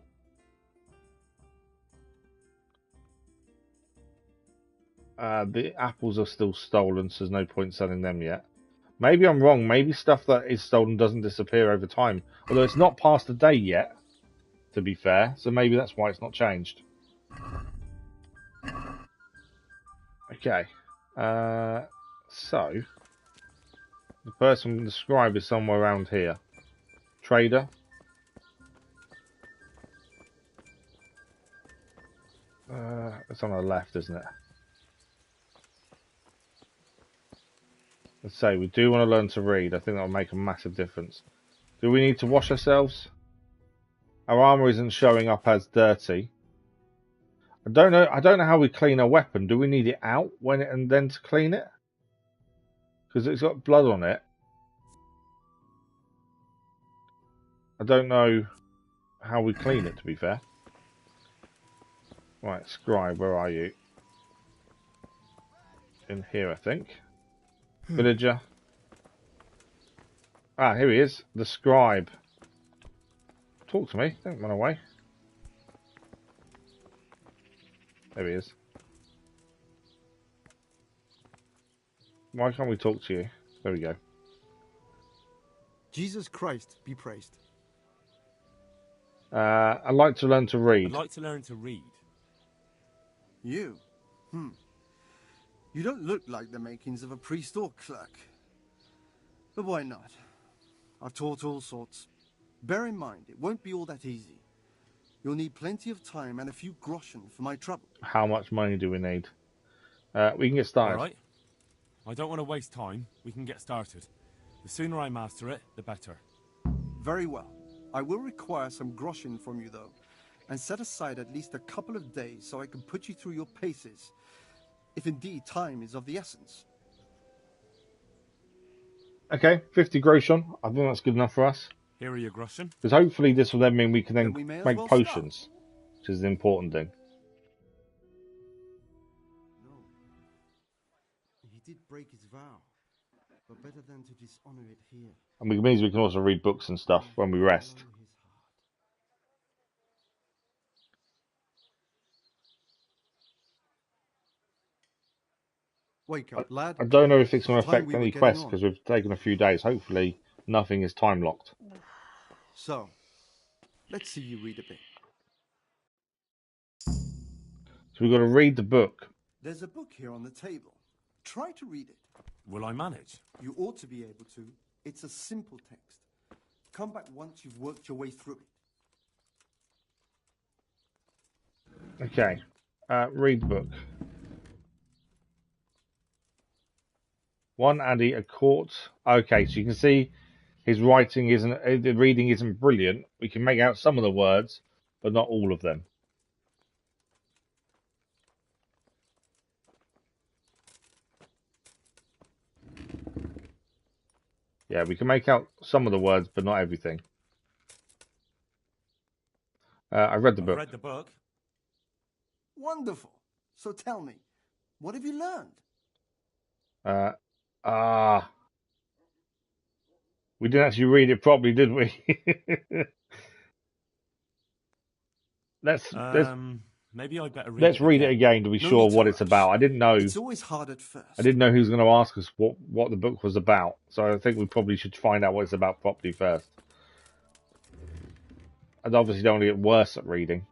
The apples are still stolen, so there's no point selling them yet. Maybe I'm wrong. Maybe stuff that is stolen doesn't disappear over time. Although it's not past the day yet, to be fair. So maybe that's why it's not changed. Okay. So, the person described is somewhere around here. Trader. It's on the left, isn't it? Let's say we do want to learn to read. I think that'll make a massive difference. Do we need to wash ourselves? Our armor isn't showing up as dirty. I don't know how we clean a weapon. Do we need it out and then to clean it? Because it's got blood on it. I don't know how we clean it, to be fair. Right, scribe, where are you? In here, I think. Villager. Ah, here he is. The scribe. Talk to me. Don't run away. There he is. Why can't we talk to you? There we go. Jesus Christ be praised. I'd like to learn to read. I'd like to learn to read. You? You don't look like the makings of a priest or clerk. But why not? I've taught all sorts. Bear in mind, it won't be all that easy. You'll need plenty of time and a few groschen for my trouble. How much money do we need? We can get started. All right. I don't want to waste time. We can get started. The sooner I master it, the better. Very well. I will require some groschen from you, though, and set aside at least a couple of days so I can put you through your paces, if indeed time is of the essence. Okay, 50 groschen. I think that's good enough for us. Here are your groschen. Because hopefully this will then mean we can then we may as make well potions, which is the important thing. No. He did break his vow, but better than to dishonor it here. And it means we can also read books and stuff when we rest. Wake up, lad. I don't know if it's going to Time affect we were any getting quests on. because we've taken a few days. Hopefully nothing is time locked. So, let's see you read a bit. So we've got to read the book. There's a book here on the table. Try to read it. Will I manage? You ought to be able to. It's a simple text. Come back once you've worked your way through it. Okay, read the book. One Andy, a court. Okay, so you can see his writing isn't, the reading isn't brilliant. We can make out some of the words, but not all of them. Yeah, we can make out some of the words, but not everything. I read the book. Read the book. Wonderful. So tell me, what have you learned? We didn't actually read it properly, did we? Maybe I better read let's it read again. it again to be No sure need to what it's rush. about. I didn't know. It's always hard at first. I didn't know who was going to ask us what the book was about. So I think we probably should find out what it's about properly first. And obviously don't want to get worse at reading.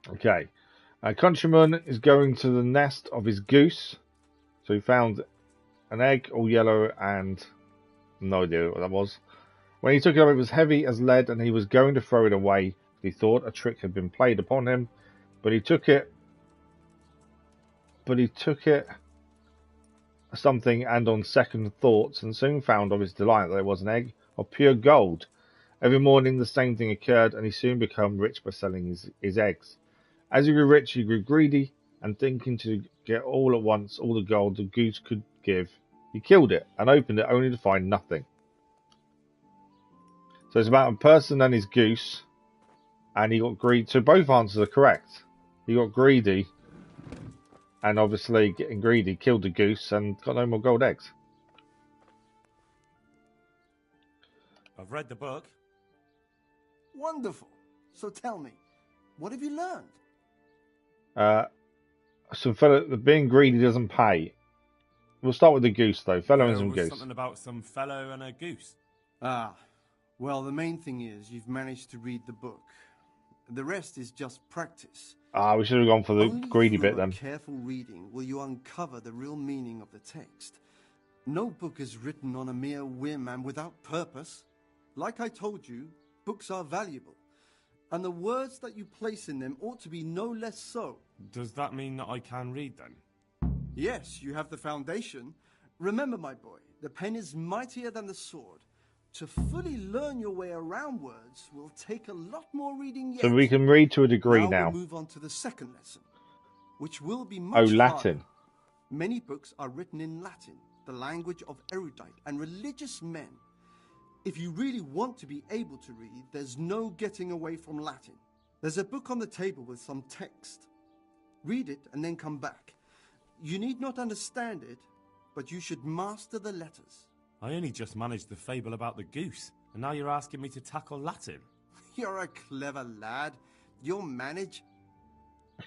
Okay. A countryman is going to the nest of his goose. So he found an egg, all yellow, and no idea what that was. When he took it up, it was heavy as lead, and he was going to throw it away. He thought a trick had been played upon him, but he took it something, and on second thoughts, and soon found of his delight that it was an egg of pure gold. Every morning the same thing occurred, and he soon became rich by selling his eggs. As he grew rich, he grew greedy, and thinking to get all at once all the gold the goose could give, he killed it and opened it only to find nothing. So it's about a person and his goose, and he got greedy. So both answers are correct. He got greedy, and obviously getting greedy killed the goose and got no more gold eggs. I've read the book. Wonderful. So tell me, what have you learned? So fella, being greedy doesn't pay. We'll start with the goose though. Fellow and some goose. Something about some fellow and a goose. Ah, well, the main thing is you've managed to read the book. The rest is just practice. We should have gone for the Only greedy through bit then. Careful reading will you uncover the real meaning of the text. No book is written on a mere whim and without purpose. Like I told you, books are valuable, and the words that you place in them ought to be no less so. Does that mean that I can read then? Yes, you have the foundation. Remember, my boy, the pen is mightier than the sword. To fully learn your way around words will take a lot more reading yet. So we can read to a degree now. We'll move on to the second lesson, which will be much Latin. harder. Many books are written in Latin, the language of erudite and religious men. If you really want to be able to read, there's no getting away from Latin. There's a book on the table with some text. Read it and then come back. You need not understand it, but you should master the letters. I only just managed the fable about the goose, and now you're asking me to tackle Latin. You're a clever lad. You'll manage.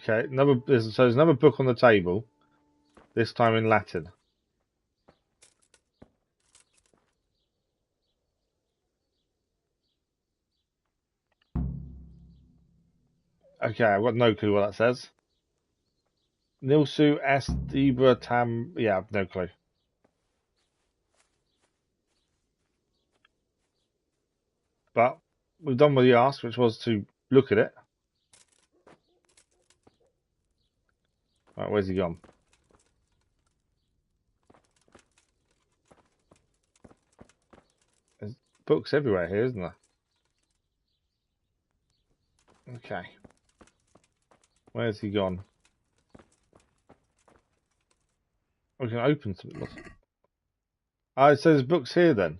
Okay, there's another book on the table, this time in Latin. Okay, I've got no clue what that says. Nilsu est Ibra Tam. Yeah, I've no clue. But we've done what he asked, which was to look at it. Right, where's he gone? books everywhere here, isn't there? Okay. Where's he gone? We can open some. Ah, it says books here then.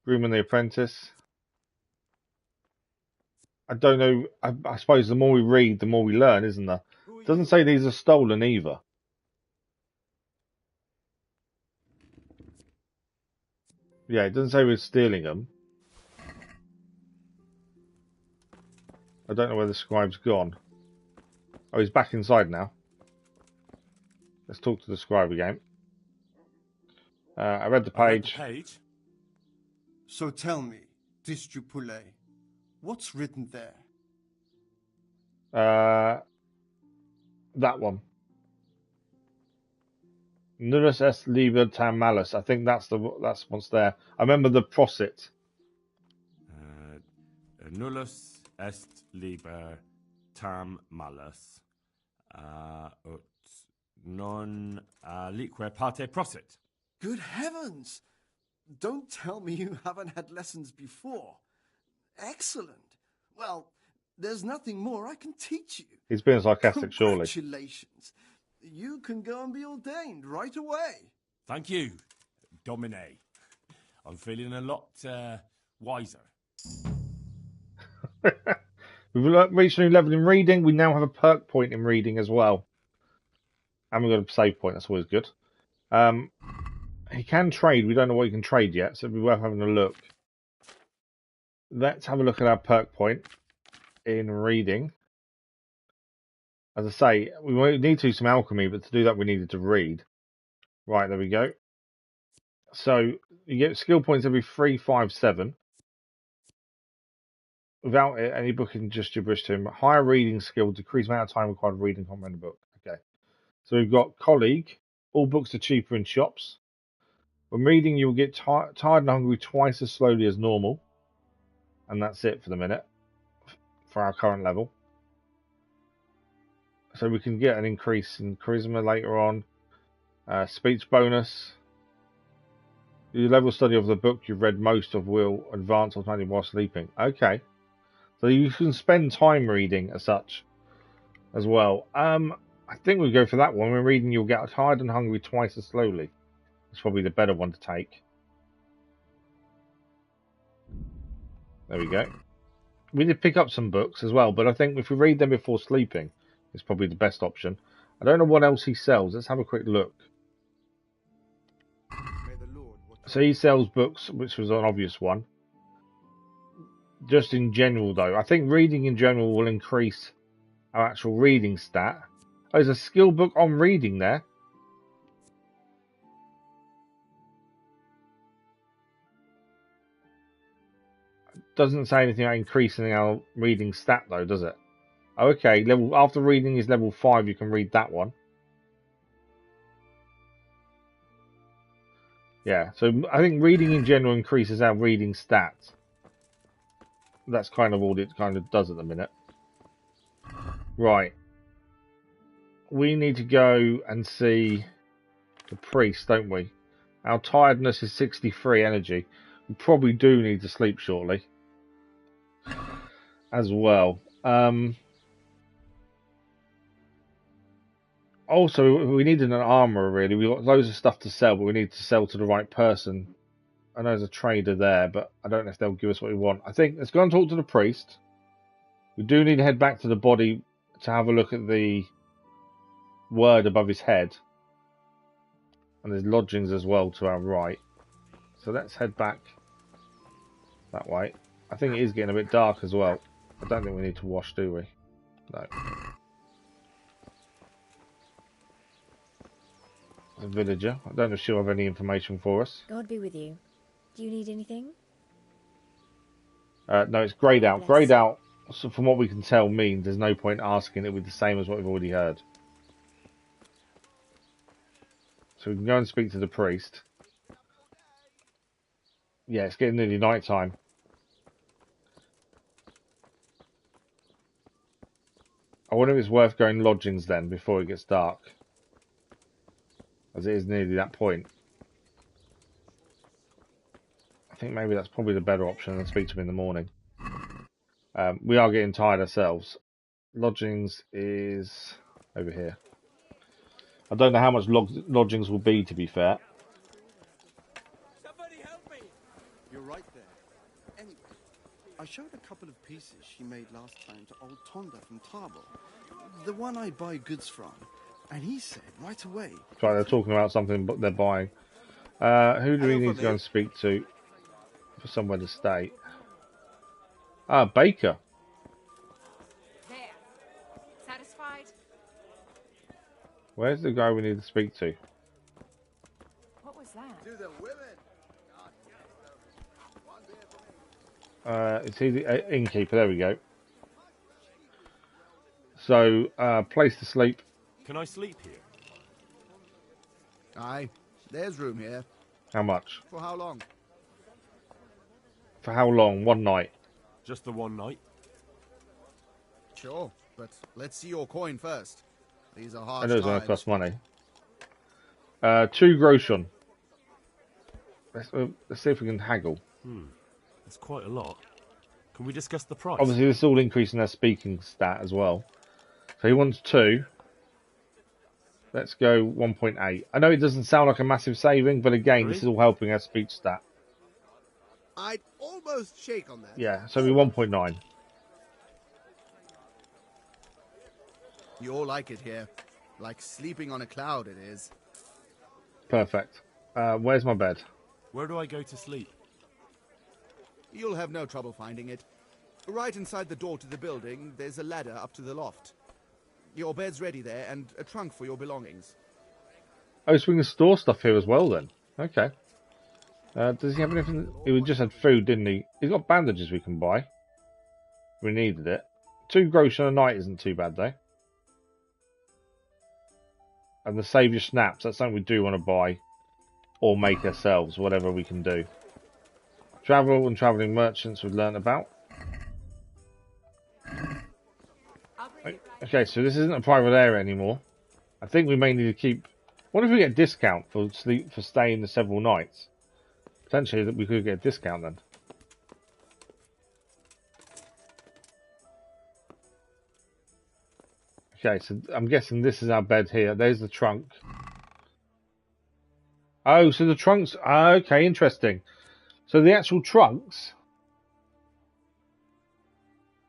Groom and the Apprentice. I don't know. I suppose the more we read, the more we learn, isn't there? Doesn't say these are stolen either. Yeah, it doesn't say we're stealing them. I don't know where the scribe's gone. Oh, he's back inside now. Let's talk to the scribe again. I read the page. So tell me, Distrupule, what's written there? That one. Nullus est liber tam malus. I think that's what's there. I remember the prosit. Nullus est liber tam malus. Ut non lique parte prosit. Good heavens! Don't tell me you haven't had lessons before. Excellent. Well, there's nothing more I can teach you. He's being sarcastic, surely. Congratulations. You can go and be ordained right away. Thank you, Domine. I'm feeling a lot wiser. We've reached a new level in reading. We now have a perk point in reading as well. And we've got a save point. That's always good. He can trade. We don't know what he can trade yet, so it'd be worth having a look. Let's have a look at our perk point in reading. As I say, we need to do some alchemy, but to do that we needed to read. Right, there we go. So you get skill points every 3, 5, 7. Without it, any book can just gibberish to him. Higher reading skill, decrease amount of time required to read and comprehend a book. Okay. So we've got colleague. All books are cheaper in shops. When reading, you will get tired and hungry twice as slowly as normal. And that's it for the minute. For our current level. So we can get an increase in charisma later on. Speech bonus. Your level study of the book you've read most of will advance automatically while sleeping. Okay. So you can spend time reading as such as well. I think we'll go for that one. When reading, you'll get tired and hungry twice as slowly. It's probably the better one to take. There we go. We did pick up some books as well, but I think if we read them before sleeping, it's probably the best option. I don't know what else he sells. Let's have a quick look. So he sells books, which was an obvious one. Just in general, though, I think reading in general will increase our actual reading stat. Oh, there's a skill book on reading there. Doesn't say anything about increasing our reading stat, though, does it? Oh, okay, after reading is level 5, you can read that one. Yeah, so I think reading in general increases our reading stats. That's kind of all it kind of does at the minute. Right. We need to go and see the priest, don't we? Our tiredness is 63 energy. We probably do need to sleep shortly. As well. Also, we needed an armourer, really. We've got loads of stuff to sell, but we need to sell to the right person. I know there's a trader there, but I don't know if they'll give us what we want. I think let's go and talk to the priest. We do need to head back to the body to have a look at the word above his head. And there's lodgings as well to our right. So let's head back that way. I think it is getting a bit dark as well. I don't think we need to wash, do we? No. A villager. I don't know if she'll have any information for us. God be with you. Do you need anything? No, it's greyed out. Greyed out, so from what we can tell, means there's no point asking. It'll be the same as what we've already heard. So we can go and speak to the priest. Yeah, it's getting nearly night time. I wonder if it's worth going lodgings then before it gets dark. As it is nearly that point. think maybe that's probably the better option than speak to him in the morning. We are getting tired ourselves. Lodgings is over here. I don't know how much lodgings will be, to be fair. You're right there. Anyway, I showed a couple of pieces she made last time to old Tonda from Tabo, the one I buy goods from, and he said right away. Sorry, they're talking about something but they're buying. Who do we need to go and speak to for somewhere to stay? Ah, Baker. There. Satisfied? Where's the guy we need to speak to? What was that? To the women. It's he the innkeeper? There we go. So, place to sleep. Can I sleep here? Aye, there's room here. How much? For how long? For how long? One night. Just the one night? Sure, but let's see your coin first. These are hard I know it's going to times. cost money. 2 groschen. Let's see if we can haggle. That's quite a lot. Can we discuss the price? Obviously, this is all increasing their speaking stat as well. So he wants 2. Let's go 1.8. I know it doesn't sound like a massive saving, but again, this is all helping our speech stat. I'd almost shake on that. Yeah, so we 1.9. You all like it here. Like sleeping on a cloud, it is. Perfect. Where's my bed? Where do I go to sleep? You'll have no trouble finding it. Right inside the door to the building, there's a ladder up to the loft. Your bed's ready there, and a trunk for your belongings. Oh, so we can store stuff here as well then. Okay. Does he have anything? He just had food, didn't he? He's got bandages we can buy. We needed it. 2 groschen a night isn't too bad though. And the saviour snaps, that's something we do want to buy. Or make ourselves, whatever we can do. Travel and travelling merchants we've learnt about. Okay, so this isn't a private area anymore. I think we may need to keep... What if we get a discount for staying the several nights? Potentially that we could get a discount then. Okay, so I'm guessing this is our bed here. There's the trunk. Oh, so the trunks... okay, interesting. So the actual trunks...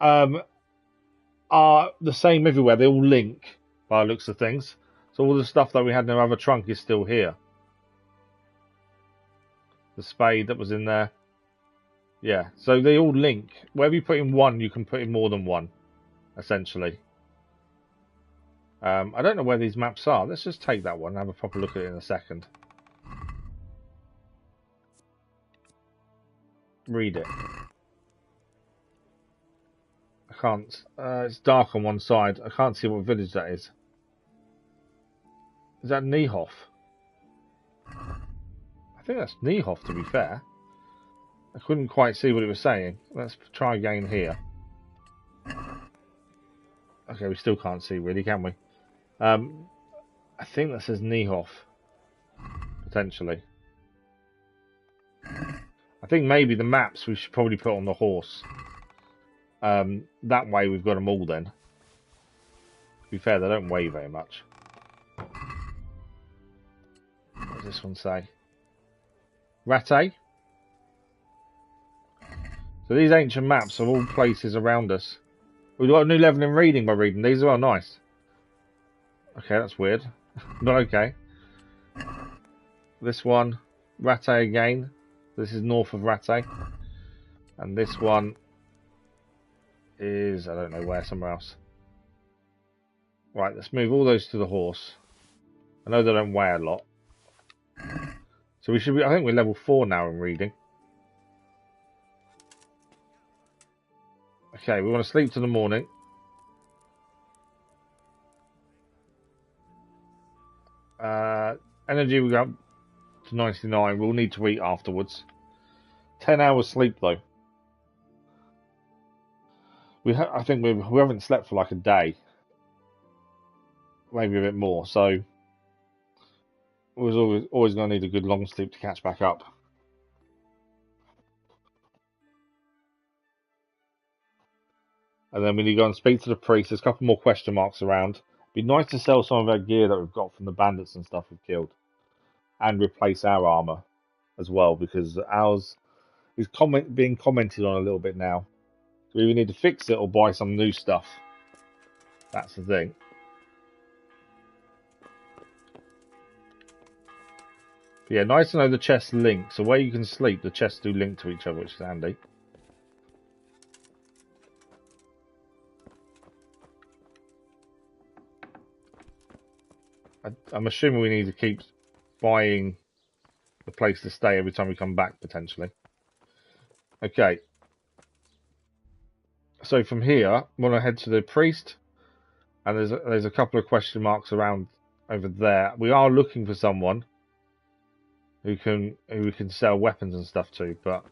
are the same everywhere. They all link by the looks of things. So all the stuff that we had in our other trunk is still here. The spade that was in there. Yeah, so they all link. Wherever you put in one, you can put in more than one, essentially. I don't know where these maps are. Let's just take that one and have a proper look at it in a second. Read it. I can't. It's dark on one side. I can't see what village that is. Is that Niehoff? I think that's Niehoff, to be fair. I couldn't quite see what it was saying. Let's try again here. Okay, we still can't see really, can we? I think that says Niehoff. Potentially. I think maybe the maps we should probably put on the horse. That way we've got them all then. To be fair, they don't weigh very much. What does this one say? Ratte? So these ancient maps are all places around us. We've got a new level in reading by reading these as well. Nice. Okay, that's weird. But okay. This one, Ratte again. This is north of Ratte. And this one is, I don't know where, somewhere else. Right, let's move all those to the horse. I know they don't weigh a lot. So we should be, I think we're level 4 now in reading. Okay, we want to sleep to the morning. Energy we go up to 99. We'll need to eat afterwards. 10 hours sleep though. I think we haven't slept for like a day. Maybe a bit more. So we're always going to need a good long sleep to catch back up. And then when you go and speak to the priest, there's a couple more question marks around. It'd be nice to sell some of our gear that we've got from the bandits and stuff we've killed. And replace our armor as well, because ours is being commented on a little bit now. So we either need to fix it or buy some new stuff. That's the thing. But yeah, nice to know the chests link. So where you can sleep, the chests do link to each other, which is handy. I'm assuming we need to keep buying the place to stay every time we come back, potentially. Okay. So from here, I'm going to head to the priest, and there's a couple of question marks around over there. We are looking for someone who we can sell weapons and stuff to, but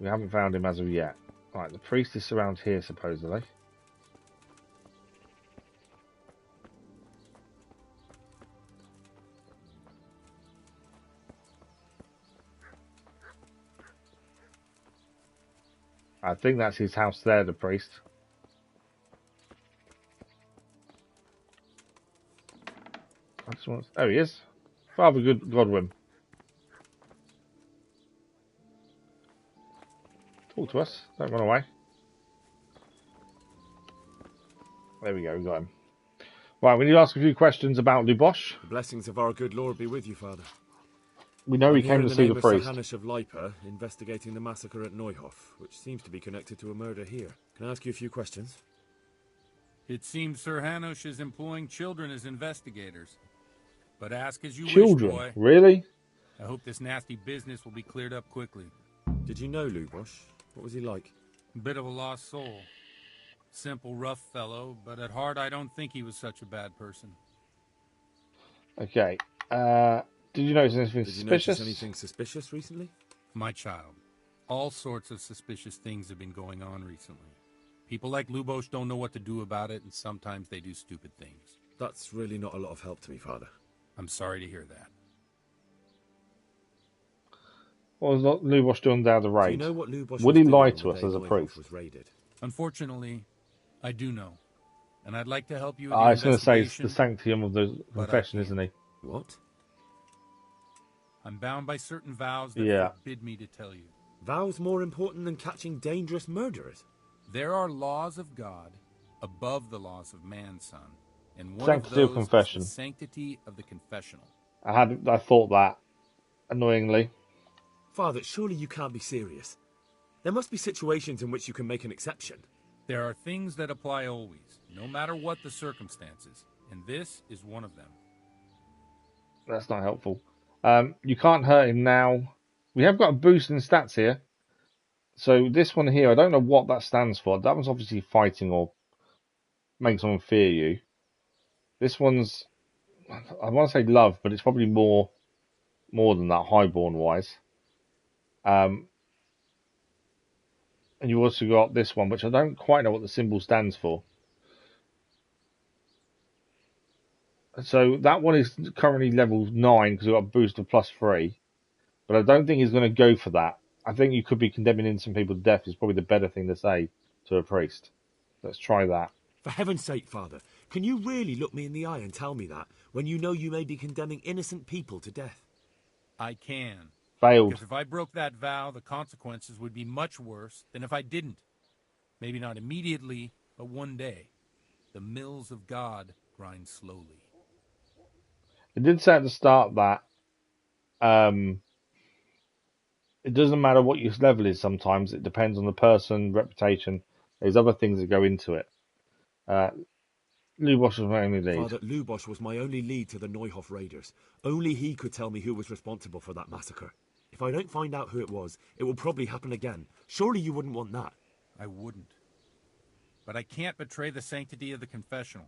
we haven't found him as of yet. Right, the priest is around here supposedly. I think that's his house there, the priest. Oh, he is. Father Godwin. Talk to us. Don't run away. There we go, we got him. Right, we need to ask a few questions about Lubosh. The blessings of our good Lord be with you, Father. We know he came to see the priest. I'm Sir Hanush of Lipa, investigating the massacre at Neuhof, which seems to be connected to a murder here. Can I ask you a few questions? It seems Sir Hanush is employing children as investigators. But ask as you Children? wish, boy. Really? I hope this nasty business will be cleared up quickly. Did you know Lubosh? What was he like? A bit of a lost soul. Simple, rough fellow, but at heart I don't think he was such a bad person. Okay. Did you notice anything suspicious? Notice anything suspicious recently? My child, all sorts of suspicious things have been going on recently. People like Lubosh don't know what to do about it, and sometimes they do stupid things. That's really not a lot of help to me, Father. I'm sorry to hear that. What was Lubosh doing down the raid? Do you know what Lubosh Would he was lie doing to on the us day as a Neuhof priest? was raided? Unfortunately, I do know. And I'd like to help you with I your was going to say it's investigation, the sanctum of the but confession, isn't he? What? I'm bound by certain vows that Yeah. forbid me to tell you. Vows more important than catching dangerous murderers? There are laws of God above the laws of man, son. And one Sanctity of of those confession. is the sanctity of the confessional. I thought that, annoyingly. Father, surely you can't be serious. There must be situations in which you can make an exception. There are things that apply always, no matter what the circumstances, and this is one of them. That's not helpful. You can't hurt him now. We have got a boost in stats here. So this one here, I don't know what that stands for. That one's obviously fighting or make someone fear you. This one's, I want to say love, but it's probably more than that, highborn wise. And you also got this one, which I don't quite know what the symbol stands for. So that one is currently level 9 because we've got a boost of +3. But I don't think he's going to go for that. I think you could be condemning innocent people to death is probably the better thing to say to a priest. Let's try that. For heaven's sake, Father, can you really look me in the eye and tell me that when you know you may be condemning innocent people to death? I can. Failed. Because if I broke that vow, the consequences would be much worse than if I didn't. Maybe not immediately, but one day. The mills of God grind slowly. It did say at the start that it doesn't matter what your level is sometimes. It depends on the person, reputation. There's other things that go into it. Lubosh was my only lead. Father, Lubosh was my only lead to the Neuhof raiders. Only he could tell me who was responsible for that massacre. If I don't find out who it was, it will probably happen again. Surely you wouldn't want that. I wouldn't. But I can't betray the sanctity of the confessional.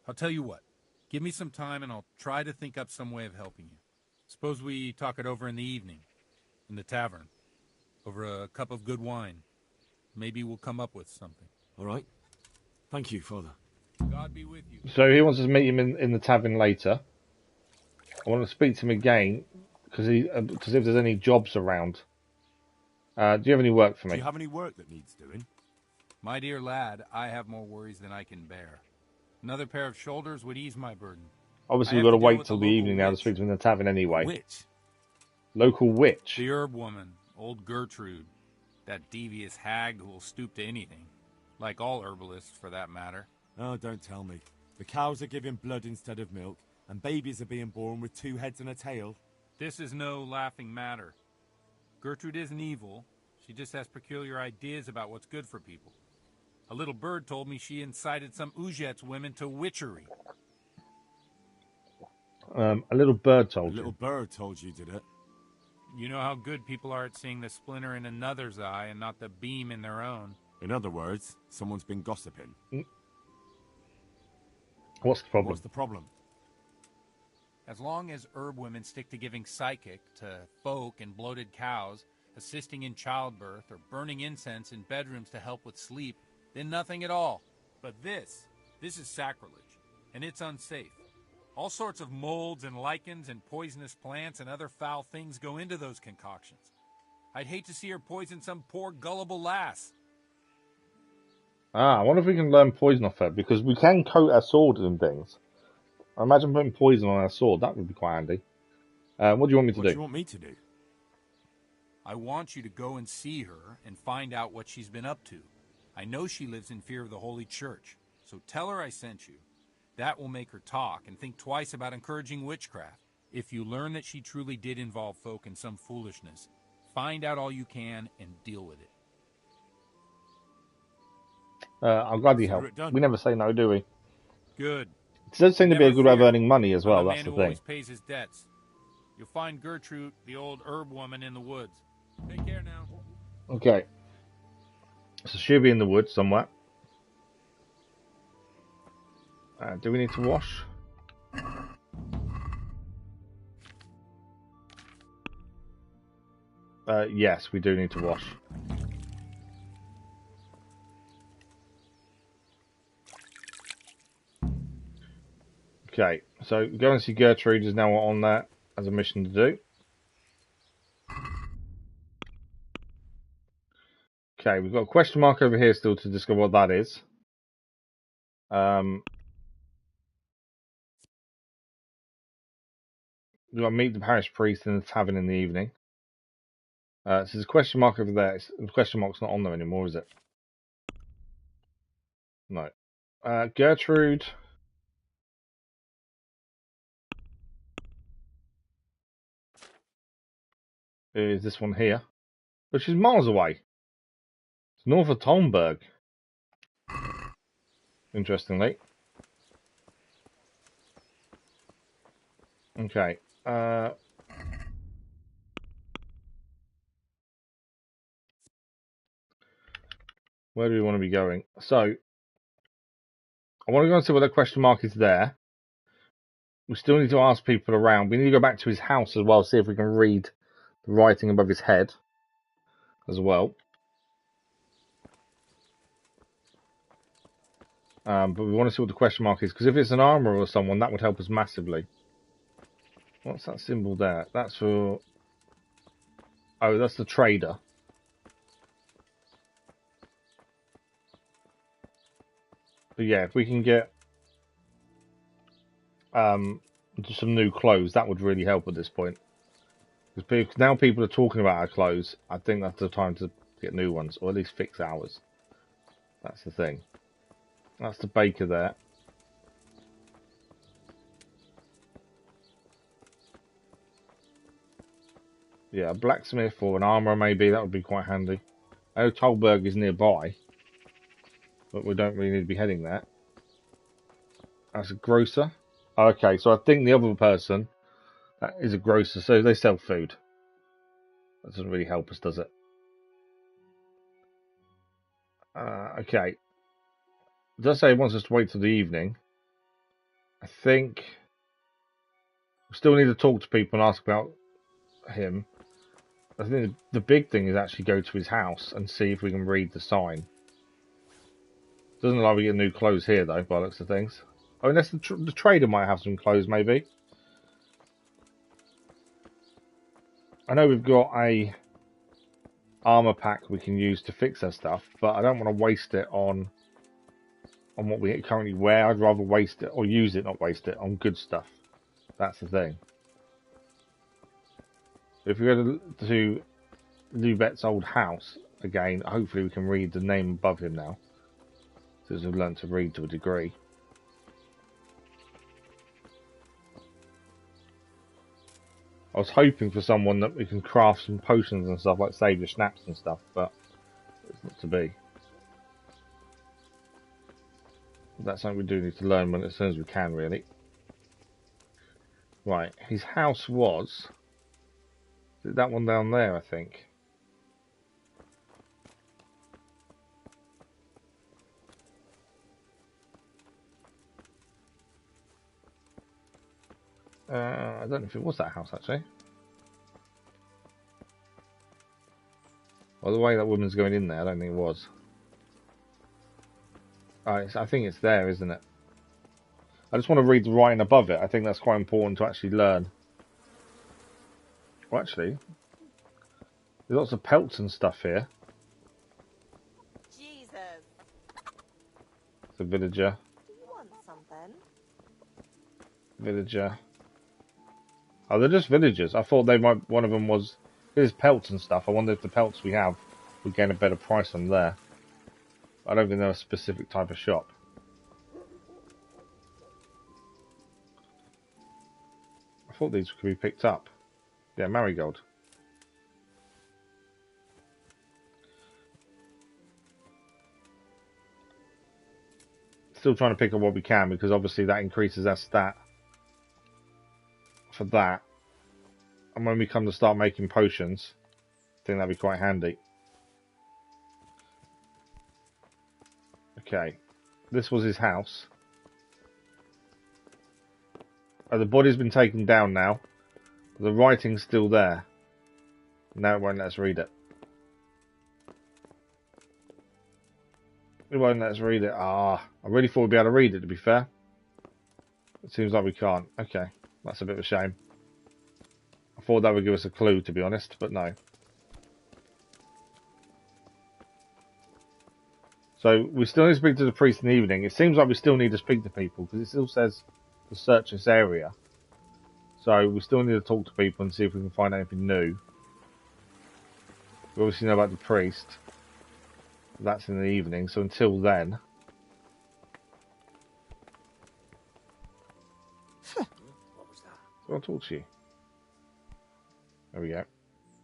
I'll tell you what. Give me some time and I'll try to think up some way of helping you. Suppose we talk it over in the evening, in the tavern, over a cup of good wine. Maybe we'll come up with something. All right. Thank you, Father. God be with you. So he wants us to meet him in the tavern later. I want to speak to him again because if there's any jobs around. Do you have any work for me? Do you have any work that needs doing? My dear lad, I have more worries than I can bear. Another pair of shoulders would ease my burden. Obviously, we've got to wait till the evening now to speak to him in the tavern anyway. Witch? Local witch? The herb woman, old Gertrude. That devious hag who will stoop to anything. Like all herbalists, for that matter. Oh, don't tell me. The cows are giving blood instead of milk, and babies are being born with 2 heads and a tail. This is no laughing matter. Gertrude isn't evil. She just has peculiar ideas about what's good for people. A little bird told me she incited some Ujet's women to witchery. A little bird told you. A little bird told you, did it? You know how good people are at seeing the splinter in another's eye and not the beam in their own. In other words, someone's been gossiping. What's the problem? What's the problem? As long as herb women stick to giving psychic to folk and bloated cows, assisting in childbirth, or burning incense in bedrooms to help with sleep, then nothing at all. But this is sacrilege, and it's unsafe. All sorts of molds and lichens and poisonous plants and other foul things go into those concoctions. I'd hate to see her poison some poor gullible lass. I wonder if we can learn poison off her, because we can coat our sword and things. I imagine putting poison on our sword, that would be quite handy. What do you want me to do? What do you want me to do? I want you to go and see her and find out what she's been up to. I know she lives in fear of the Holy Church, so tell her I sent you. That will make her talk and think twice about encouraging witchcraft. If you learn that she truly did involve folk in some foolishness, find out all you can and deal with it. I'll gladly help. We never say no, do we? Good. It does seem to be a good way of earning money as well, that's the thing. Always pays his debts. You'll find Gertrude, the old herb woman, in the woods. Take care now. Okay. So she'll be in the woods somewhere. Do we need to wash? Yes, we do need to wash. Okay, so go and see Gertrude is now on that as a mission to do. Okay, we've got a question mark over here still to discover what that is. We've got to meet the parish priest in the tavern in the evening. So there's a question mark over there. The question mark's not on there anymore, is it? No. Gertrude. Is this one here? Which is miles away. It's north of Tolmberg. Interestingly. Okay. Where do we want to be going? So, I want to go and see what that question mark is there. We still need to ask people around. We need to go back to his house as well, see if we can read the writing above his head as well. But we want to see what the question mark is, because if it's an armourer or someone, that would help us massively. What's that symbol there? That's for... Oh, that's the trader. But yeah, if we can get some new clothes, that would really help at this point. Because now people are talking about our clothes, I think that's the time to get new ones, or at least fix ours. That's the thing. That's the baker there. Yeah, a blacksmith or an armourer maybe, that would be quite handy. I know Tolberg is nearby, but we don't really need to be heading there. That's a grocer. Okay, so I think the other person, that is a grocer, so they sell food. That doesn't really help us, does it? Okay. It does say it wants us to wait till the evening. I think we still need to talk to people and ask about him. I think the big thing is actually go to his house and see if we can read the sign. Doesn't look like we get new clothes here though, by the looks of things. Oh, unless the trader might have some clothes, maybe. I know we've got a armor pack we can use to fix our stuff, but I don't want to waste it on what we currently wear. I'd rather waste it, or use it, not waste it, on good stuff. That's the thing. If we go to Lubet's old house again, hopefully we can read the name above him now, since we've learned to read to a degree. I was hoping for someone that we can craft some potions and stuff, like save the schnapps and stuff, but it's not to be. That's something we do need to learn as soon as we can, really. Right, his house was that one down there, I think. I don't know if it was that house, actually. Well, the way that woman's going in there, I don't think it was. Alright, I think it's there, isn't it? I just want to read the writing above it. I think that's quite important to actually learn. Well, actually, there's lots of pelts and stuff here. Jesus. It's a villager. Do you want something? Villager. Oh, they're just villagers. I thought they might. One of them was. Here's pelts and stuff. I wonder if the pelts we have we gain a better price on there. I don't think they're a specific type of shop. I thought these could be picked up. Yeah, marigold. Still trying to pick up what we can, because obviously that increases our stat for that. And when we come to start making potions, I think that'd be quite handy. Okay, this was his house. Oh, the body's been taken down now. The writing's still there. Now it won't let us read it. It won't let us read it. Ah, I really thought we'd be able to read it, to be fair. It seems like we can't. Okay, that's a bit of a shame. I thought that would give us a clue, to be honest, but no. So, we still need to speak to the priest in the evening. It seems like we still need to speak to people, because it still says to search this area. So, we still need to talk to people and see if we can find anything new. We obviously know about the priest. That's in the evening, so until then... What was that? So I'll talk to you. There we go.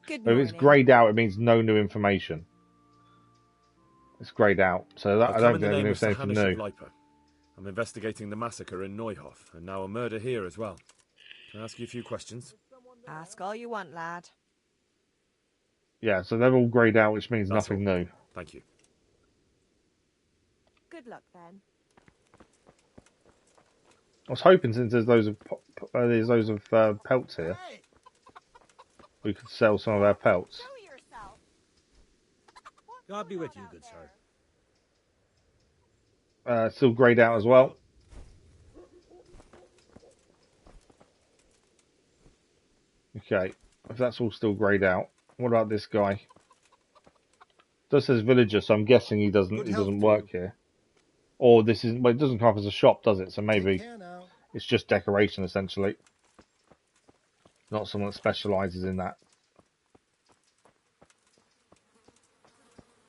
Good So if it's greyed out, it means no new information. It's greyed out, so that, I don't think there's anything new. I'm investigating the massacre in Neuhof, and now a murder here as well. Can I ask you a few questions? Ask all you want, lad. Yeah, so they're all greyed out, which means That's nothing all. new. Thank you. Good luck, then. I was hoping, since there's loads of pelts here, we could sell some of our pelts. God be with you, good sir. Still greyed out as well. Okay, if that's all still greyed out, what about this guy? It does says villager, so I'm guessing he doesn't work here. Or this isn't. Well, it doesn't come up as a shop, does it? So maybe it's just decoration, essentially. Not someone that specialises in that.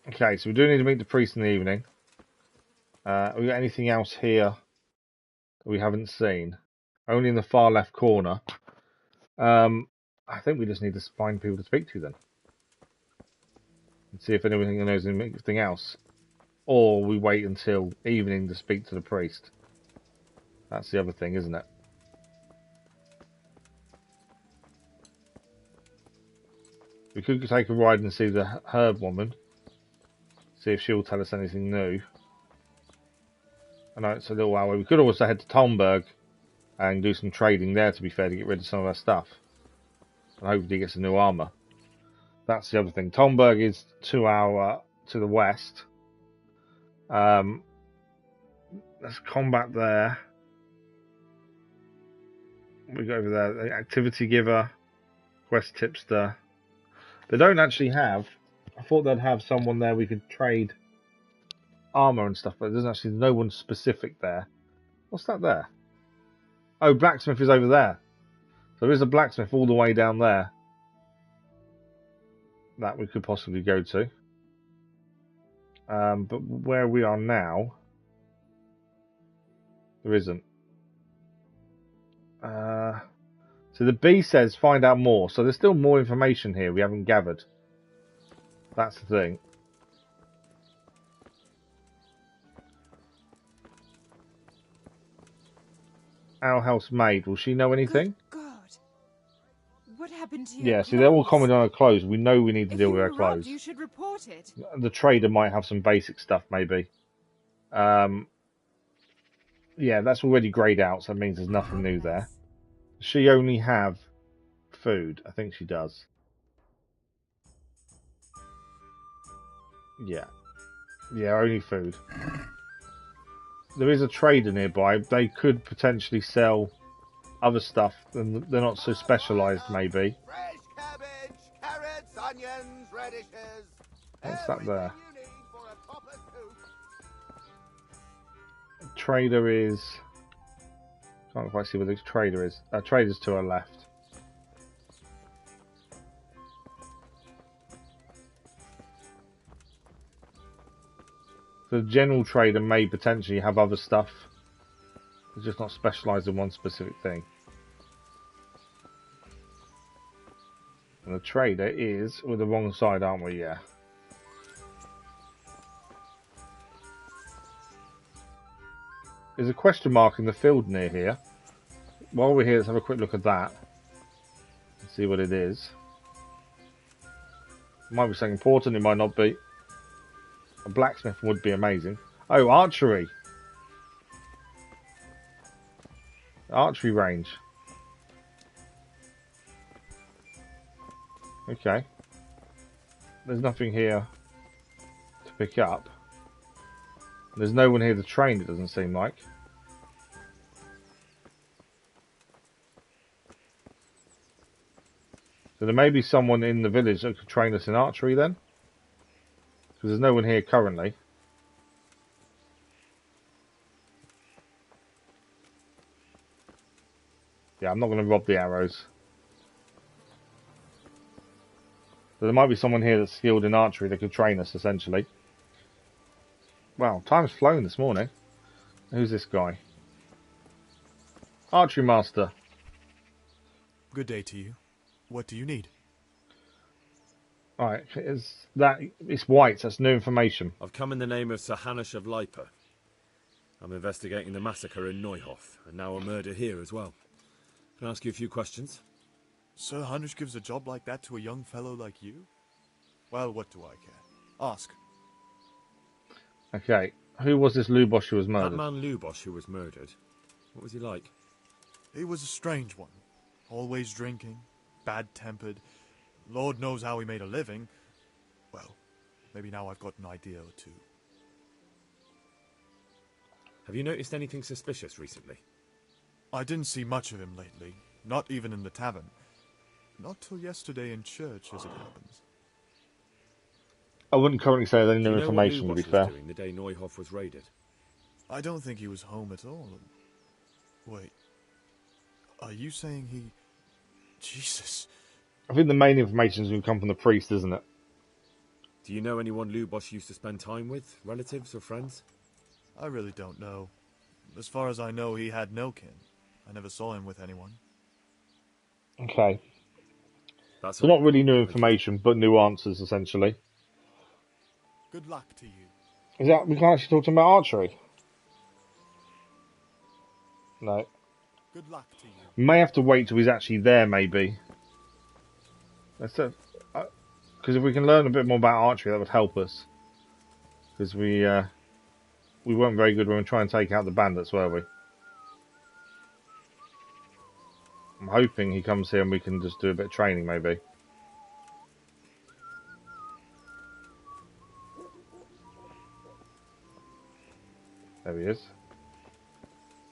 Okay, so we do need to meet the priest in the evening. We got anything else here that we haven't seen? Only in the far left corner. I think we just need to find people to speak to then. And see if anyone knows anything else. Or we wait until evening to speak to the priest. That's the other thing, isn't it? We could take a ride and see the herb woman. See if she'll tell us anything new. I know it's a little while away. We could also head to Tomberg and do some trading there, to be fair, to get rid of some of our stuff. And hopefully get some new armour. That's the other thing. Tomberg is 2 hours to the west. There's combat there. We go over there. The activity giver, quest tipster. They don't actually have I thought they'd have someone there we could trade armor and stuff, but there's actually no one specific there. What's that there? Oh, blacksmith is over there. So there is a blacksmith all the way down there that we could possibly go to. But where we are now, there isn't. So the B says find out more. So there's still more information here we haven't gathered. That's the thing. Our housemaid, will she know anything? Good God. What happened to your Yeah, see, they're all clothes? commenting on her clothes. We know we need to If deal you with her were robbed, clothes. you should report it. The trader might have some basic stuff, maybe. Yeah, that's already greyed out, so that means there's nothing new there. Does she only have food? I think she does. Yeah. Yeah, only food. There is a trader nearby. They could potentially sell other stuff, and they're not so specialised, maybe. Fresh cabbage, carrots, onions, radishes. What's that there? You need for a proper soup. Trader is... Can't quite see where the trader is. Trader's to our left. The general trader may potentially have other stuff. It's just not specialised in one specific thing. And the trader is... We're the wrong side, aren't we? Yeah. There's a question mark in the field near here. While we're here, let's have a quick look at that. And see what it is. It might be something important, it might not be. A blacksmith would be amazing. Oh, archery. Archery range. Okay. There's nothing here to pick up. There's no one here to train, it doesn't seem like. So there may be someone in the village that could train us in archery then. Because there's no one here currently. Yeah, I'm not going to rob the arrows. So there might be someone here that's skilled in archery that could train us, essentially. Wow, time's flown this morning. Who's this guy? Archery master. Good day to you. What do you need? Alright, it's white, that's new information. I've come in the name of Sir Hanush of Lipa. I'm investigating the massacre in Neuhof, and now a murder here as well. Can I ask you a few questions? Sir Hanush gives a job like that to a young fellow like you? Well, what do I care? Ask. Okay, who was this Lubosh who was murdered? That man Lubosh who was murdered. What was he like? He was a strange one. Always drinking, bad-tempered. Lord knows how he made a living. Well, maybe now I've got an idea or two. Have you noticed anything suspicious recently? I didn't see much of him lately, not even in the tavern. Not till yesterday in church, as it happens. I wouldn't currently say there's any new information, to be fair. Doing the day Neuhof was raided? I don't think he was home at all. Wait, are you saying he... Jesus. I think the main information is going to come from the priest, isn't it? Do you know anyone Lubosh used to spend time with? Relatives or friends? I really don't know. As far as I know, he had no kin. I never saw him with anyone. Okay. So not really new information, but new answers, essentially. Good luck to you. Is that... We can't actually talk to him about archery? No. Good luck to you. We may have to wait till he's actually there, maybe. Because if we can learn a bit more about archery, that would help us. Because we weren't very good when we were trying to take out the bandits, were we? I'm hoping he comes here and we can just do a bit of training, maybe. There he is.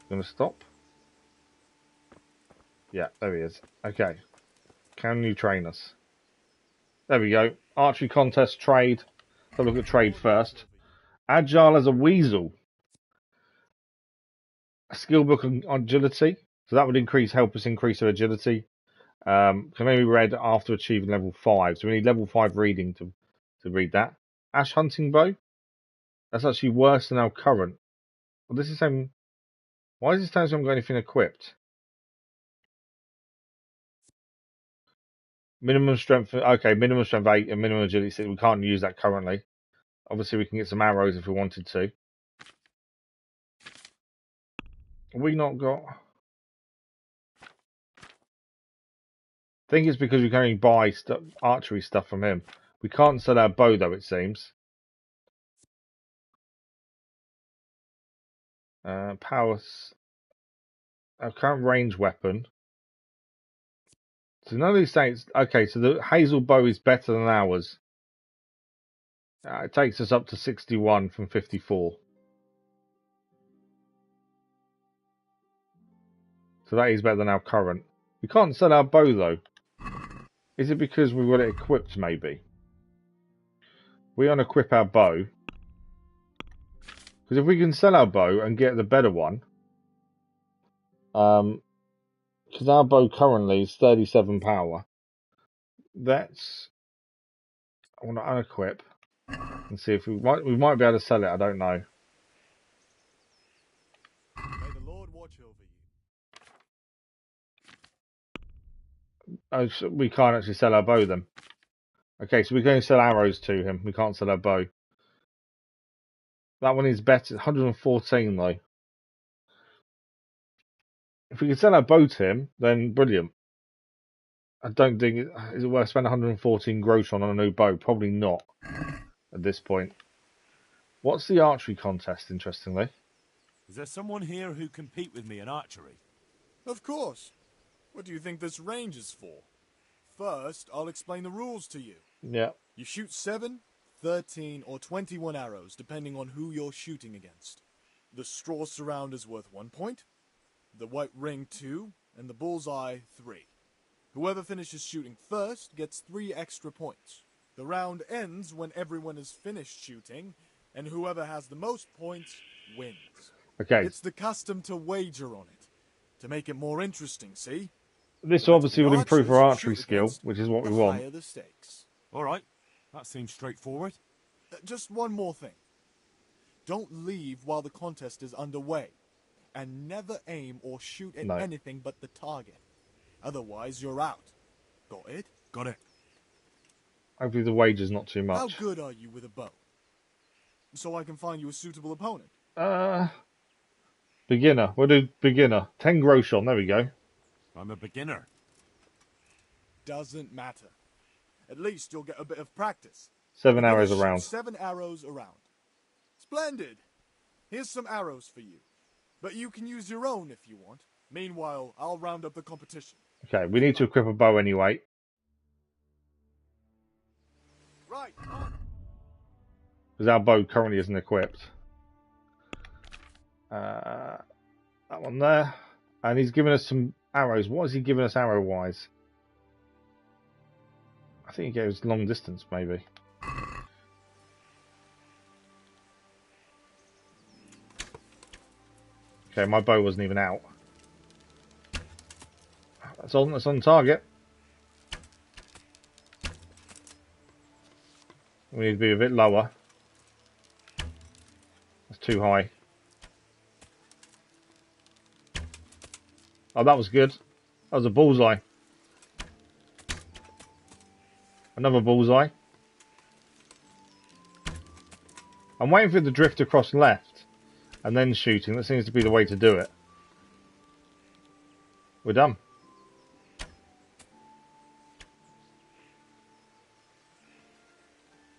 Gonna stop? Yeah, there he is. Okay. Can you train us? There we go. Archery contest, trade. Let's have a look at trade first. Agile as a weasel. A skill book on agility. So that would help us increase our agility. Can only be read after achieving level 5. So we need level 5 reading to read that. Ash hunting bow. That's actually worse than our current. Well, this is saying. Why is this telling us we haven't got anything equipped? Minimum strength. Okay, minimum strength 8 and minimum agility 6. We can't use that currently. Obviously, we can get some arrows if we wanted to. Have we not got. I think it's because we can only buy archery stuff from him. We can't sell our bow though, it seems. Powers. Our current range weapon. So none of these things. Okay, so the hazel bow is better than ours. It takes us up to 61 from 54. So that is better than our current. We can't sell our bow though. Is it because we've got it equipped maybe? We unequip our bow. Because if we can sell our bow and get the better one. Because our bow currently is 37 power. That's. I want to unequip. And see if we might be able to sell it, I don't know. May the Lord watch over you. Oh, so we can't actually sell our bow then. Okay, so we're going to sell arrows to him. We can't sell our bow. That one is better. 114 though. If we could sell our bow to him, then brilliant. I don't think is it worth spending 114 gross on a new bow? Probably not at this point. What's the archery contest, interestingly? Is there someone here who compete with me in archery? Of course. What do you think this range is for? First, I'll explain the rules to you. Yeah. You shoot 7, 13, or 21 arrows, depending on who you're shooting against. The straw surround is worth 1 point, the white ring 2, and the bullseye 3. Whoever finishes shooting first gets 3 extra points. The round ends when everyone is finished shooting, and whoever has the most points wins. Okay. It's the custom to wager on it, to make it more interesting, see? This obviously will improve our archery skill, which is what we want. Higher the stakes. All right. That seems straightforward. Just one more thing. Don't leave while the contest is underway, and never aim or shoot at anything but the target. Otherwise, you're out. Got it? Got it. Hopefully the wager's not too much. How good are you with a bow? So I can find you a suitable opponent. Beginner. We'll do beginner. 10 gross on. There we go. I'm a beginner. Doesn't matter. At least you'll get a bit of practice. 7 arrows around. 7 arrows around. Splendid. Here's some arrows for you. But you can use your own if you want. Meanwhile, I'll round up the competition. Okay, we need to equip a bow anyway. Right. Because our bow currently isn't equipped. That one there. And he's given us some arrows. What has he given us arrow-wise? I think he gave us long distance, maybe. Okay, my bow wasn't even out. That's on target. We need to be a bit lower. That's too high. Oh, that was good. That was a bullseye. Another bullseye. I'm waiting for it to drift across left and then shooting. That seems to be the way to do it. We're done.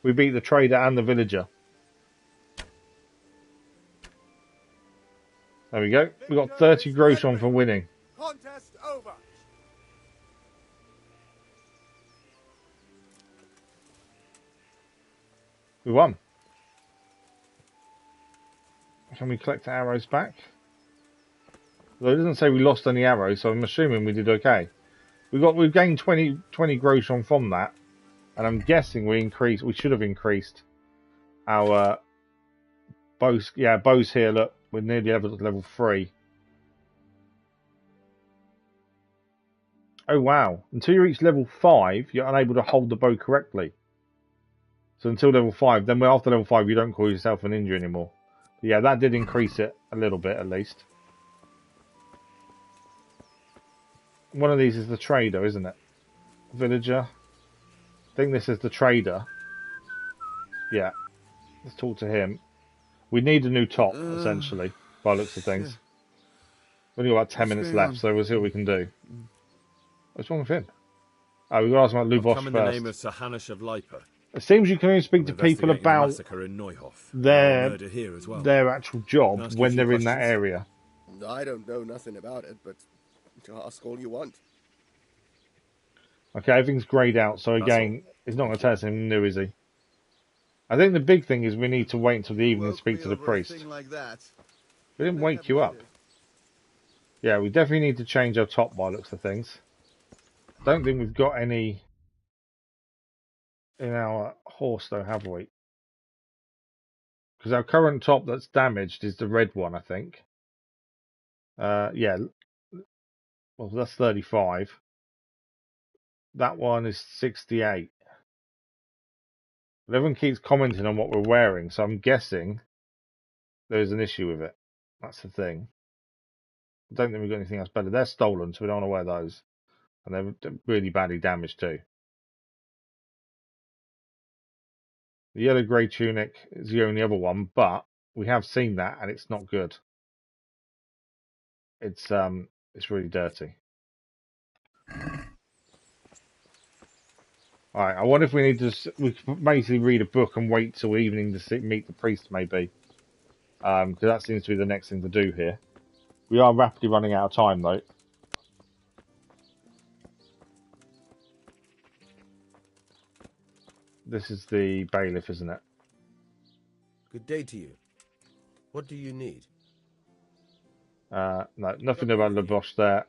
We beat the trader and the villager. There we go. We got 30 gross on for winning. Contest over. We won. Can we collect the arrows back? Though it doesn't say we lost any arrows, so I'm assuming we did okay. We've gained 20 gross on from that. And I'm guessing we should have increased our bows. Yeah, bows here, look, we're nearly level 3. Oh wow, until you reach level 5, you're unable to hold the bow correctly. So until level 5, then after level 5 you don't cause yourself an injury anymore. But yeah, that did increase it a little bit at least. One of these is the trader, isn't it? Villager. I think this is the trader. Yeah. Let's talk to him. We need a new top, essentially, by the looks of things. We've only got about 10 minutes left, so we'll see what we can do. What's wrong with him? Oh, we've got to ask about Lubosh come in first. the name of Sahanish of Lipa. It seems you can only speak to people about massacre in Neuhof. their Murder here as well. their actual job when they're in that area. I don't know nothing about it, but ask all you want. Okay, everything's greyed out, so again, he's not going to tell us anything new, is he? I think the big thing is we need to wait until the evening to speak to the priest. Like that. We didn't wake you up. Yeah, we definitely need to change our top by looks of things. Don't think we've got any in our horse though, have we? Because our current top that's damaged is the red one, I think. Yeah. Well, that's 35. That one is 68. But everyone keeps commenting on what we're wearing, so I'm guessing there's an issue with it. That's the thing. I don't think we've got anything else better. They're stolen, so we don't want to wear those. And they're really badly damaged too. The yellow-grey tunic is the only other one, but we have seen that, and it's not good. It's really dirty. All right, I wonder if we need to. We could basically read a book and wait till evening to meet the priest, maybe. Because that seems to be the next thing to do here. We are rapidly running out of time, though. This is the bailiff, isn't it? Good day to you. What do you need? No, nothing about Lubosh there.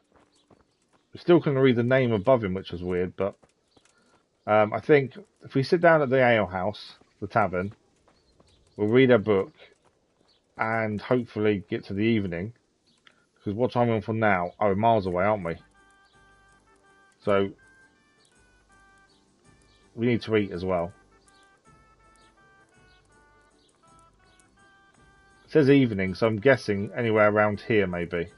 We still couldn't read the name above him, which was weird, but I think if we sit down at the ale house, the tavern, we'll read our book and hopefully get to the evening. Because what time are we on for now? Oh, we're miles away, aren't we? So we need to eat as well. It says evening, so I'm guessing anywhere around here, maybe.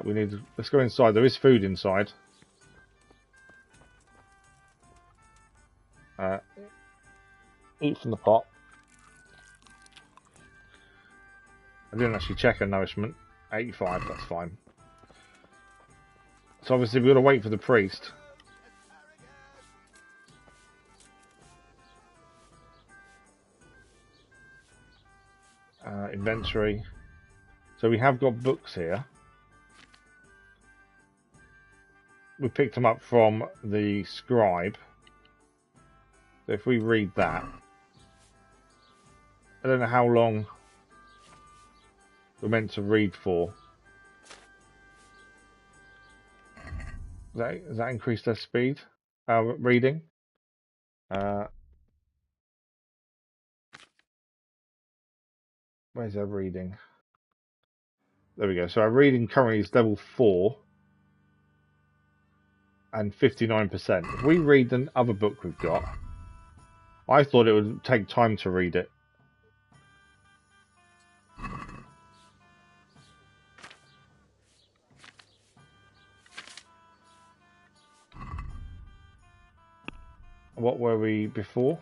We need to, let's go inside. There is food inside. Eat from the pot. I didn't actually check her nourishment. 85, that's fine. So obviously we've got to wait for the priest. Inventory. So we have got books here. We picked them up from the scribe. So if we read that, I don't know how long we're meant to read for. Does that increase their speed? Reading? Where's our reading? There we go. So our reading currently is level 4 and 59%. If we read the other book we've got, I thought it would take time to read it. What were we before?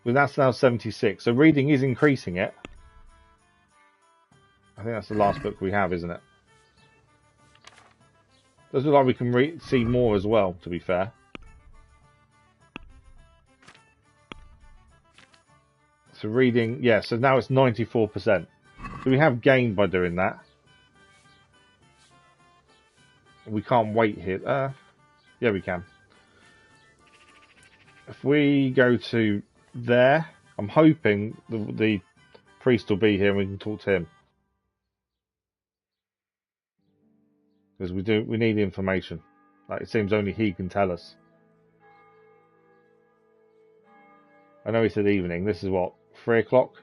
Well, that's now 76. So reading is increasing it. I think that's the last book we have, isn't it? Does look like we can see more as well, to be fair. So reading, yeah, so now it's 94%. So we have gained by doing that. We can't wait here. Yeah, we can. If we go to there, I'm hoping the priest will be here and we can talk to him. Because we need information. Like, it seems only he can tell us. I know he said evening. This is what, 3 o'clock?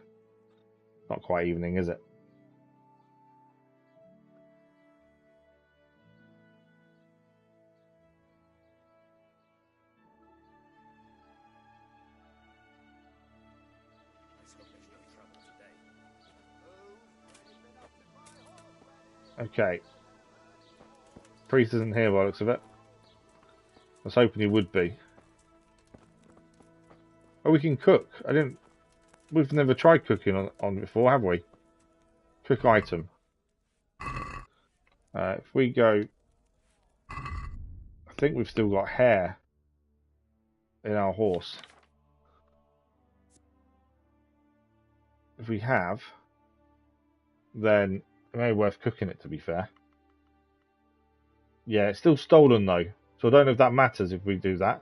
Not quite evening, is it? Okay. Priest isn't here by the looks of it. I was hoping he would be. Oh, we can cook. We've never tried cooking on before, have we? Cook item. If we go... I think we've still got hair in our horse. If we have, then it may be worth cooking it, to be fair. Yeah, it's still stolen though, so I don't know if that matters if we do that.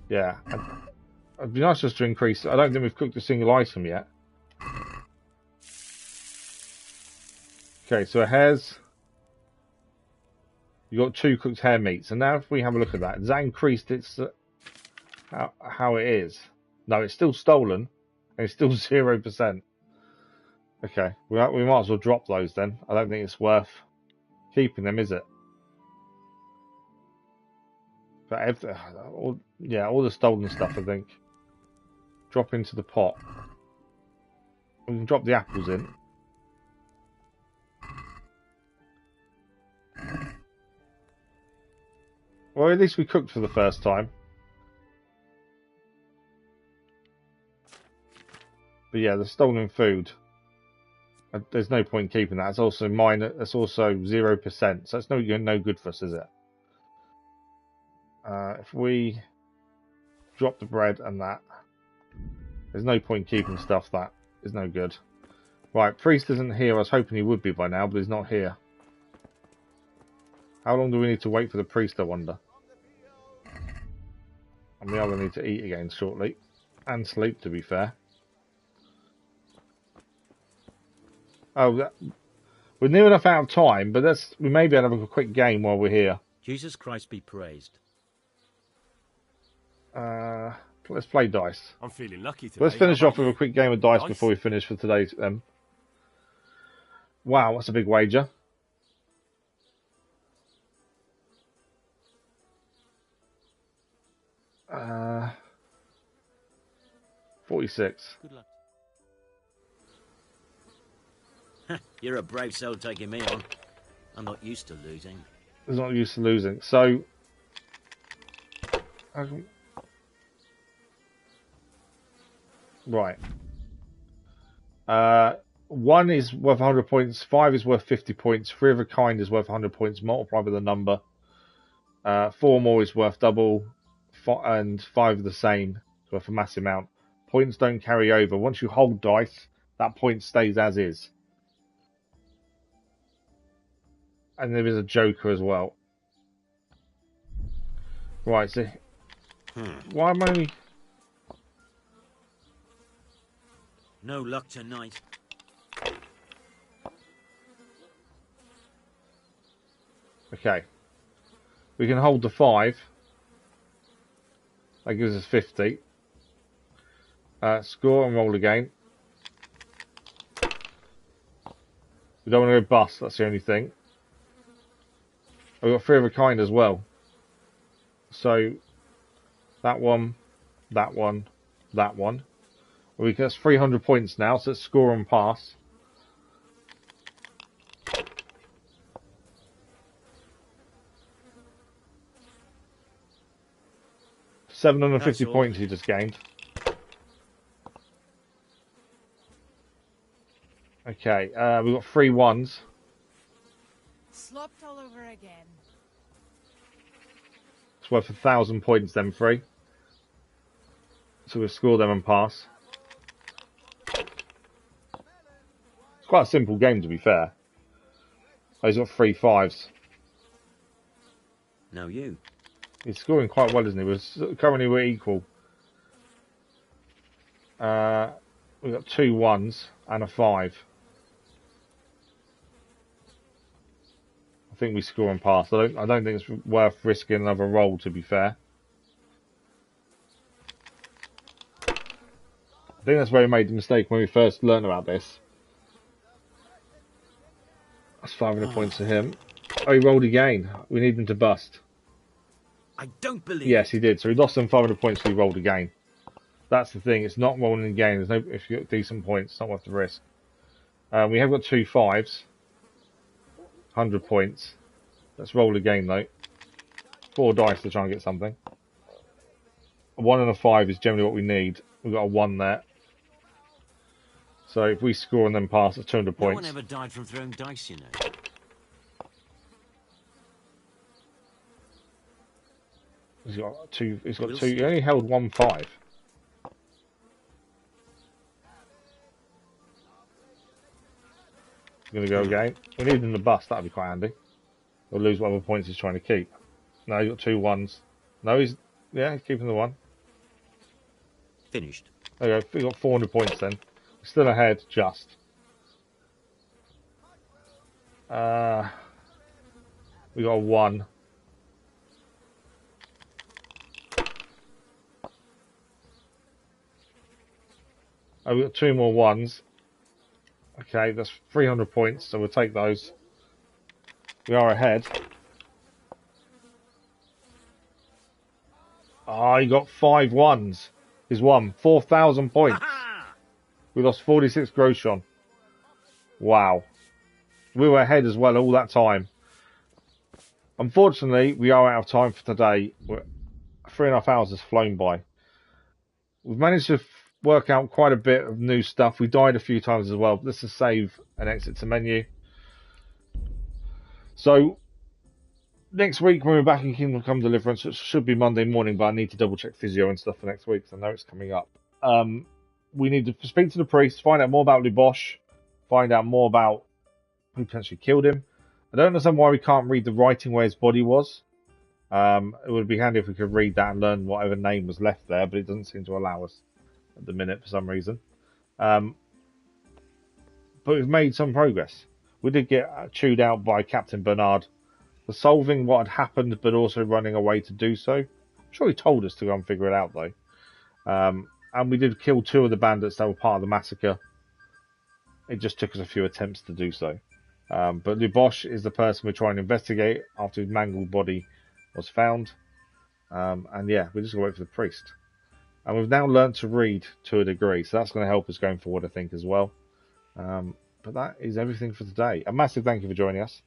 Yeah, it'd be nice just to increase. I don't think we've cooked a single item yet. Okay, so hares. You got 2 cooked hare meats, and now if we have a look at that, has that increased its how it is? No, it's still stolen, and it's still 0%. Okay, we might as well drop those then. I don't think it's worth keeping them, is it? But all the stolen stuff, I think. Drop into the pot. We can drop the apples in. Well, at least we cooked for the first time. But yeah, the stolen food. There's no point keeping that. It's also That's also 0%. So it's no good for us, is it? If we drop the bread and that, there's no point keeping stuff that is no good. Right, priest isn't here. I was hoping he would be by now, but he's not here. How long do we need to wait for the priest, I wonder? And we are going to need to eat again shortly. And sleep, to be fair. Oh, we're near enough out of time, but we may be able to have a quick game while we're here. Jesus Christ be praised. Let's play dice. I'm feeling lucky today. Let's finish off with a quick game of dice before we finish for today's. Wow, that's a big wager. Uh, 46. Good luck. You're a brave soul taking me on. I'm not used to losing. He's not used to losing. So, right. 1 is worth 100 points. 5 is worth 50 points. 3 of a kind is worth 100 points. Multiply by the number. 4 more is worth double. And 5 are the same. It's worth a massive amount. Points don't carry over. Once you hold dice, that point stays as is. And there is a joker as well. Right, so... Why am I only... No luck tonight. Okay. We can hold the 5. That gives us 50. Score and roll again. We don't want to go bust, that's the only thing. I've got 3 of a kind as well. So, that one, that one, that one. That's 300 points now, so let's score and pass. $750 points he just gained. Okay, we've got 3 ones. Slopped all over again. It's worth 1,000 points, them 3. So we'll score them and pass. It's quite a simple game, to be fair. Oh, he's got 3 5s. Now you. He's scoring quite well, isn't he? Currently we're equal. We've got 2 1s and a 5. I think we score and pass. I don't think it's worth risking another roll, to be fair. I think that's where we made the mistake when we first learned about this. That's 500 points to him. Oh, he rolled again. We need him to bust. I don't believe Yes, he did. So he lost them 500 points, so he rolled again. That's the thing. It's not rolling again. There's no, if you get decent points, it's not worth the risk. We have got 2 5s. 100 points. Let's roll again, though. 4 dice to try and get something. A 1 and a 5 is generally what we need. We've got a 1 there. So if we score and then pass, it's 200 points. No one ever died from throwing dice, you know. He's got 2. He's got 2. He only held 1 5. He's going to go again. We need him to bust. That'd be quite handy. He'll lose whatever points he's trying to keep. No, he's got 2 1s. No, he's keeping the 1. Finished. There you go. We've got 400 points then. We're still ahead, just. We got a 1. Oh, we've got 2 more 1s. Okay, that's 300 points, so we'll take those. We are ahead. Oh, he got 5 1s. He's won 4,000 points. We lost 46 gross on. Wow. We were ahead as well all that time. Unfortunately, we are out of time for today. 3.5 hours has flown by. We've managed to work out quite a bit of new stuff. We died a few times as well. Let's just save and exit to menu. So, next week when we're back in Kingdom Come Deliverance, it should be Monday morning, but I need to double check physio and stuff for next week, so I know it's coming up. We need to speak to the priest, find out more about Lubosh, find out more about who potentially killed him. I don't understand why we can't read the writing where his body was. It would be handy if we could read that and learn whatever name was left there, but it doesn't seem to allow us at the minute for some reason. But we've made some progress. We did get chewed out by Captain Bernard for solving what had happened, but also running away to do so. I'm sure he told us to go and figure it out, though. And we did kill 2 of the bandits that were part of the massacre. It just took us a few attempts to do so. But Lubosh is the person we're trying to investigate after his mangled body was found. And yeah, we're just going to wait for the priest. And we've now learned to read to a degree, so that's going to help us going forward, I think, as well. But that is everything for today. A massive thank you for joining us.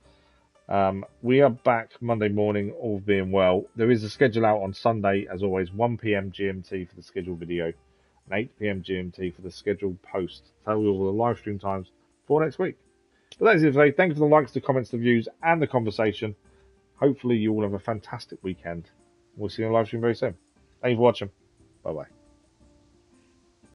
We are back Monday morning, all being well. There is a schedule out on Sunday, as always, 1 PM GMT for the scheduled video, and 8 PM GMT for the scheduled post. Tell you all the live stream times for next week. But that is it for today. Thank you for the likes, the comments, the views, and the conversation. Hopefully you all have a fantastic weekend. We'll see you on the live stream very soon. Thank you for watching. Bye-bye.